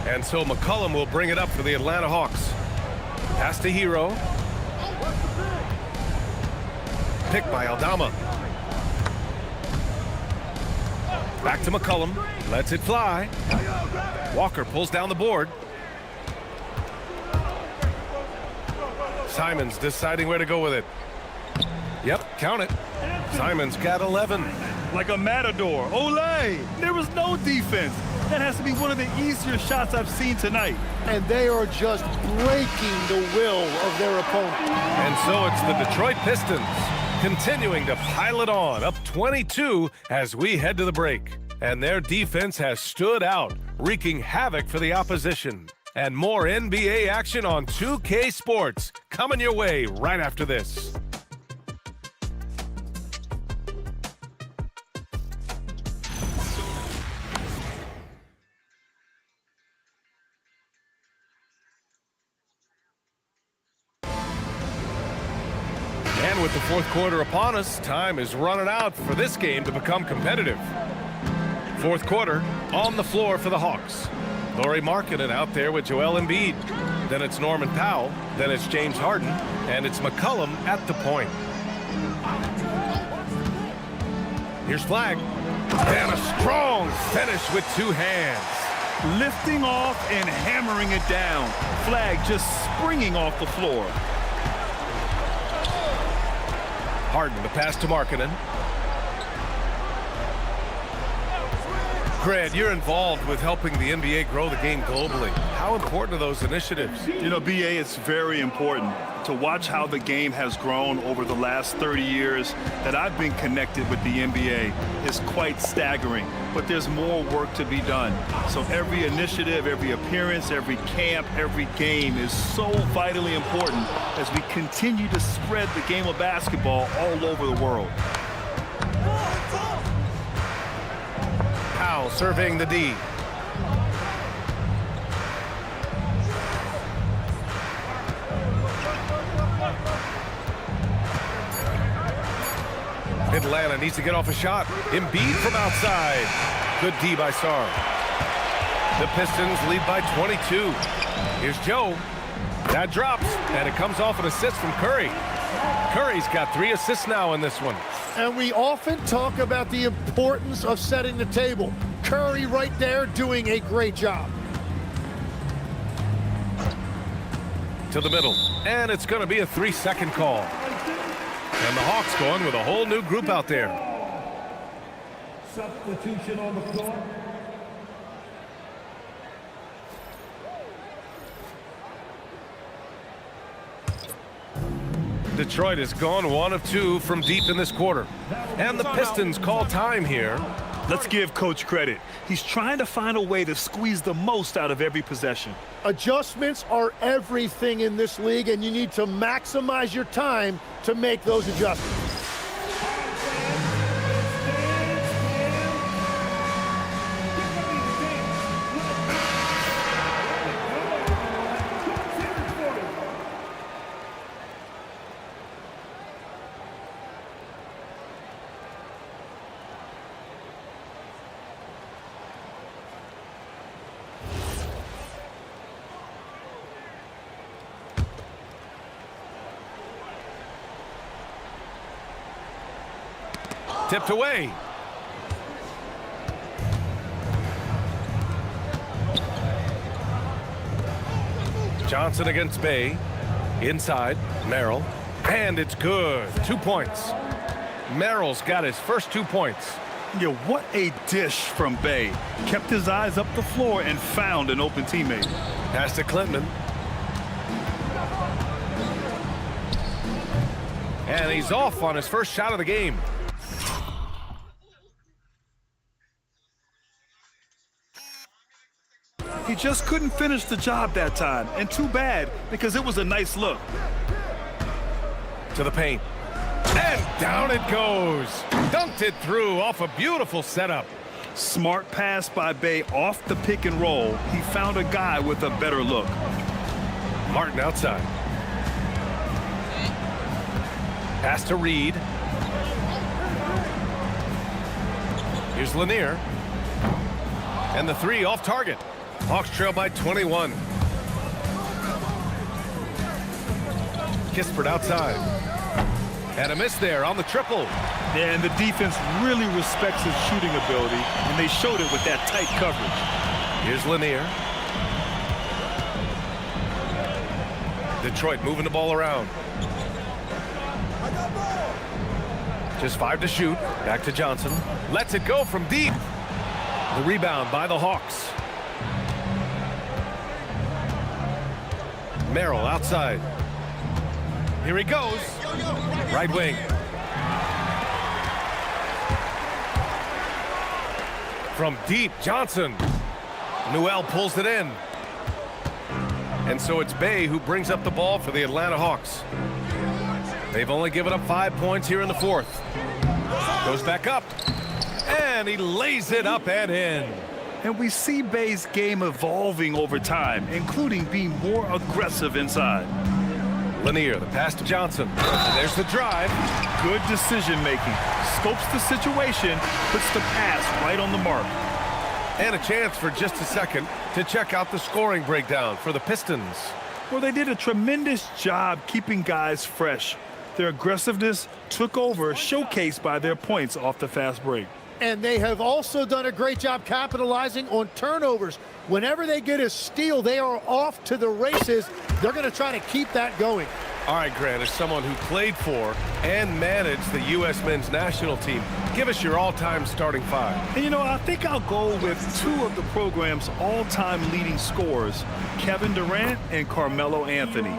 And so McCollum will bring it up for the Atlanta Hawks. Pass to Hero. Pick by Aldama. Back to McCollum. Lets it fly. Walker pulls down the board. Simons deciding where to go with it. Yep, count it. Simons got 11. Like a matador. Olay! There was no defense. That has to be one of the easier shots I've seen tonight. And they are just breaking the will of their opponent. And so it's the Detroit Pistons continuing to pile it on, up 22 as we head to the break. And their defense has stood out, wreaking havoc for the opposition. And more NBA action on 2K Sports coming your way right after this. And with the fourth quarter upon us, time is running out for this game to become competitive. Fourth quarter, on the floor for the Hawks. Lauri Markkanen out there with Joel Embiid. Then it's Norman Powell. Then it's James Harden. And it's McCollum at the point. Here's Flag. And a strong finish with two hands. Lifting off and hammering it down. Flag just springing off the floor. Harden, the pass to Markkanen. Grant, you're involved with helping the NBA grow the game globally. How important are those initiatives? You know, BA, it's very important to watch how the game has grown over the last 30 years that I've been connected with the NBA. Is quite staggering, but there's more work to be done. So every initiative, every appearance, every camp, every game is so vitally important as we continue to spread the game of basketball all over the world. Powell surveying the D. Atlanta needs to get off a shot. Embiid from outside. Good D by Sarr. The Pistons lead by 22. Here's Joe. That drops, and it comes off an assist from Curry. Curry's got 3 assists now in this one. And we often talk about the importance of setting the table. Curry right there doing a great job. To the middle, and it's going to be a 3-second call. And the Hawks going with a whole new group out there. Substitution on the floor. Detroit has gone 1 of 2 from deep in this quarter. And the Pistons call time here. Let's give Coach credit. He's trying to find a way to squeeze the most out of every possession. Adjustments are everything in this league, and you need to maximize your time to make those adjustments. Tipped away. Johnson against Bay. Inside, Merrill. And it's good. 2 points. Merrill's got his first 2 points. Yeah, what a dish from Bay. Kept his eyes up the floor and found an open teammate. Pass to Clinton. And he's off on his first shot of the game. He just couldn't finish the job that time, and too bad, because it was a nice look. To the paint. And down it goes. Dunked it through off a beautiful setup. Smart pass by Bay off the pick and roll. He found a guy with a better look. Martin outside. Pass to Reed. Here's Lanier. And the three off target. Hawks trail by 21. Kispert outside. And a miss there on the triple. Yeah, and the defense really respects his shooting ability, and they showed it with that tight coverage. Here's Lanier. Detroit moving the ball around. Just 5 to shoot. Back to Johnson. Lets it go from deep. The rebound by the Hawks. Merrill outside. Here he goes. Right wing. From deep, Johnson. Newell pulls it in. And so it's Bay who brings up the ball for the Atlanta Hawks. They've only given up 5 points here in the fourth. Goes back up. And he lays it up and in. And we see Bay's game evolving over time, including being more aggressive inside. Lanier, the pass to Johnson. And there's the drive. Good decision-making. Scopes the situation, puts the pass right on the mark. And a chance for just a second to check out the scoring breakdown for the Pistons. Well, they did a tremendous job keeping guys fresh. Their aggressiveness took over, showcased by their points off the fast break. And they have also done a great job capitalizing on turnovers. Whenever they get a steal, they are off to the races. They're going to try to keep that going. All right, Grant, as someone who played for and managed the U.S. men's national team, give us your all-time starting five. And, you know, I think I'll go with two of the program's all-time leading scorers, Kevin Durant and Carmelo Anthony.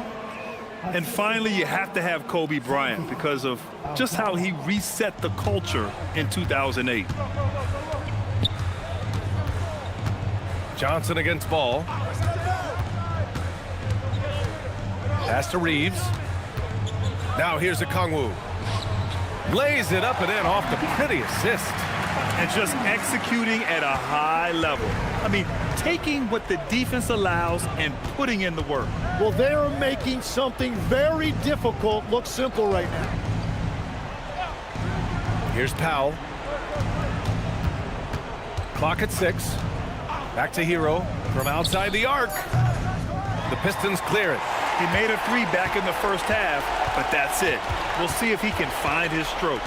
And finally, you have to have Kobe Bryant because of just how he reset the culture in 2008. Johnson against Ball. Pass to Reeves. Now here's Okongwu. Lays it up and in off the pretty assist. And just executing at a high level. I mean, taking what the defense allows and putting in the work. Well, they're making something very difficult look simple right now. Here's Powell. Clock at 6. Back to Hero from outside the arc. The Pistons clear it. He made a three back in the first half, but that's it. We'll see if he can find his stroke.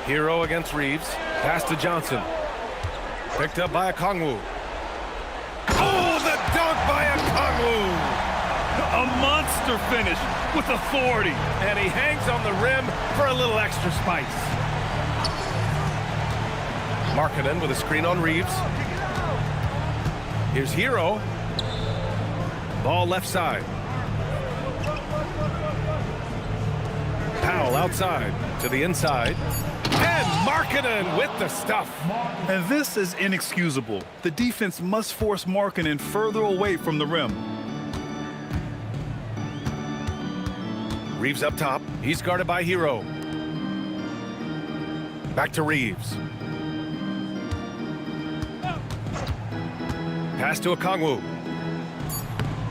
Hero against Reeves. Pass to Johnson. Picked up by Okongwu. Oh, the dunk by Okongwu! A monster finish with authority. And he hangs on the rim for a little extra spice. Markkanen with a screen on Reeves. Here's Hero. Ball left side. Powell outside to the inside. And Markkanen with the stuff. And this is inexcusable. The defense must force Markkanen further away from the rim. Reeves up top. He's guarded by Hero. Back to Reeves. Pass to Okongwu.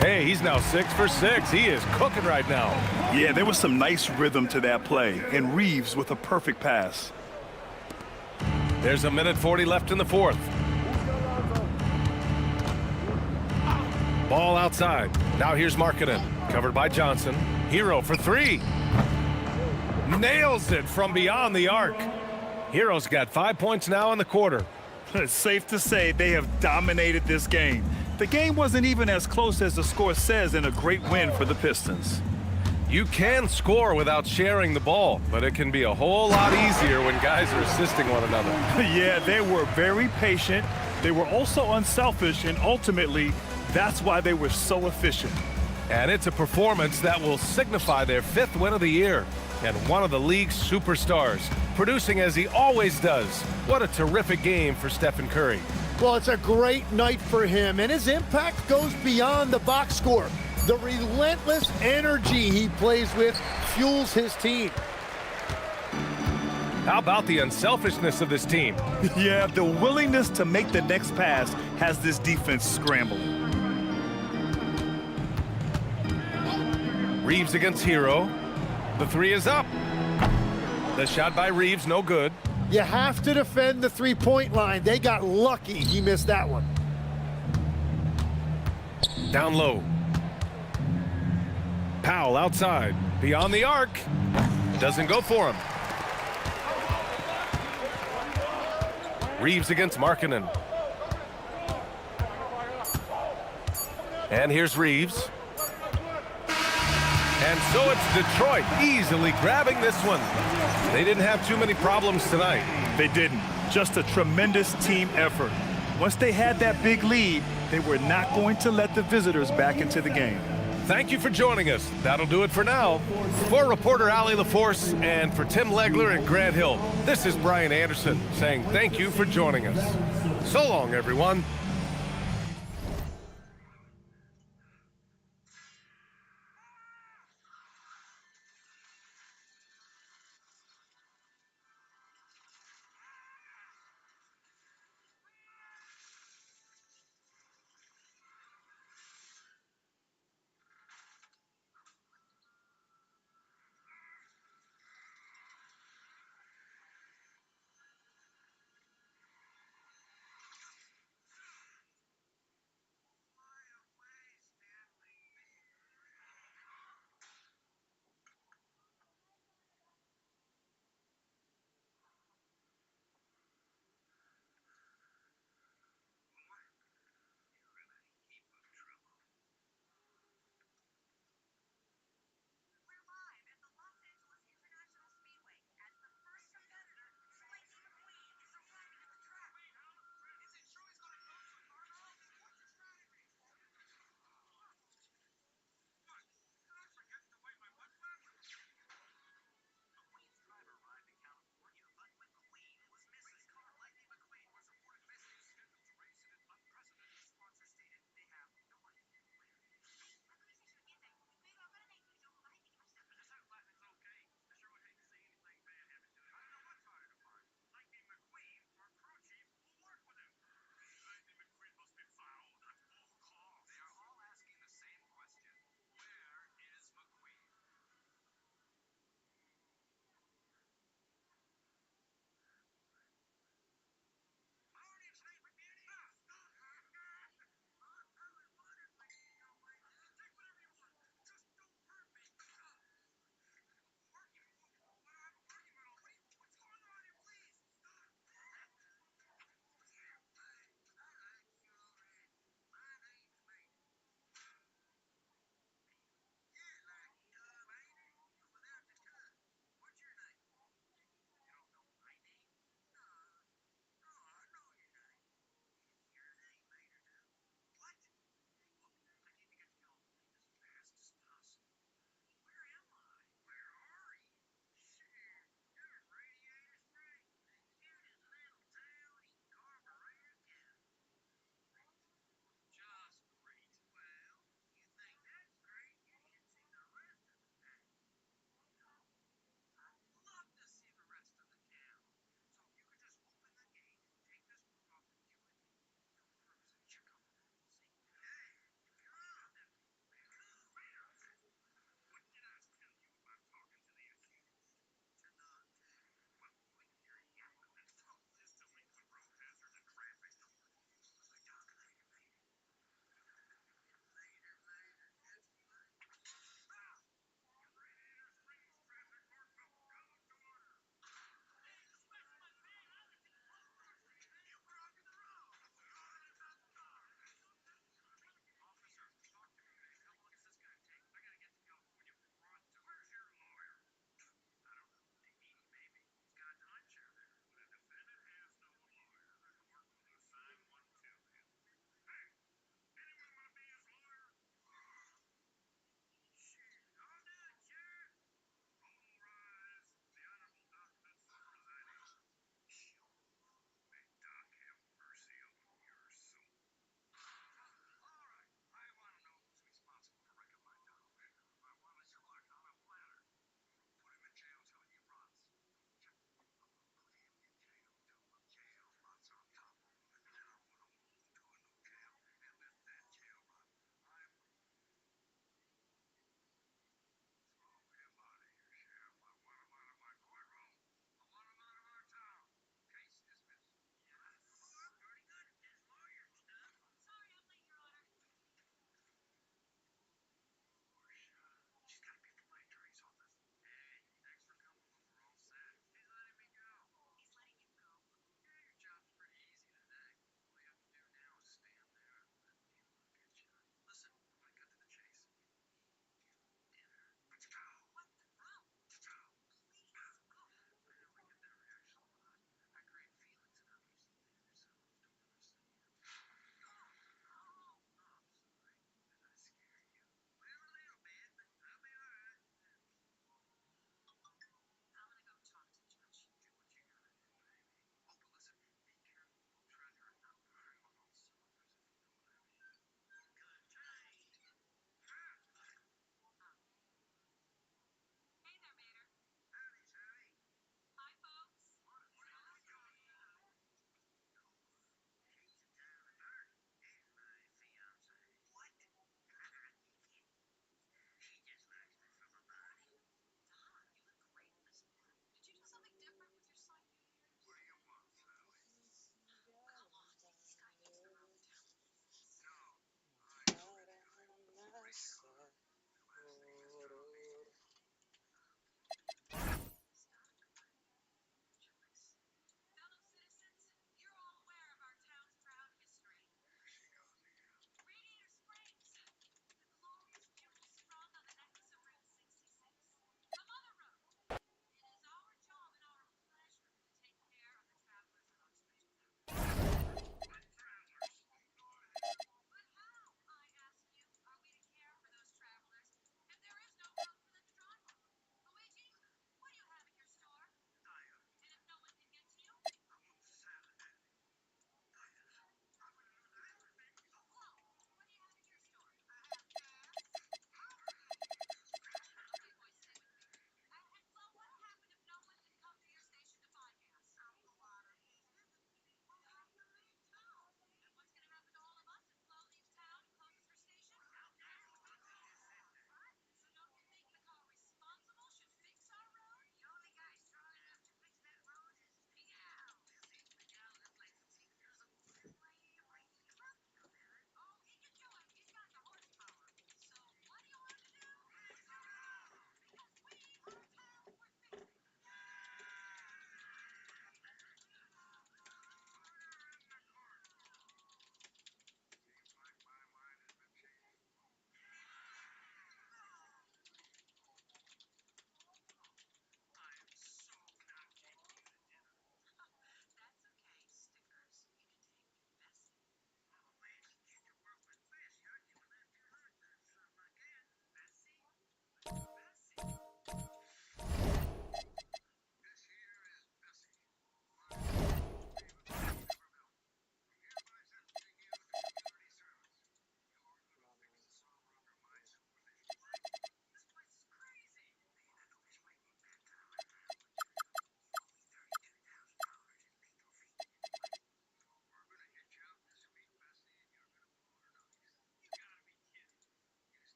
Hey, he's now 6 for 6. He is cooking right now. Yeah, there was some nice rhythm to that play. And Reeves with a perfect pass. There's a minute 40 left in the fourth. Ball outside. Now here's Markkanen. Covered by Johnson. Hero for three. Nails it from beyond the arc. Heroes got 5 points now in the quarter. It's safe to say they have dominated this game. The game wasn't even as close as the score says in a great win for the Pistons. You can score without sharing the ball, but it can be a whole lot easier when guys are assisting one another. Yeah, they were very patient. They were also unselfish, and ultimately, that's why they were so efficient. And it's a performance that will signify their 5th win of the year. And one of the league's superstars, producing as he always does. What a terrific game for Stephen Curry. Well, it's a great night for him, and his impact goes beyond the box score. The relentless energy he plays with fuels his team. How about the unselfishness of this team? Yeah, the willingness to make the next pass has this defense scrambling. Reeves against Hero. The 3 is up. The shot by Reeves, no good. You have to defend the three-point line. They got lucky he missed that one. Down low. Powell outside. Beyond the arc. Doesn't go for him. Reeves against Markkanen. And here's Reeves. And so it's Detroit easily grabbing this one. They didn't have too many problems tonight. They didn't. Just a tremendous team effort. Once they had that big lead, they were not going to let the visitors back into the game. Thank you for joining us. That'll do it for now. For reporter Allie LaForce and for Tim Legler and Grant Hill, this is Brian Anderson saying thank you for joining us. So long, everyone.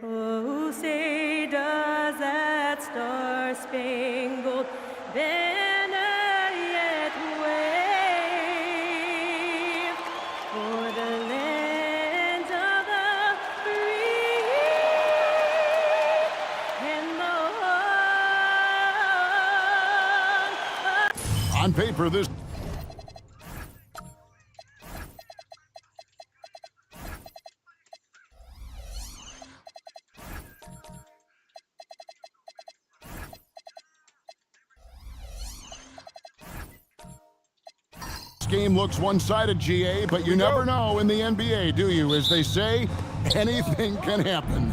Oh, say does that star-spangled banner yet wave for the land of the free and the home. On paper, this game looks one-sided, GA, but you never know in the NBA, do you? As they say, anything can happen.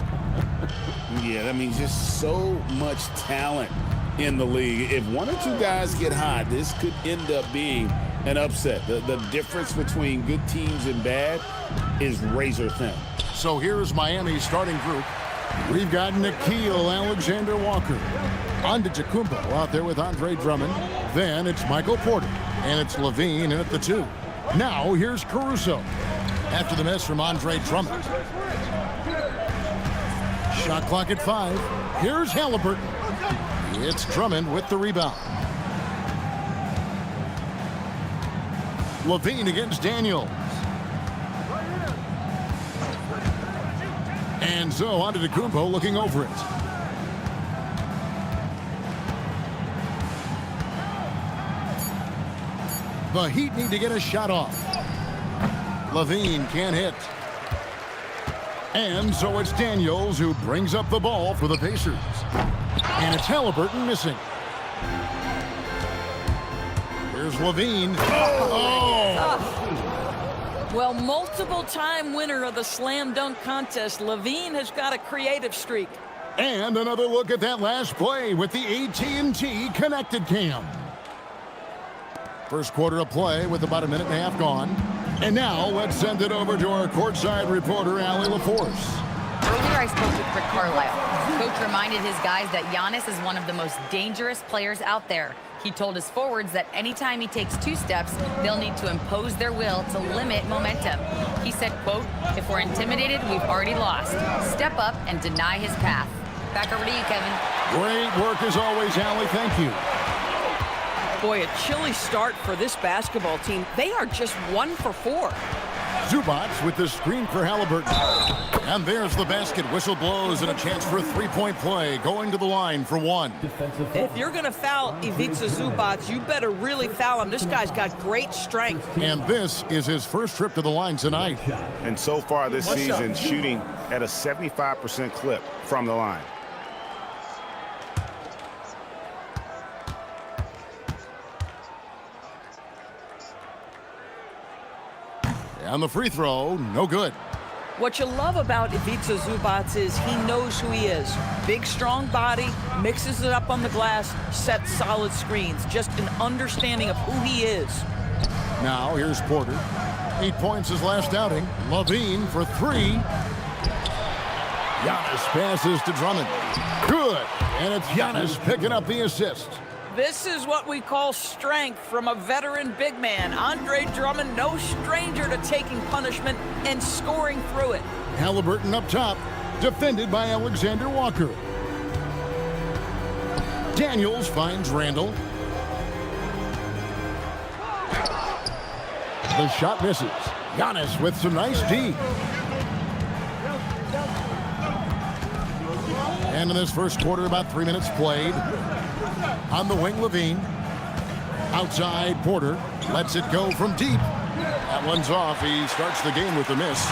Yeah, that means just so much talent in the league. If one or two guys get hot, this could end up being an upset. The difference between good teams and bad is razor thin. So here's Miami's starting group. We've got Nickeil Alexander-Walker. Antetokounmpo out there with Andre Drummond. Then it's Michael Porter. And it's LaVine in at the 2. Now here's Caruso. After the miss from Andre Drummond. Shot clock at 5. Here's Halliburton. It's Drummond with the rebound. LaVine against Daniels. And so Antetokounmpo looking over it. The Heat need to get a shot off. LaVine can't hit. And so it's Daniels who brings up the ball for the Pacers. And it's Halliburton missing. Here's LaVine. Oh! Well, multiple-time winner of the slam dunk contest, LaVine has got a creative streak. And another look at that last play with the AT&T Connected Cam. First quarter of play with about a minute and a half gone. And now let's send it over to our courtside reporter, Allie LaForce. Earlier I spoke with Rick Carlisle. Coach reminded his guys that Giannis is one of the most dangerous players out there. He told his forwards that anytime he takes 2 steps, they'll need to impose their will to limit momentum. He said, quote, "If we're intimidated, we've already lost. Step up and deny his path." Back over to you, Kevin. Great work as always, Allie. Thank you. Boy, a chilly start for this basketball team. They are just 1 for 4. Zubac with the screen for Halliburton. And there's the basket. Whistle blows and a chance for a three-point play. Going to the line for 1. If you're going to foul Ivica Zubac, you better really foul him. This guy's got great strength. And this is his first trip to the line tonight. And so far this season, shooting at a 75% clip from the line. And the free throw, no good. What you love about Ivica Zubac is he knows who he is. Big, strong body, mixes it up on the glass, sets solid screens. Just an understanding of who he is. Now here's Porter. 8 points his last outing. LaVine for 3. Giannis passes to Drummond. Good. And it's Giannis picking up the assist. This is what we call strength from a veteran big man. Andre Drummond, no stranger to taking punishment and scoring through it. Halliburton up top, defended by Alexander Walker. Daniels finds Randall. The shot misses. Giannis with some nice D. And in this first quarter, about 3 minutes played. On the wing, LaVine. Outside, Porter lets it go from deep. That one's off. He starts the game with a miss.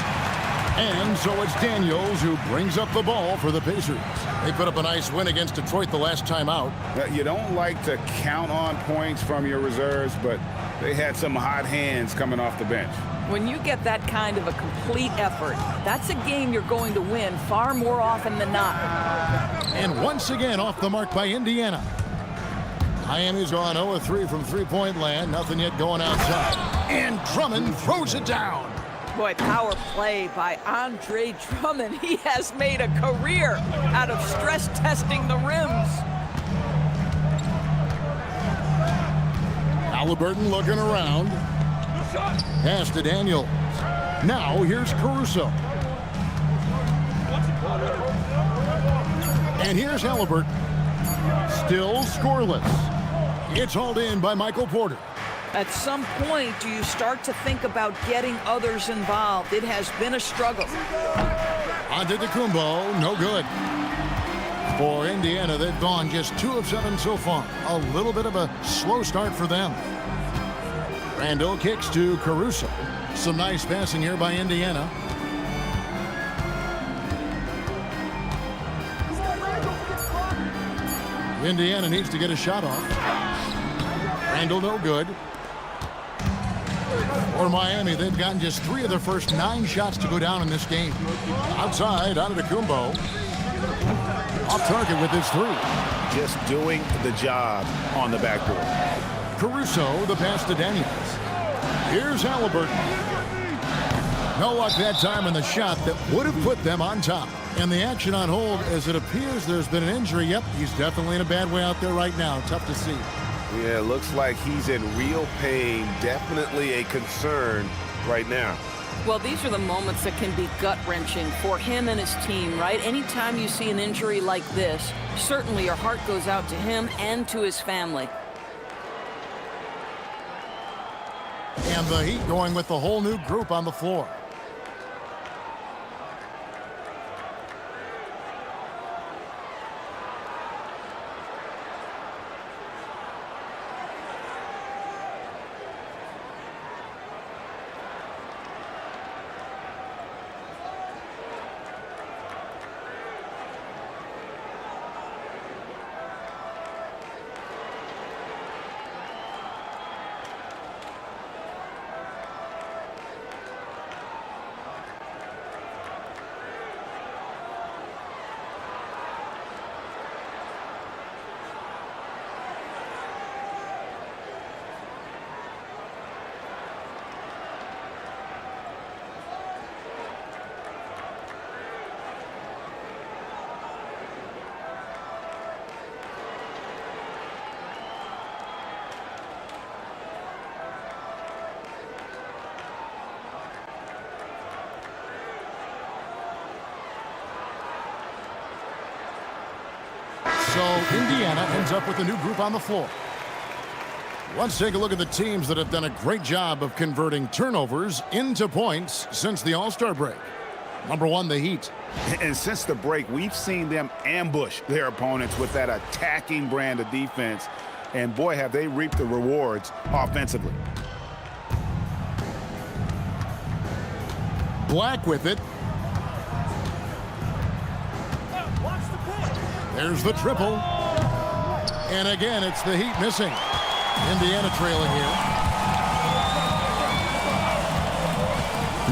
And so it's Daniels who brings up the ball for the Pacers. They put up a nice win against Detroit the last time out. You don't like to count on points from your reserves, but they had some hot hands coming off the bench. When you get that kind of a complete effort, that's a game you're going to win far more often than not. And once again off the mark by Indiana. Miami's gone 0-3 from three-point land. Nothing yet going outside. And Drummond throws it down. Boy, power play by Andre Drummond. He has made a career out of stress testing the rims. Halliburton looking around. Pass to Daniels. Now here's Caruso. And here's Halliburton. Still scoreless. It's hauled in by Michael Porter. At some point, do you start to think about getting others involved? It has been a struggle. Antetokounmpo, no good. For Indiana, they've gone just 2 of 7 so far. A little bit of a slow start for them. Randall kicks to Caruso. Some nice passing here by Indiana. Indiana needs to get a shot off. Randall, no good. For Miami, they've gotten just 3 of their first 9 shots to go down in this game. Outside, Antetokounmpo. Off target with his 3. Just doing the job on the backboard. Caruso, the pass to Daniels. Here's Halliburton. No luck that time in the shot that would have put them on top. And the action on hold as it appears there's been an injury. Yep, he's definitely in a bad way out there right now. Tough to see. Yeah, looks like he's in real pain. Definitely a concern right now. Well, these are the moments that can be gut-wrenching for him and his team, right? Anytime you see an injury like this, certainly your heart goes out to him and to his family. And the Heat going with the whole new group on the floor. So Indiana ends up with a new group on the floor. Let's take a look at the teams that have done a great job of converting turnovers into points since the All-Star break. Number 1, the Heat. And since the break, we've seen them ambush their opponents with that attacking brand of defense. And boy, have they reaped the rewards offensively. Black with it. There's the triple. And again, it's the Heat missing. Indiana trailing here.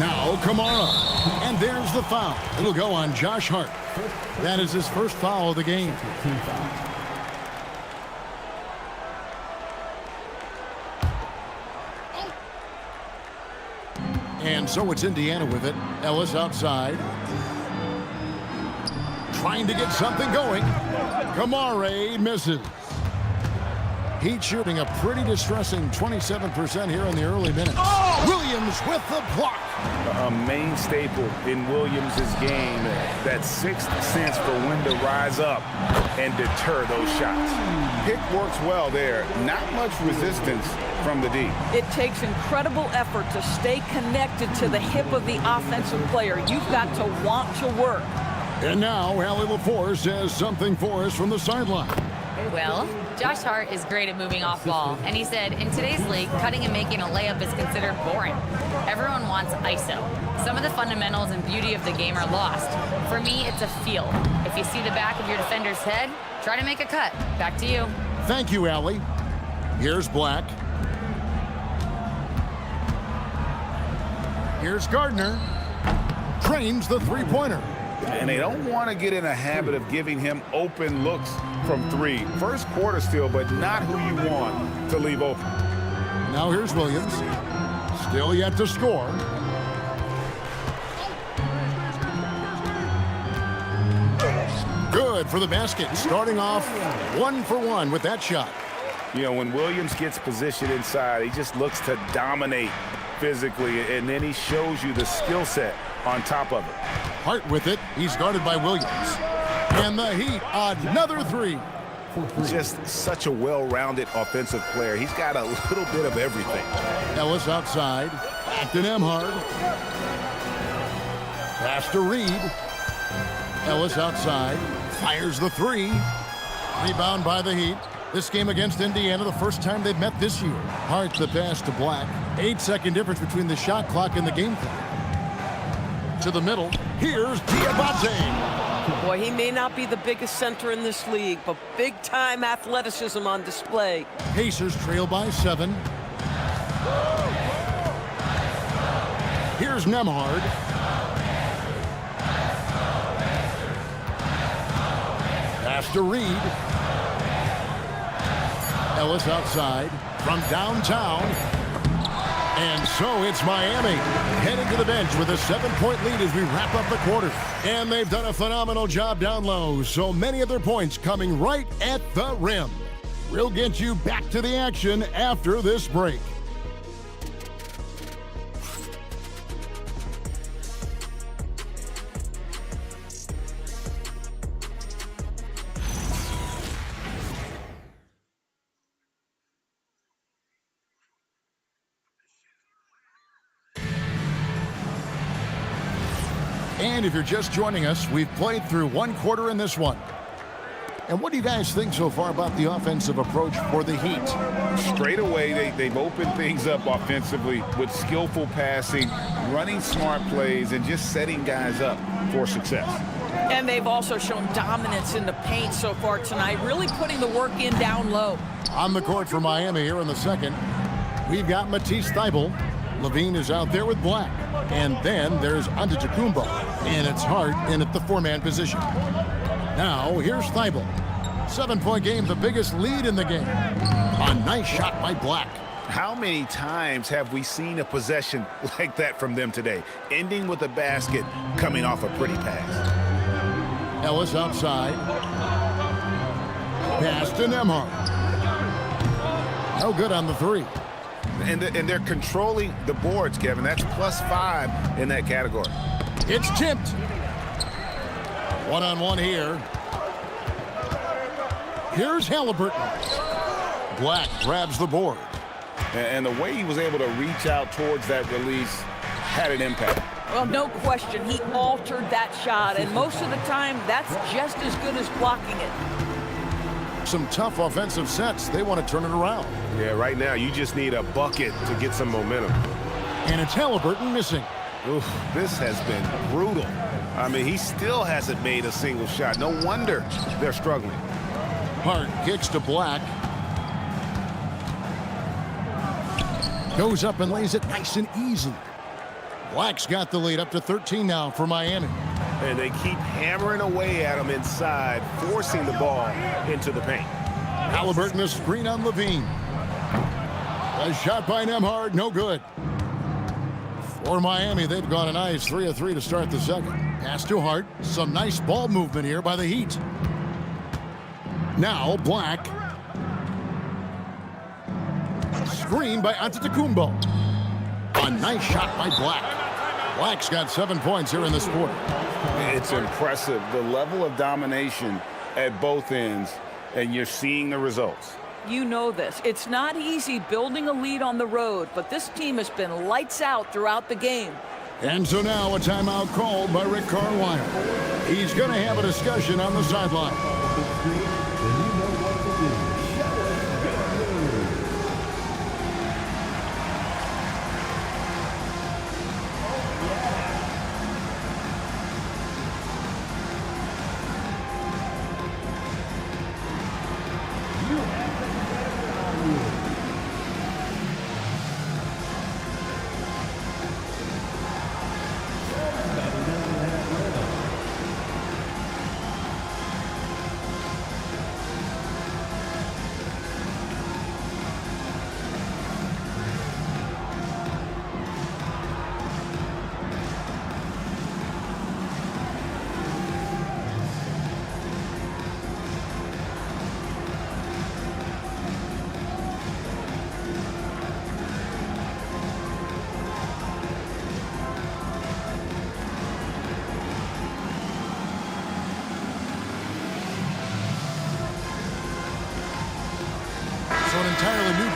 Now Kamara. And there's the foul. It'll go on Josh Hart. That is his first foul of the game. And so it's Indiana with it. Ellis outside. Trying to get something going. Kamara misses. Heat shooting a pretty distressing 27% here in the early minutes. Oh! Williams with the block. A main staple in Williams' game, that sixth sense for when to rise up and deter those shots. Pick works well there. Not much resistance from the D. It takes incredible effort to stay connected to the hip of the offensive player. You've got to want to work. And now, Allie LaForce has something for us from the sideline. Well, Josh Hart is great at moving off ball, and he said, in today's league, cutting and making a layup is considered boring. Everyone wants ISO. Some of the fundamentals and beauty of the game are lost. For me, it's a feel. If you see the back of your defender's head, try to make a cut. Back to you. Thank you, Allie. Here's Black. Here's Gardner. Trains the three-pointer. And they don't want to get in a habit of giving him open looks from 3. First quarter still, but not who you want to leave open. Now here's Williams. Still yet to score. Good for the basket. Starting off 1 for 1 with that shot. You know, when Williams gets positioned inside, he just looks to dominate physically, and then he shows you the skill set on top of it. Hart with it. He's guarded by Williams. And the Heat, another three. Just such a well-rounded offensive player. He's got a little bit of everything. Ellis outside. Back to Nembhard. Pass to Reed. Ellis outside. Fires the three. Rebound by the Heat. This game against Indiana, the first time they've met this year. Hart the pass to Black. 8-second difference between the shot clock and the game clock. To the middle. Here's Diabate. Boy, he may not be the biggest center in this league, but big-time athleticism on display. Pacers trail by 7. Here's Nembhard. Pass to Reed. Ellis outside from downtown. And so it's Miami heading to the bench with a 7-point lead as we wrap up the quarter. And they've done a phenomenal job down low. So many of their points coming right at the rim. We'll get you back to the action after this break. And if you're just joining us, we've played through one quarter in this one. And what do you guys think so far about the offensive approach for the Heat? Straight away, they've opened things up offensively with skillful passing, running smart plays, and just setting guys up for success. And they've also shown dominance in the paint so far tonight, really putting the work in down low. On the court for Miami here in the second, we've got Matisse Thybulle. Levine is out there with Black. And then there's Antetokounmpo. And it's Hart in at the 4-man position. Now, here's Thybulle. 7-point game, the biggest lead in the game. A nice shot by Black. How many times have we seen a possession like that from them today, ending with a basket coming off a pretty pass? Ellis outside. Pass to Nembhard. No good on the three. And they're controlling the boards, Kevin. That's +5 in that category. It's tipped. One-on-one here. Here's Halliburton. Black grabs the board. And the way he was able to reach out towards that release had an impact. Well, no question. He altered that shot, and most of the time, that's just as good as blocking it. Some tough offensive sets. They want to turn it around. Yeah, right now, you just need a bucket to get some momentum. And it's Halliburton missing. Oof, this has been brutal. I mean, he still hasn't made a single shot. No wonder they're struggling. Hart kicks to Black. Goes up and lays it nice and easy. Black's got the lead up to 13 now for Miami. And they keep hammering away at him inside, forcing the ball into the paint. Halliburton, a screen on Levine. A shot by Nembhard, no good. For Miami, they've gone a nice 3 of 3 to start the second. Pass to Hart. Some nice ball movement here by the Heat. Now Black. Screen by Antetokounmpo. A nice shot by Black. Black's got 7 points here in this quarter. It's impressive, the level of domination at both ends, and you're seeing the results. You know this. It's not easy building a lead on the road, but this team has been lights out throughout the game. And so now a timeout called by Rick Carlisle. He's going to have a discussion on the sideline.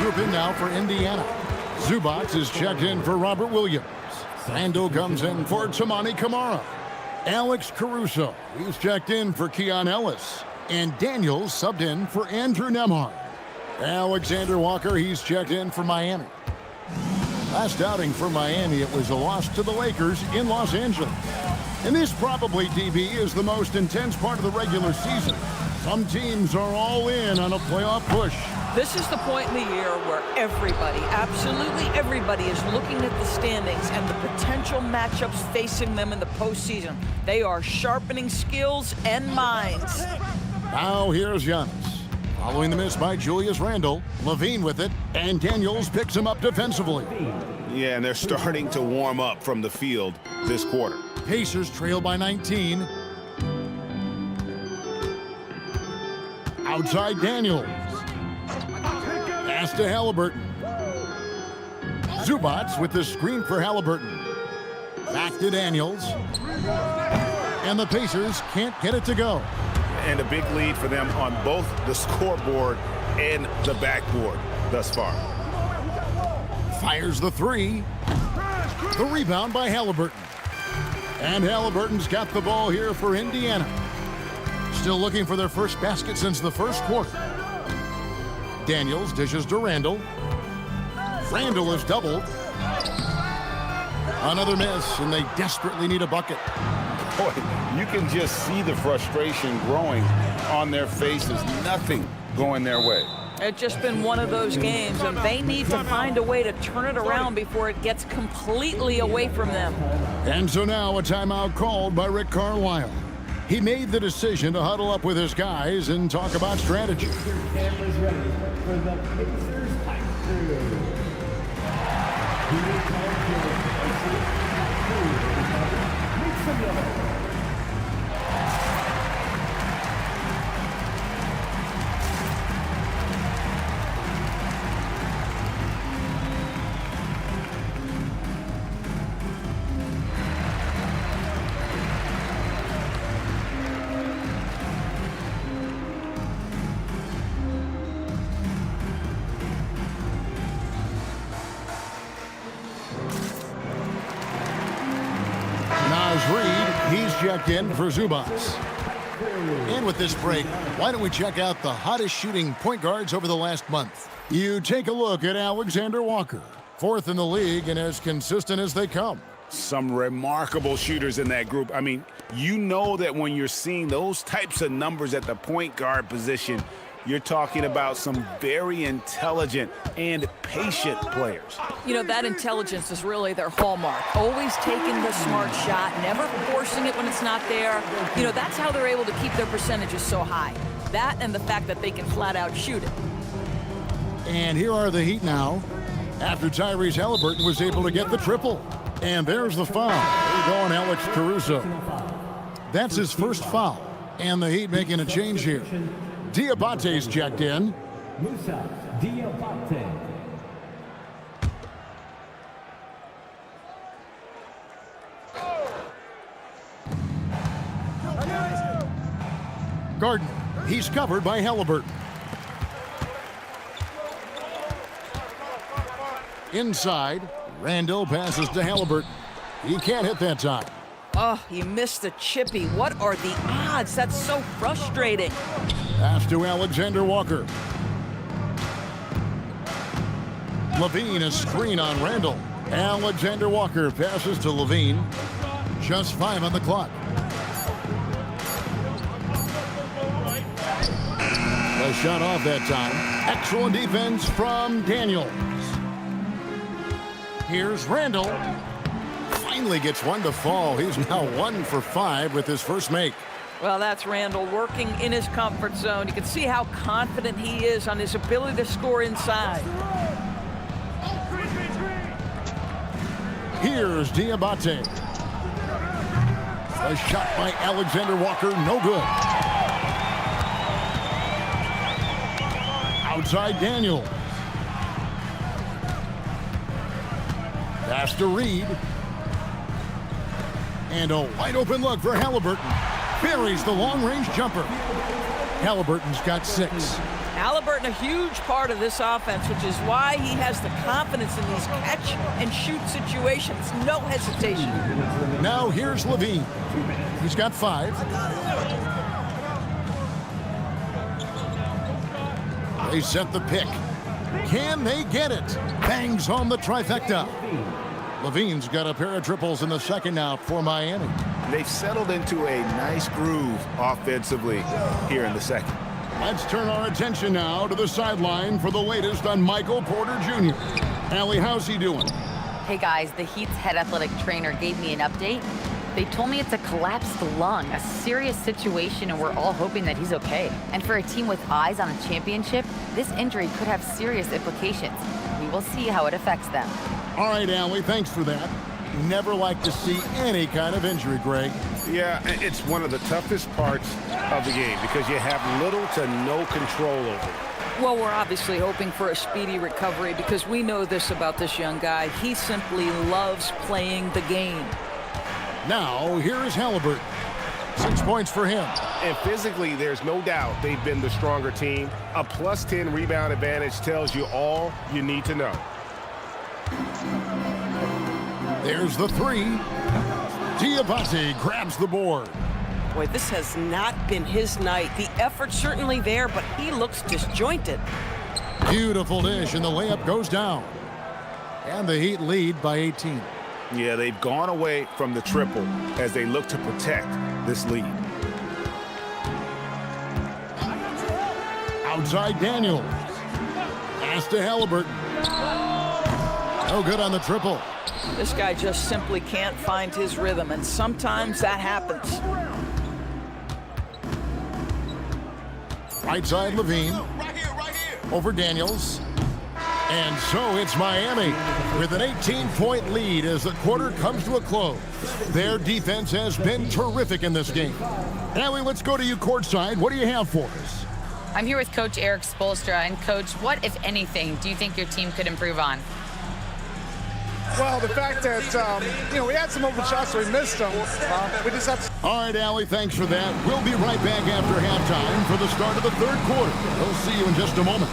group in now for Indiana. Zubats is checked in for Robert Williams. Randall comes in for Tamani Kamara. Alex Caruso, he's checked in for Keon Ellis. And Daniels subbed in for Andrew Nembhard. Alexander Walker, he's checked in for Miami. Last outing for Miami, it was a loss to the Lakers in Los Angeles. And this probably, DB, is the most intense part of the regular season. Some teams are all in on a playoff push. This is the point in the year where everybody, absolutely everybody, is looking at the standings and the potential matchups facing them in the postseason. They are sharpening skills and minds. Now here's Giannis. Following the miss by Julius Randle, Levine with it, and Daniels picks him up defensively. Yeah, and they're starting to warm up from the field this quarter. Pacers trail by 19. Outside Daniels. Pass to Halliburton. Zubats with the screen for Halliburton. Back to Daniels. And the Pacers can't get it to go. And a big lead for them on both the scoreboard and the backboard thus far. Fires the three. The rebound by Halliburton. And Halliburton's got the ball here for Indiana. Still looking for their first basket since the first quarter. Daniels dishes to Randle. Randle is doubled. Another miss, and they desperately need a bucket. Boy, you can just see the frustration growing on their faces. Nothing going their way. It's just been one of those games, and they need to find a way to turn it around before it gets completely away from them. And so now a timeout called by Rick Carlisle. He made the decision to huddle up with his guys and talk about strategy. Cameras ready for the Pacers Pipe Crew. Make some noise. He's checked in for Zubats. And with this break, why don't we check out the hottest shooting point guards over the last month? You take a look at Alexander Walker, fourth in the league and as consistent as they come. Some remarkable shooters in that group. I mean, you know that when you're seeing those types of numbers at the point guard position, you're talking about some very intelligent and patient players. You know, that intelligence is really their hallmark. Always taking the smart shot, never forcing it when it's not there. You know, that's how they're able to keep their percentages so high. That and the fact that they can flat out shoot it. And here are the Heat now, after Tyrese Halliburton was able to get the triple. And there's the foul. There you go on Alex Caruso. That's his first foul. And the Heat making a change here. Diabate's checked in. Musa Diabate. Gardner, he's covered by Halliburton. Inside, Randle passes to Halliburton. He can't hit that time. Oh, he missed the chippy. What are the odds? That's so frustrating. Pass to Alexander Walker. Levine, a screen on Randle. Alexander Walker passes to Levine. Just 5 on the clock. The shot off that time. Excellent defense from Daniels. Here's Randle. Finally gets one to fall. He's now 1 for 5 with his first make. Well, that's Randle working in his comfort zone. You can see how confident he is on his ability to score inside. Here's Diabate. A shot by Alexander Walker, no good. Outside Daniels. Pass to Reed. And a wide open look for Halliburton. Buries the long-range jumper. Halliburton's got 6. Halliburton, a huge part of this offense, which is why he has the confidence in these catch-and-shoot situations. No hesitation. Now here's Levine. He's got 5. They set the pick. Can they get it? Bangs home the trifecta. Levine's got a pair of triples in the second now for Miami. They've settled into a nice groove offensively here in the second. Let's turn our attention now to the sideline for the latest on Michael Porter Jr. Allie, how's he doing? Hey guys, the Heat's head athletic trainer gave me an update. They told me it's a collapsed lung, a serious situation, and we're all hoping that he's okay. And for a team with eyes on a championship, this injury could have serious implications. We will see how it affects them. All right, Allie, thanks for that. Never like to see any kind of injury, Greg. Yeah, it's one of the toughest parts of the game because you have little to no control over it. Well, we're obviously hoping for a speedy recovery because we know this about this young guy. He simply loves playing the game. Now, here's Halliburton. 6 points for him. And physically, there's no doubt they've been the stronger team. A plus 10 rebound advantage tells you all you need to know. There's the 3. Diabate grabs the board. Boy, this has not been his night. The effort's certainly there, but he looks disjointed. Beautiful dish, and the layup goes down. And the Heat lead by 18. Yeah, they've gone away from the triple as they look to protect this lead. Outside Daniels. Pass to Halliburton. No good on the triple. This guy just simply can't find his rhythm, and sometimes that happens. Right side Levine. Over Daniels. And so it's Miami with an 18-point lead as the quarter comes to a close. Their defense has been terrific in this game. Allie, let's go to you courtside. What do you have for us? I'm here with Coach Eric Spoelstra. And, Coach, what, if anything, do you think your team could improve on? Well, the fact that, we had some open shots, so we missed them. We just have to... All right, Allie, thanks for that. We'll be right back after halftime for the start of the third quarter. We'll see you in just a moment.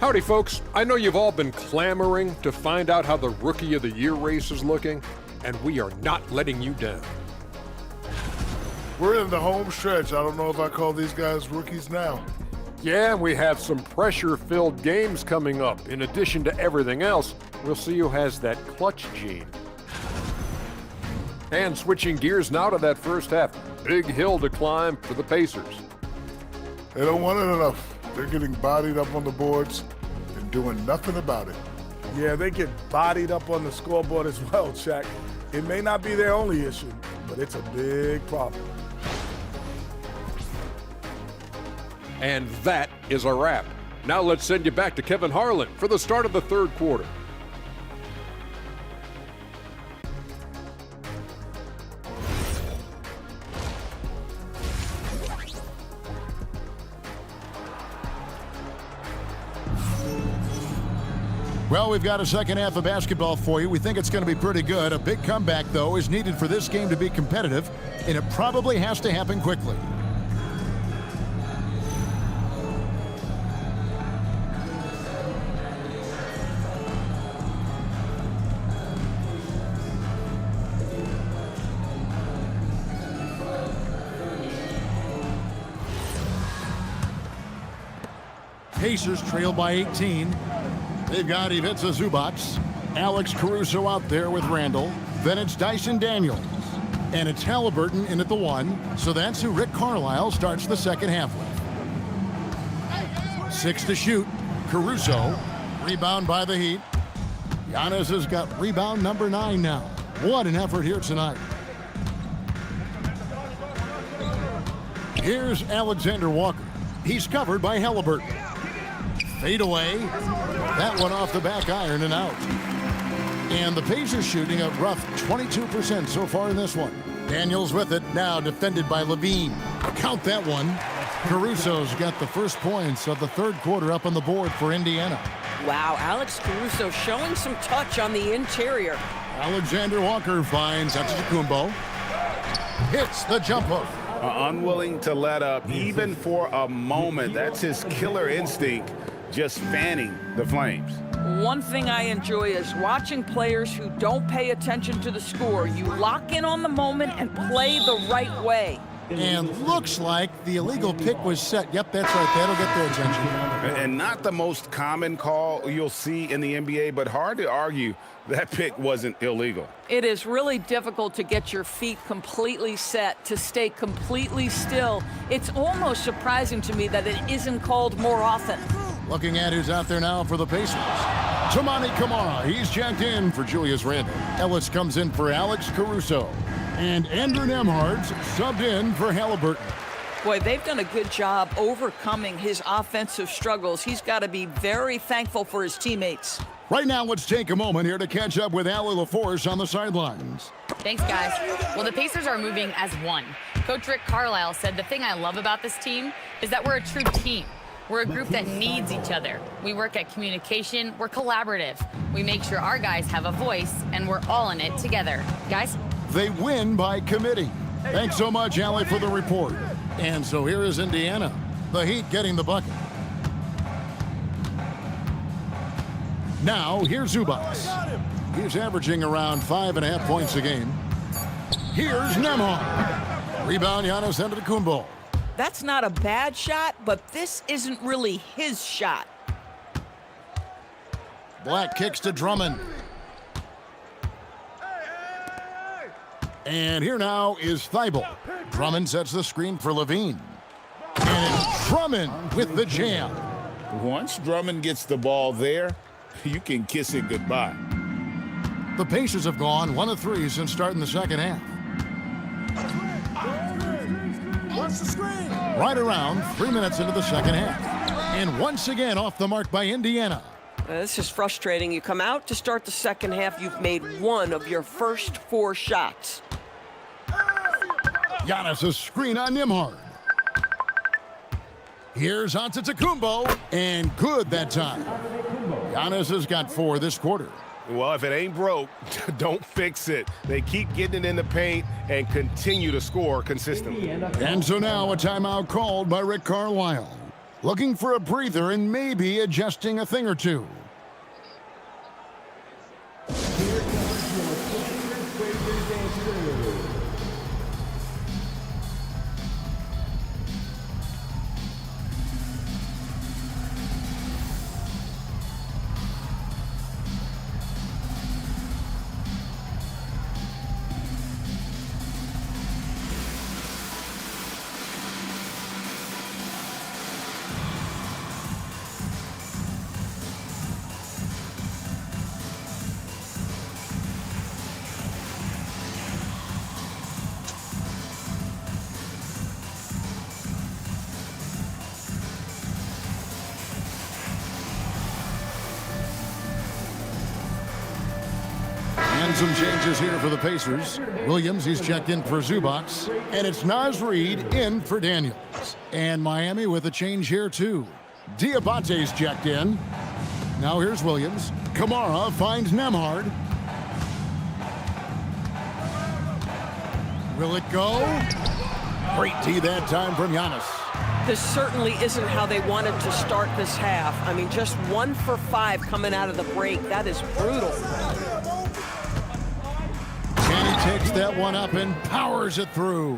Howdy, folks. I know you've all been clamoring to find out how the Rookie of the Year race is looking, and we are not letting you down. We're in the home stretch. I don't know if I call these guys rookies now. Yeah, we have some pressure-filled games coming up. In addition to everything else, we'll see who has that clutch gene. And switching gears now to that first half. Big hill to climb for the Pacers. They don't want it enough. They're getting bodied up on the boards and doing nothing about it. Yeah, they get bodied up on the scoreboard as well, Shaq. It may not be their only issue, but it's a big problem. And that is a wrap. Now let's send you back to Kevin Harlan for the start of the third quarter. Well, we've got a second half of basketball for you. We think it's going to be pretty good. A big comeback, though, is needed for this game to be competitive, and it probably has to happen quickly. Pacers trail by 18. They've got Ivica Zubac, Alex Caruso out there with Randall. Then it's Dyson Daniels. And it's Halliburton in at the 1. So that's who Rick Carlisle starts the second half with. 6 to shoot. Caruso. Rebound by the Heat. Giannis has got rebound number 9 now. What an effort here tonight. Here's Alexander Walker. He's covered by Halliburton. Fade away. That one off the back iron and out. And the Pacers shooting a rough 22% so far in this one. Daniels with it, now defended by Levine. Count that one. Caruso's got the first points of the third quarter up on the board for Indiana. Wow, Alex Caruso showing some touch on the interior. Alexander Walker finds Antetokounmpo. Hits the jumper. Unwilling to let up even for a moment. That's his killer instinct, just fanning the Flames. One thing I enjoy is watching players who don't pay attention to the score. You lock in on the moment and play the right way. And looks like the illegal pick was set. Yep, that's right. That'll get their attention. And not the most common call you'll see in the NBA, but hard to argue that pick wasn't illegal. It is really difficult to get your feet completely set, to stay completely still. It's almost surprising to me that it isn't called more often. Looking at who's out there now for the Pacers. Toumani Camara, he's checked in for Julius Randle. Ellis comes in for Alex Caruso. And Andrew Nembhard's subbed in for Halliburton. Boy, they've done a good job overcoming his offensive struggles. He's got to be very thankful for his teammates. Right now, let's take a moment here to catch up with Allie LaForce on the sidelines. Thanks, guys. Well, the Pacers are moving as one. Coach Rick Carlisle said the thing I love about this team is that we're a true team. We're a group that needs each other. We work at communication. We're collaborative. We make sure our guys have a voice, and we're all in it together. Guys? They win by committee. Thanks so much, Allie, for the report. And so here is Indiana. The Heat getting the bucket. Now, here's Zubac. He's averaging around 5.5 points a game. Here's Nembhard. Rebound, Giannis Antetokounmpo. That's not a bad shot, but this isn't really his shot. Black kicks to Drummond. And here now is Thibault. Drummond sets the screen for Levine. And it's Drummond with the jam. Once Drummond gets the ball there, you can kiss it goodbye. The Pacers have gone 1 of 3 since starting the second half. Watch the screen. Right around 3 minutes into the second half. And once again off the mark by Indiana. This is frustrating. You come out to start the second half, you've made one of your first 4 shots. Giannis a screen on Nembhard. Here's Antetokounmpo, and good that time. Giannis has got 4 this quarter. Well, if it ain't broke, don't fix it. They keep getting it in the paint and continue to score consistently. And so now a timeout called by Rick Carlisle. Looking for a breather and maybe adjusting a thing or two. And some changes here for the Pacers. Williams, he's checked in for Zubac. And it's Naz Reid in for Daniels. And Miami with a change here, too. Diabate's checked in. Now here's Williams. Camara finds Nembhard. Will it go? Great D that time from Giannis. This certainly isn't how they wanted to start this half. I mean, just 1 for 5 coming out of the break. That is brutal. And he takes that one up and powers it through.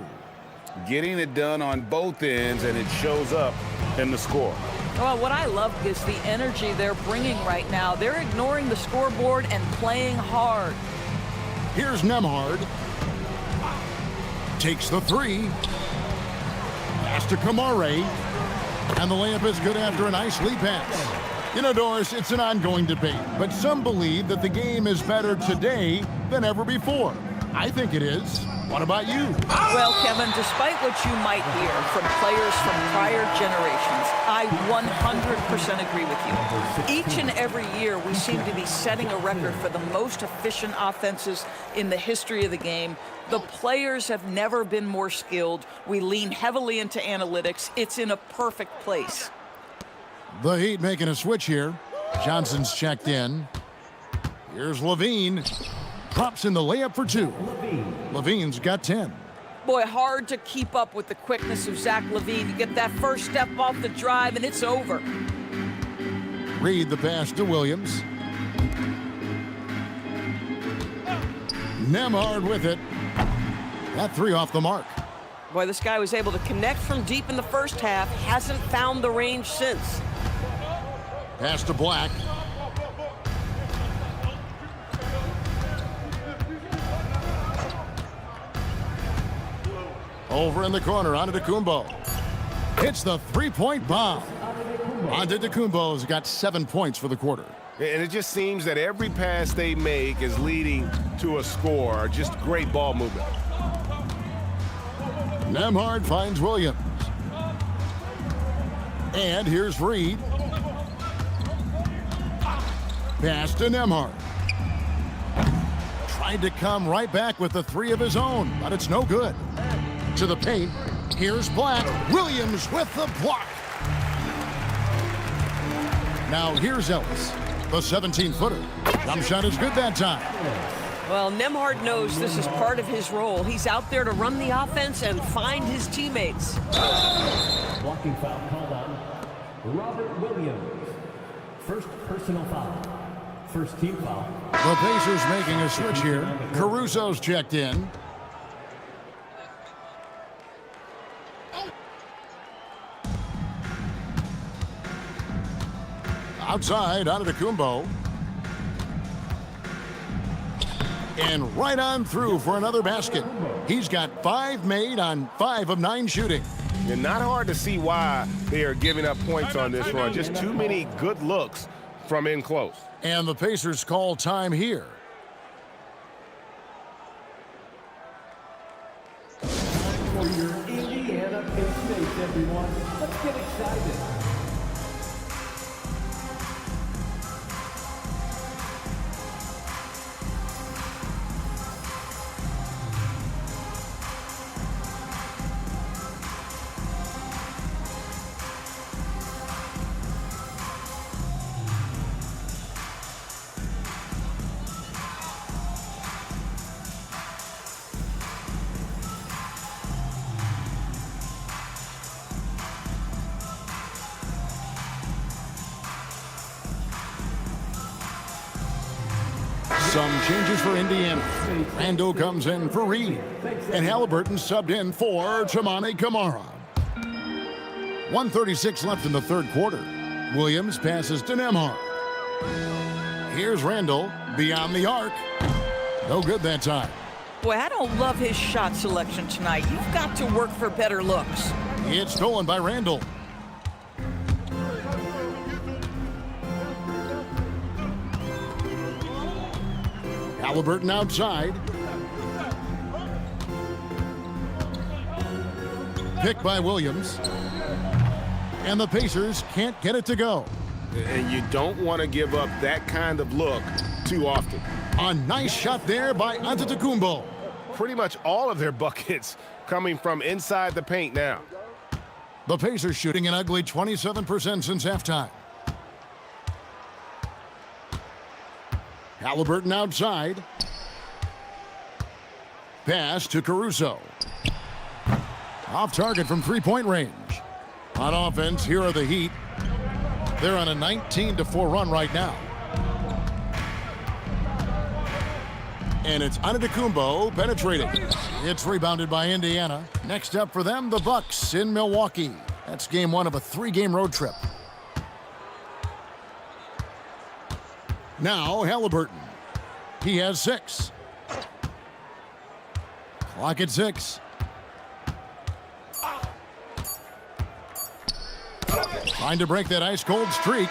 Getting it done on both ends, and it shows up in the score. Well, what I love is the energy they're bringing right now. They're ignoring the scoreboard and playing hard. Here's Nembhard. Takes the 3. Pass to Camara. And the layup is good after a nice lead pass. You know, Doris, it's an ongoing debate, but some believe that the game is better today than ever before. I think it is. What about you? Well, Kevin, despite what you might hear from players from prior generations, I 100% agree with you. Each and every year, we seem to be setting a record for the most efficient offenses in the history of the game. The players have never been more skilled. We lean heavily into analytics. It's in a perfect place. The Heat making a switch here. Johnson's checked in. Here's Levine. Drops in the layup for 2. Levine's got 10. Boy, hard to keep up with the quickness of Zach LaVine. You get that first step off the drive, and it's over. Reed the pass to Williams. Nembhard with it. That 3 off the mark. Boy, this guy was able to connect from deep in the first half. Hasn't found the range since. Pass to Black. Over in the corner, Antetokounmpo. Hits the three-point bomb. Antetokounmpo's got 7 points for the quarter. And it just seems that every pass they make is leading to a score. Just great ball movement. Nembhard finds Williams. And here's Reed. Pass to Nembhard. Tried to come right back with the 3 of his own, but it's no good. To the paint. Here's Black. Williams with the block. Now here's Ellis, the 17-footer. Jump shot is good that time. Well, Nembhard knows this is part of his role. He's out there to run the offense and find his teammates. Blocking foul called on Robert Williams. First personal foul. First team foul. The Pacers making a switch here. Caruso's checked in. Outside, Antetokounmpo. And right on through for another basket. He's got 5 made on 5 of 9 shooting. And not hard to see why they are giving up points on this run. Just too many good looks from in close. And the Pacers call time here. For your Indiana K-State, everyone. Let's get excited. Some changes for Indiana. Randall comes in for Reed. And Halliburton subbed in for Toumani Camara. 1:36 left in the third quarter. Williams passes to Nembhard. Here's Randall beyond the arc. No good that time. Boy, I don't love his shot selection tonight. You've got to work for better looks. It's stolen by Randall. Halliburton outside. Picked by Williams. And the Pacers can't get it to go. And you don't want to give up that kind of look too often. A nice shot there by Antetokounmpo. Pretty much all of their buckets coming from inside the paint now. The Pacers shooting an ugly 27% since halftime. Halliburton outside. Pass to Caruso. Off target from three-point range. On offense, here are the Heat. They're on a 19-4 run right now. And it's Antetokounmpo penetrating. It's rebounded by Indiana. Next up for them, the Bucks in Milwaukee. That's game 1 of a 3-game road trip. Now Halliburton. He has 6. Clock at 6. Trying to break that ice-cold streak.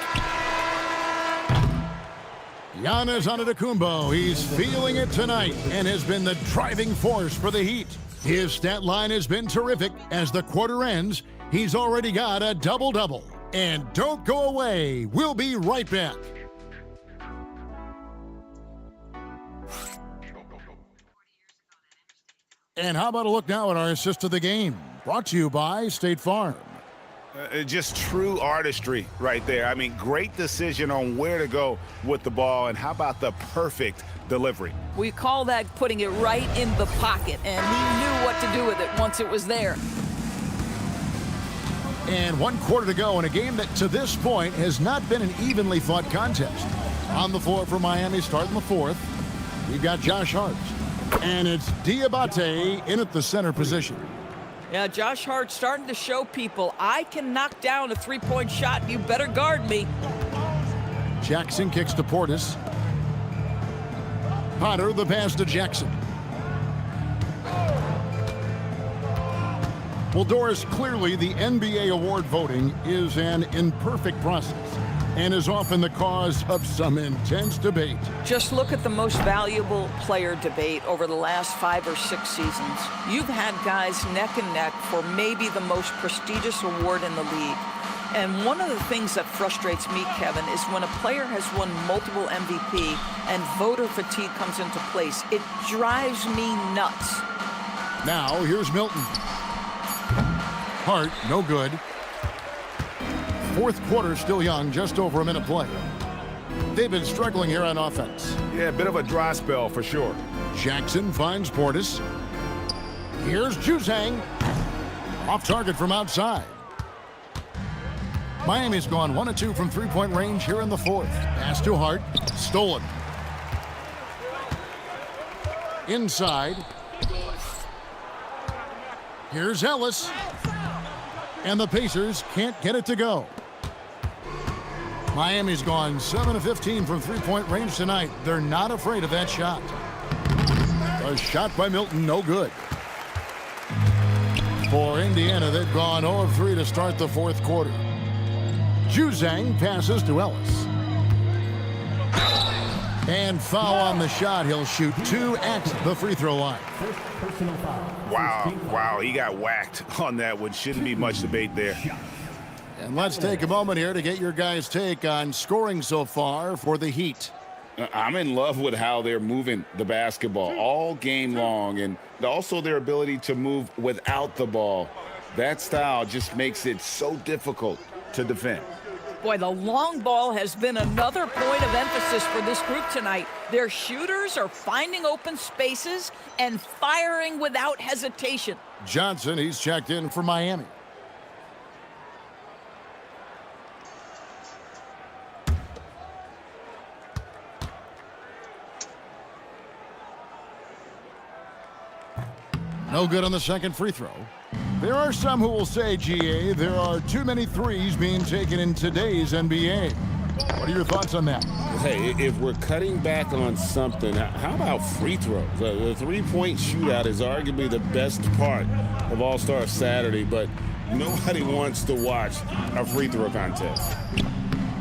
Giannis Antetokounmpo, he's feeling it tonight and has been the driving force for the Heat. His stat line has been terrific. As the quarter ends, he's already got a double-double. And don't go away. We'll be right back. And how about a look now at our assist of the game? Brought to you by State Farm. Just true artistry right there. I mean, great decision on where to go with the ball, and how about the perfect delivery? We call that putting it right in the pocket, and he knew what to do with it once it was there. And 1 quarter to go in a game that to this point has not been an evenly fought contest. On the floor for Miami starting the fourth, we've got Josh Hart. And it's Diabate in at the center position. Yeah, Josh Hart starting to show people, I can knock down a three-point shot. You better guard me. Jackson kicks to Portis. Potter, the pass to Jackson. Well, Doris, clearly the NBA award voting is an imperfect process and is often the cause of some intense debate. Just look at the most valuable player debate over the last 5 or 6 seasons. You've had guys neck and neck for maybe the most prestigious award in the league. And one of the things that frustrates me, Kevin, is when a player has won multiple MVP and voter fatigue comes into place. It drives me nuts. Now, here's Milton. Hart, no good. Fourth quarter still young, just over a minute play. They've been struggling here on offense. Yeah, a bit of a dry spell for sure. Jackson finds Portis. Here's Juzang. Off target from outside. Miami's gone 1 of 2 from three-point range here in the fourth. Pass to Hart. Stolen. Inside. Here's Ellis. And the Pacers can't get it to go. Miami's gone 7 of 15 from three-point range tonight. They're not afraid of that shot. A shot by Milton, no good. For Indiana, they've gone 0 of 3 to start the fourth quarter. Juzang passes to Ellis. And foul on the shot. He'll shoot 2 at the free throw line. Wow, he got whacked on that one. Shouldn't be much debate there. And let's take a moment here to get your guys' take on scoring so far for the Heat. I'm in love with how they're moving the basketball all game long, and also their ability to move without the ball. That style just makes it so difficult to defend. Boy, the long ball has been another point of emphasis for this group tonight. Their shooters are finding open spaces and firing without hesitation. Johnson, he's checked in for Miami. No good on the second free throw. There are some who will say, GA, there are too many threes being taken in today's NBA. What are your thoughts on that? Hey, if we're cutting back on something, how about free throws? The three-point shootout is arguably the best part of All-Star Saturday, but nobody wants to watch a free throw contest.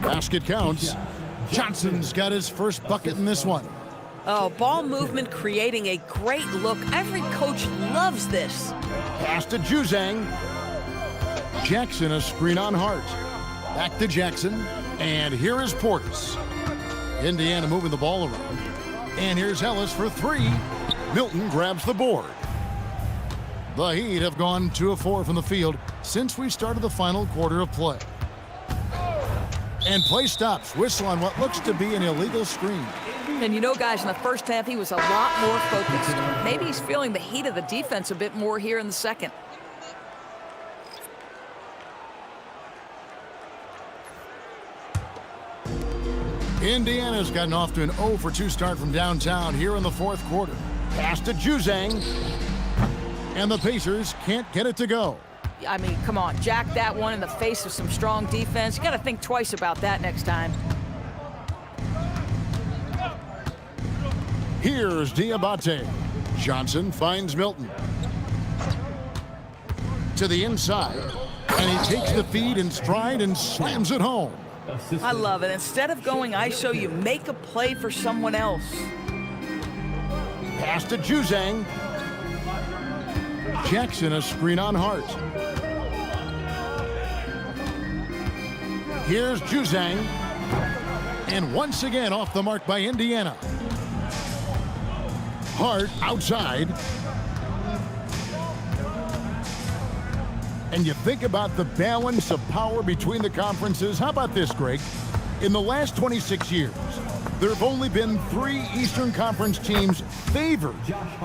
Basket counts. Johnson's got his first bucket in this one. Oh, ball movement creating a great look. Every coach loves this. Pass to Juzang. Jackson, a screen on Hart. Back to Jackson. And here is Portis. Indiana moving the ball around. And here's Ellis for 3. Milton grabs the board. The Heat have gone 2 of 4 from the field since we started the final quarter of play. And play stops. Whistle on what looks to be an illegal screen. And you know, guys, in the first half, he was a lot more focused. Maybe he's feeling the heat of the defense a bit more here in the second. Indiana's gotten off to an 0 for 2 start from downtown here in the fourth quarter. Pass to Juzang. And the Pacers can't get it to go. I mean, come on, jack that one in the face of some strong defense. You got to think twice about that next time. Here's Diabate. Johnson finds Milton. To the inside. And he takes the feed in stride and slams it home. I love it. Instead of going ISO, you make a play for someone else. Pass to Juzang. Jackson, a screen on Hart. Here's Juzang. And once again off the mark by Indiana. Hart outside. And you think about the balance of power between the conferences. How about this, Greg? In the last 26 years, there have only been 3 Eastern Conference teams favored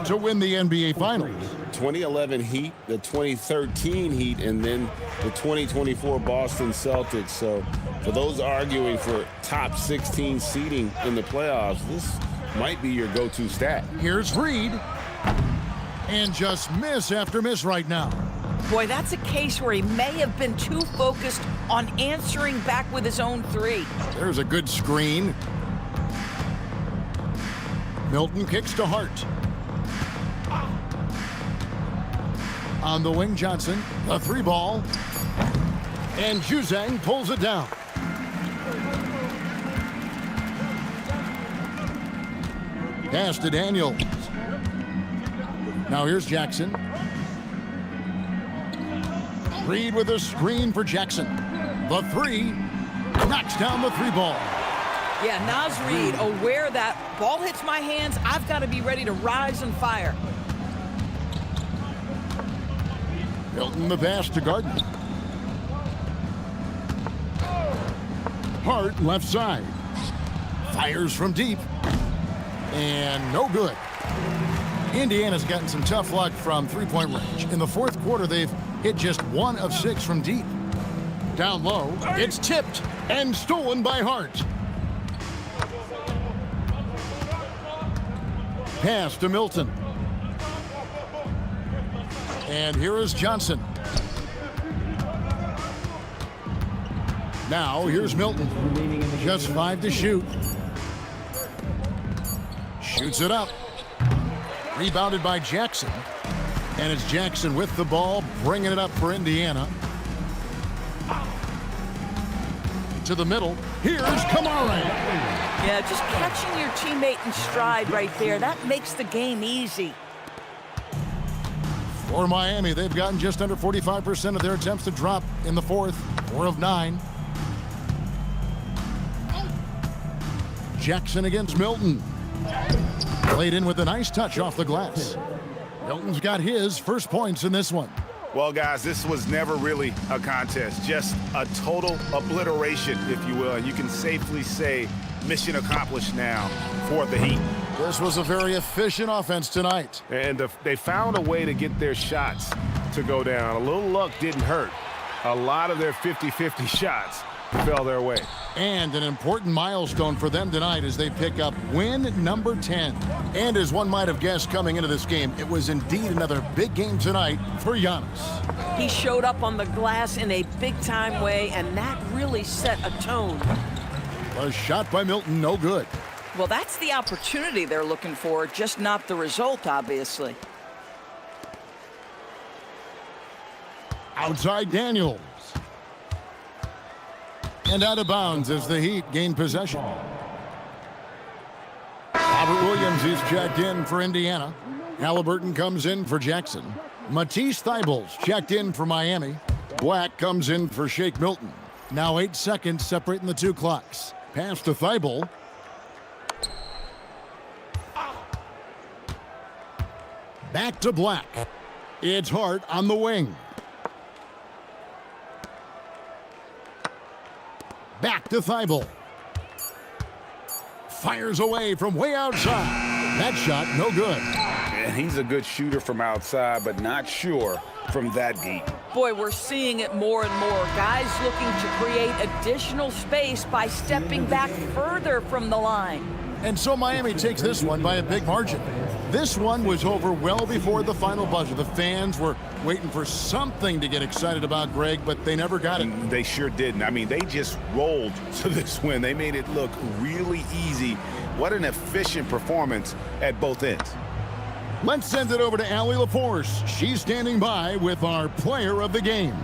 to win the NBA Finals. 2011 Heat, the 2013 Heat, and then the 2024 Boston Celtics. So for those arguing for top 16 seeding in the playoffs, this might be your go-to stat. Here's Reed. And just miss after miss right now. Boy, that's a case where he may have been too focused on answering back with his own 3. There's a good screen. Milton kicks to Hart. On the wing, Johnson, a 3 ball. And Juzang pulls it down. Pass to Daniels. Now here's Jackson. Reed with a screen for Jackson. The 3 knocks down the 3 ball. Yeah, Naz Reid, aware that ball hits my hands, I've got to be ready to rise and fire. Milton the pass to Gardner. Hart left side. Fires from deep. And no good. Indiana's gotten some tough luck from 3-point range. In the fourth quarter, they've hit just 1 of 6 from deep. Down low, it's tipped and stolen by Hart. Pass to Milton. And here is Johnson. Now here's Milton. Just 5 to shoot. Shoots it up. Rebounded by Jackson. And it's Jackson with the ball, bringing it up for Indiana. To the middle. Here's Kamara. Yeah, just catching your teammate in stride right there. That makes the game easy. For Miami, they've gotten just under 45% of their attempts to drop in the fourth. 4 of 9. Jackson against Milton. Played in with a nice touch off the glass. Milton's got his first points in this one. Well, guys, this was never really a contest, just a total obliteration, if you will. And you can safely say mission accomplished now for the Heat. This was a very efficient offense tonight. And they found a way to get their shots to go down. A little luck didn't hurt. A lot of their 50-50 shots fell their way. And an important milestone for them tonight as they pick up win number 10. And as one might have guessed coming into this game, it was indeed another big game tonight for Giannis. He showed up on the glass in a big-time way, and that really set a tone. A shot by Milton, no good. Well, that's the opportunity they're looking for, just not the result, obviously. Outside Daniels. And out of bounds as the Heat gain possession. Robert Williams is checked in for Indiana. Halliburton comes in for Jackson. Matisse Thybulle's checked in for Miami. Black comes in for Shake Milton. Now 8 seconds separating the 2 clocks. Pass to Thybulle. Back to Black. It's Hart on the wing. Back to Thybulle. Fires away from way outside. That shot, no good. And he's a good shooter from outside, but not sure from that deep. Boy, we're seeing it more and more. Guys looking to create additional space by stepping back further from the line. And so Miami takes this one by a big margin. This one was over well before the final buzzer. The fans were waiting for something to get excited about, Greg, but they never got it. They sure didn't. I mean, they just rolled to this win. They made it look really easy. What an efficient performance at both ends. Let's send it over to Allie LaForce. She's standing by with our player of the game.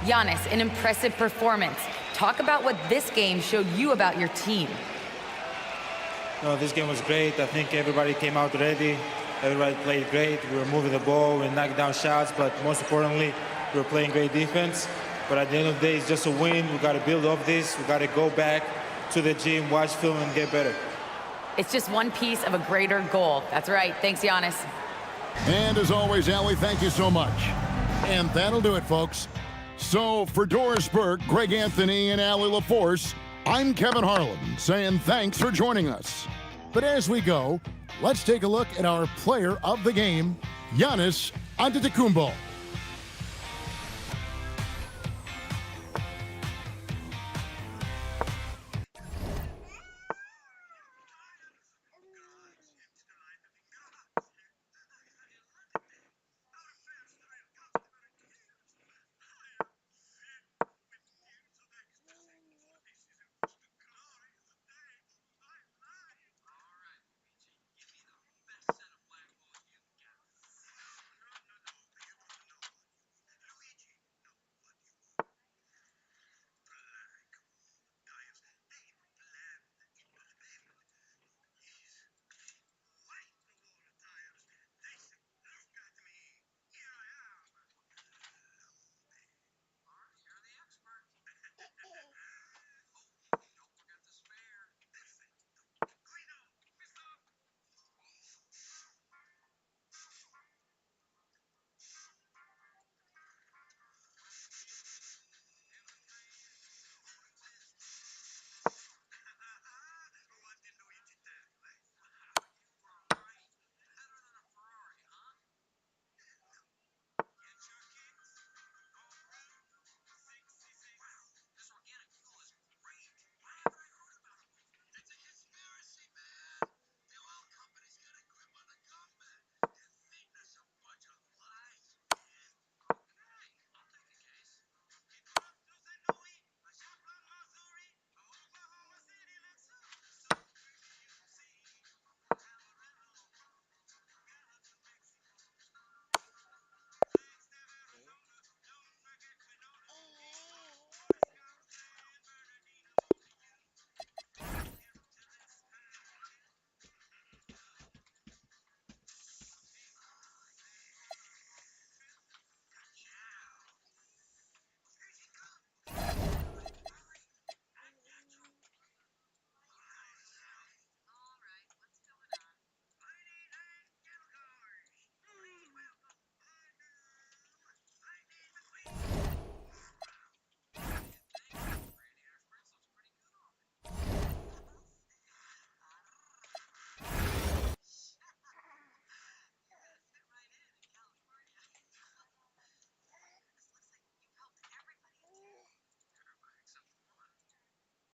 Giannis, an impressive performance. Talk about what this game showed you about your team. No, this game was great. I think everybody came out ready. Everybody played great. We were moving the ball, we knocked down shots, but most importantly, we were playing great defense. But at the end of the day, it's just a win. We got to build off this. We got to go back to the gym, watch film, and get better. It's just one piece of a greater goal. That's right. Thanks, Giannis. And as always, Allie, thank you so much. And that'll do it, folks. So for Doris Burke, Greg Anthony, and Allie LaForce, I'm Kevin Harlan saying thanks for joining us. But as we go, let's take a look at our player of the game, Giannis Antetokounmpo.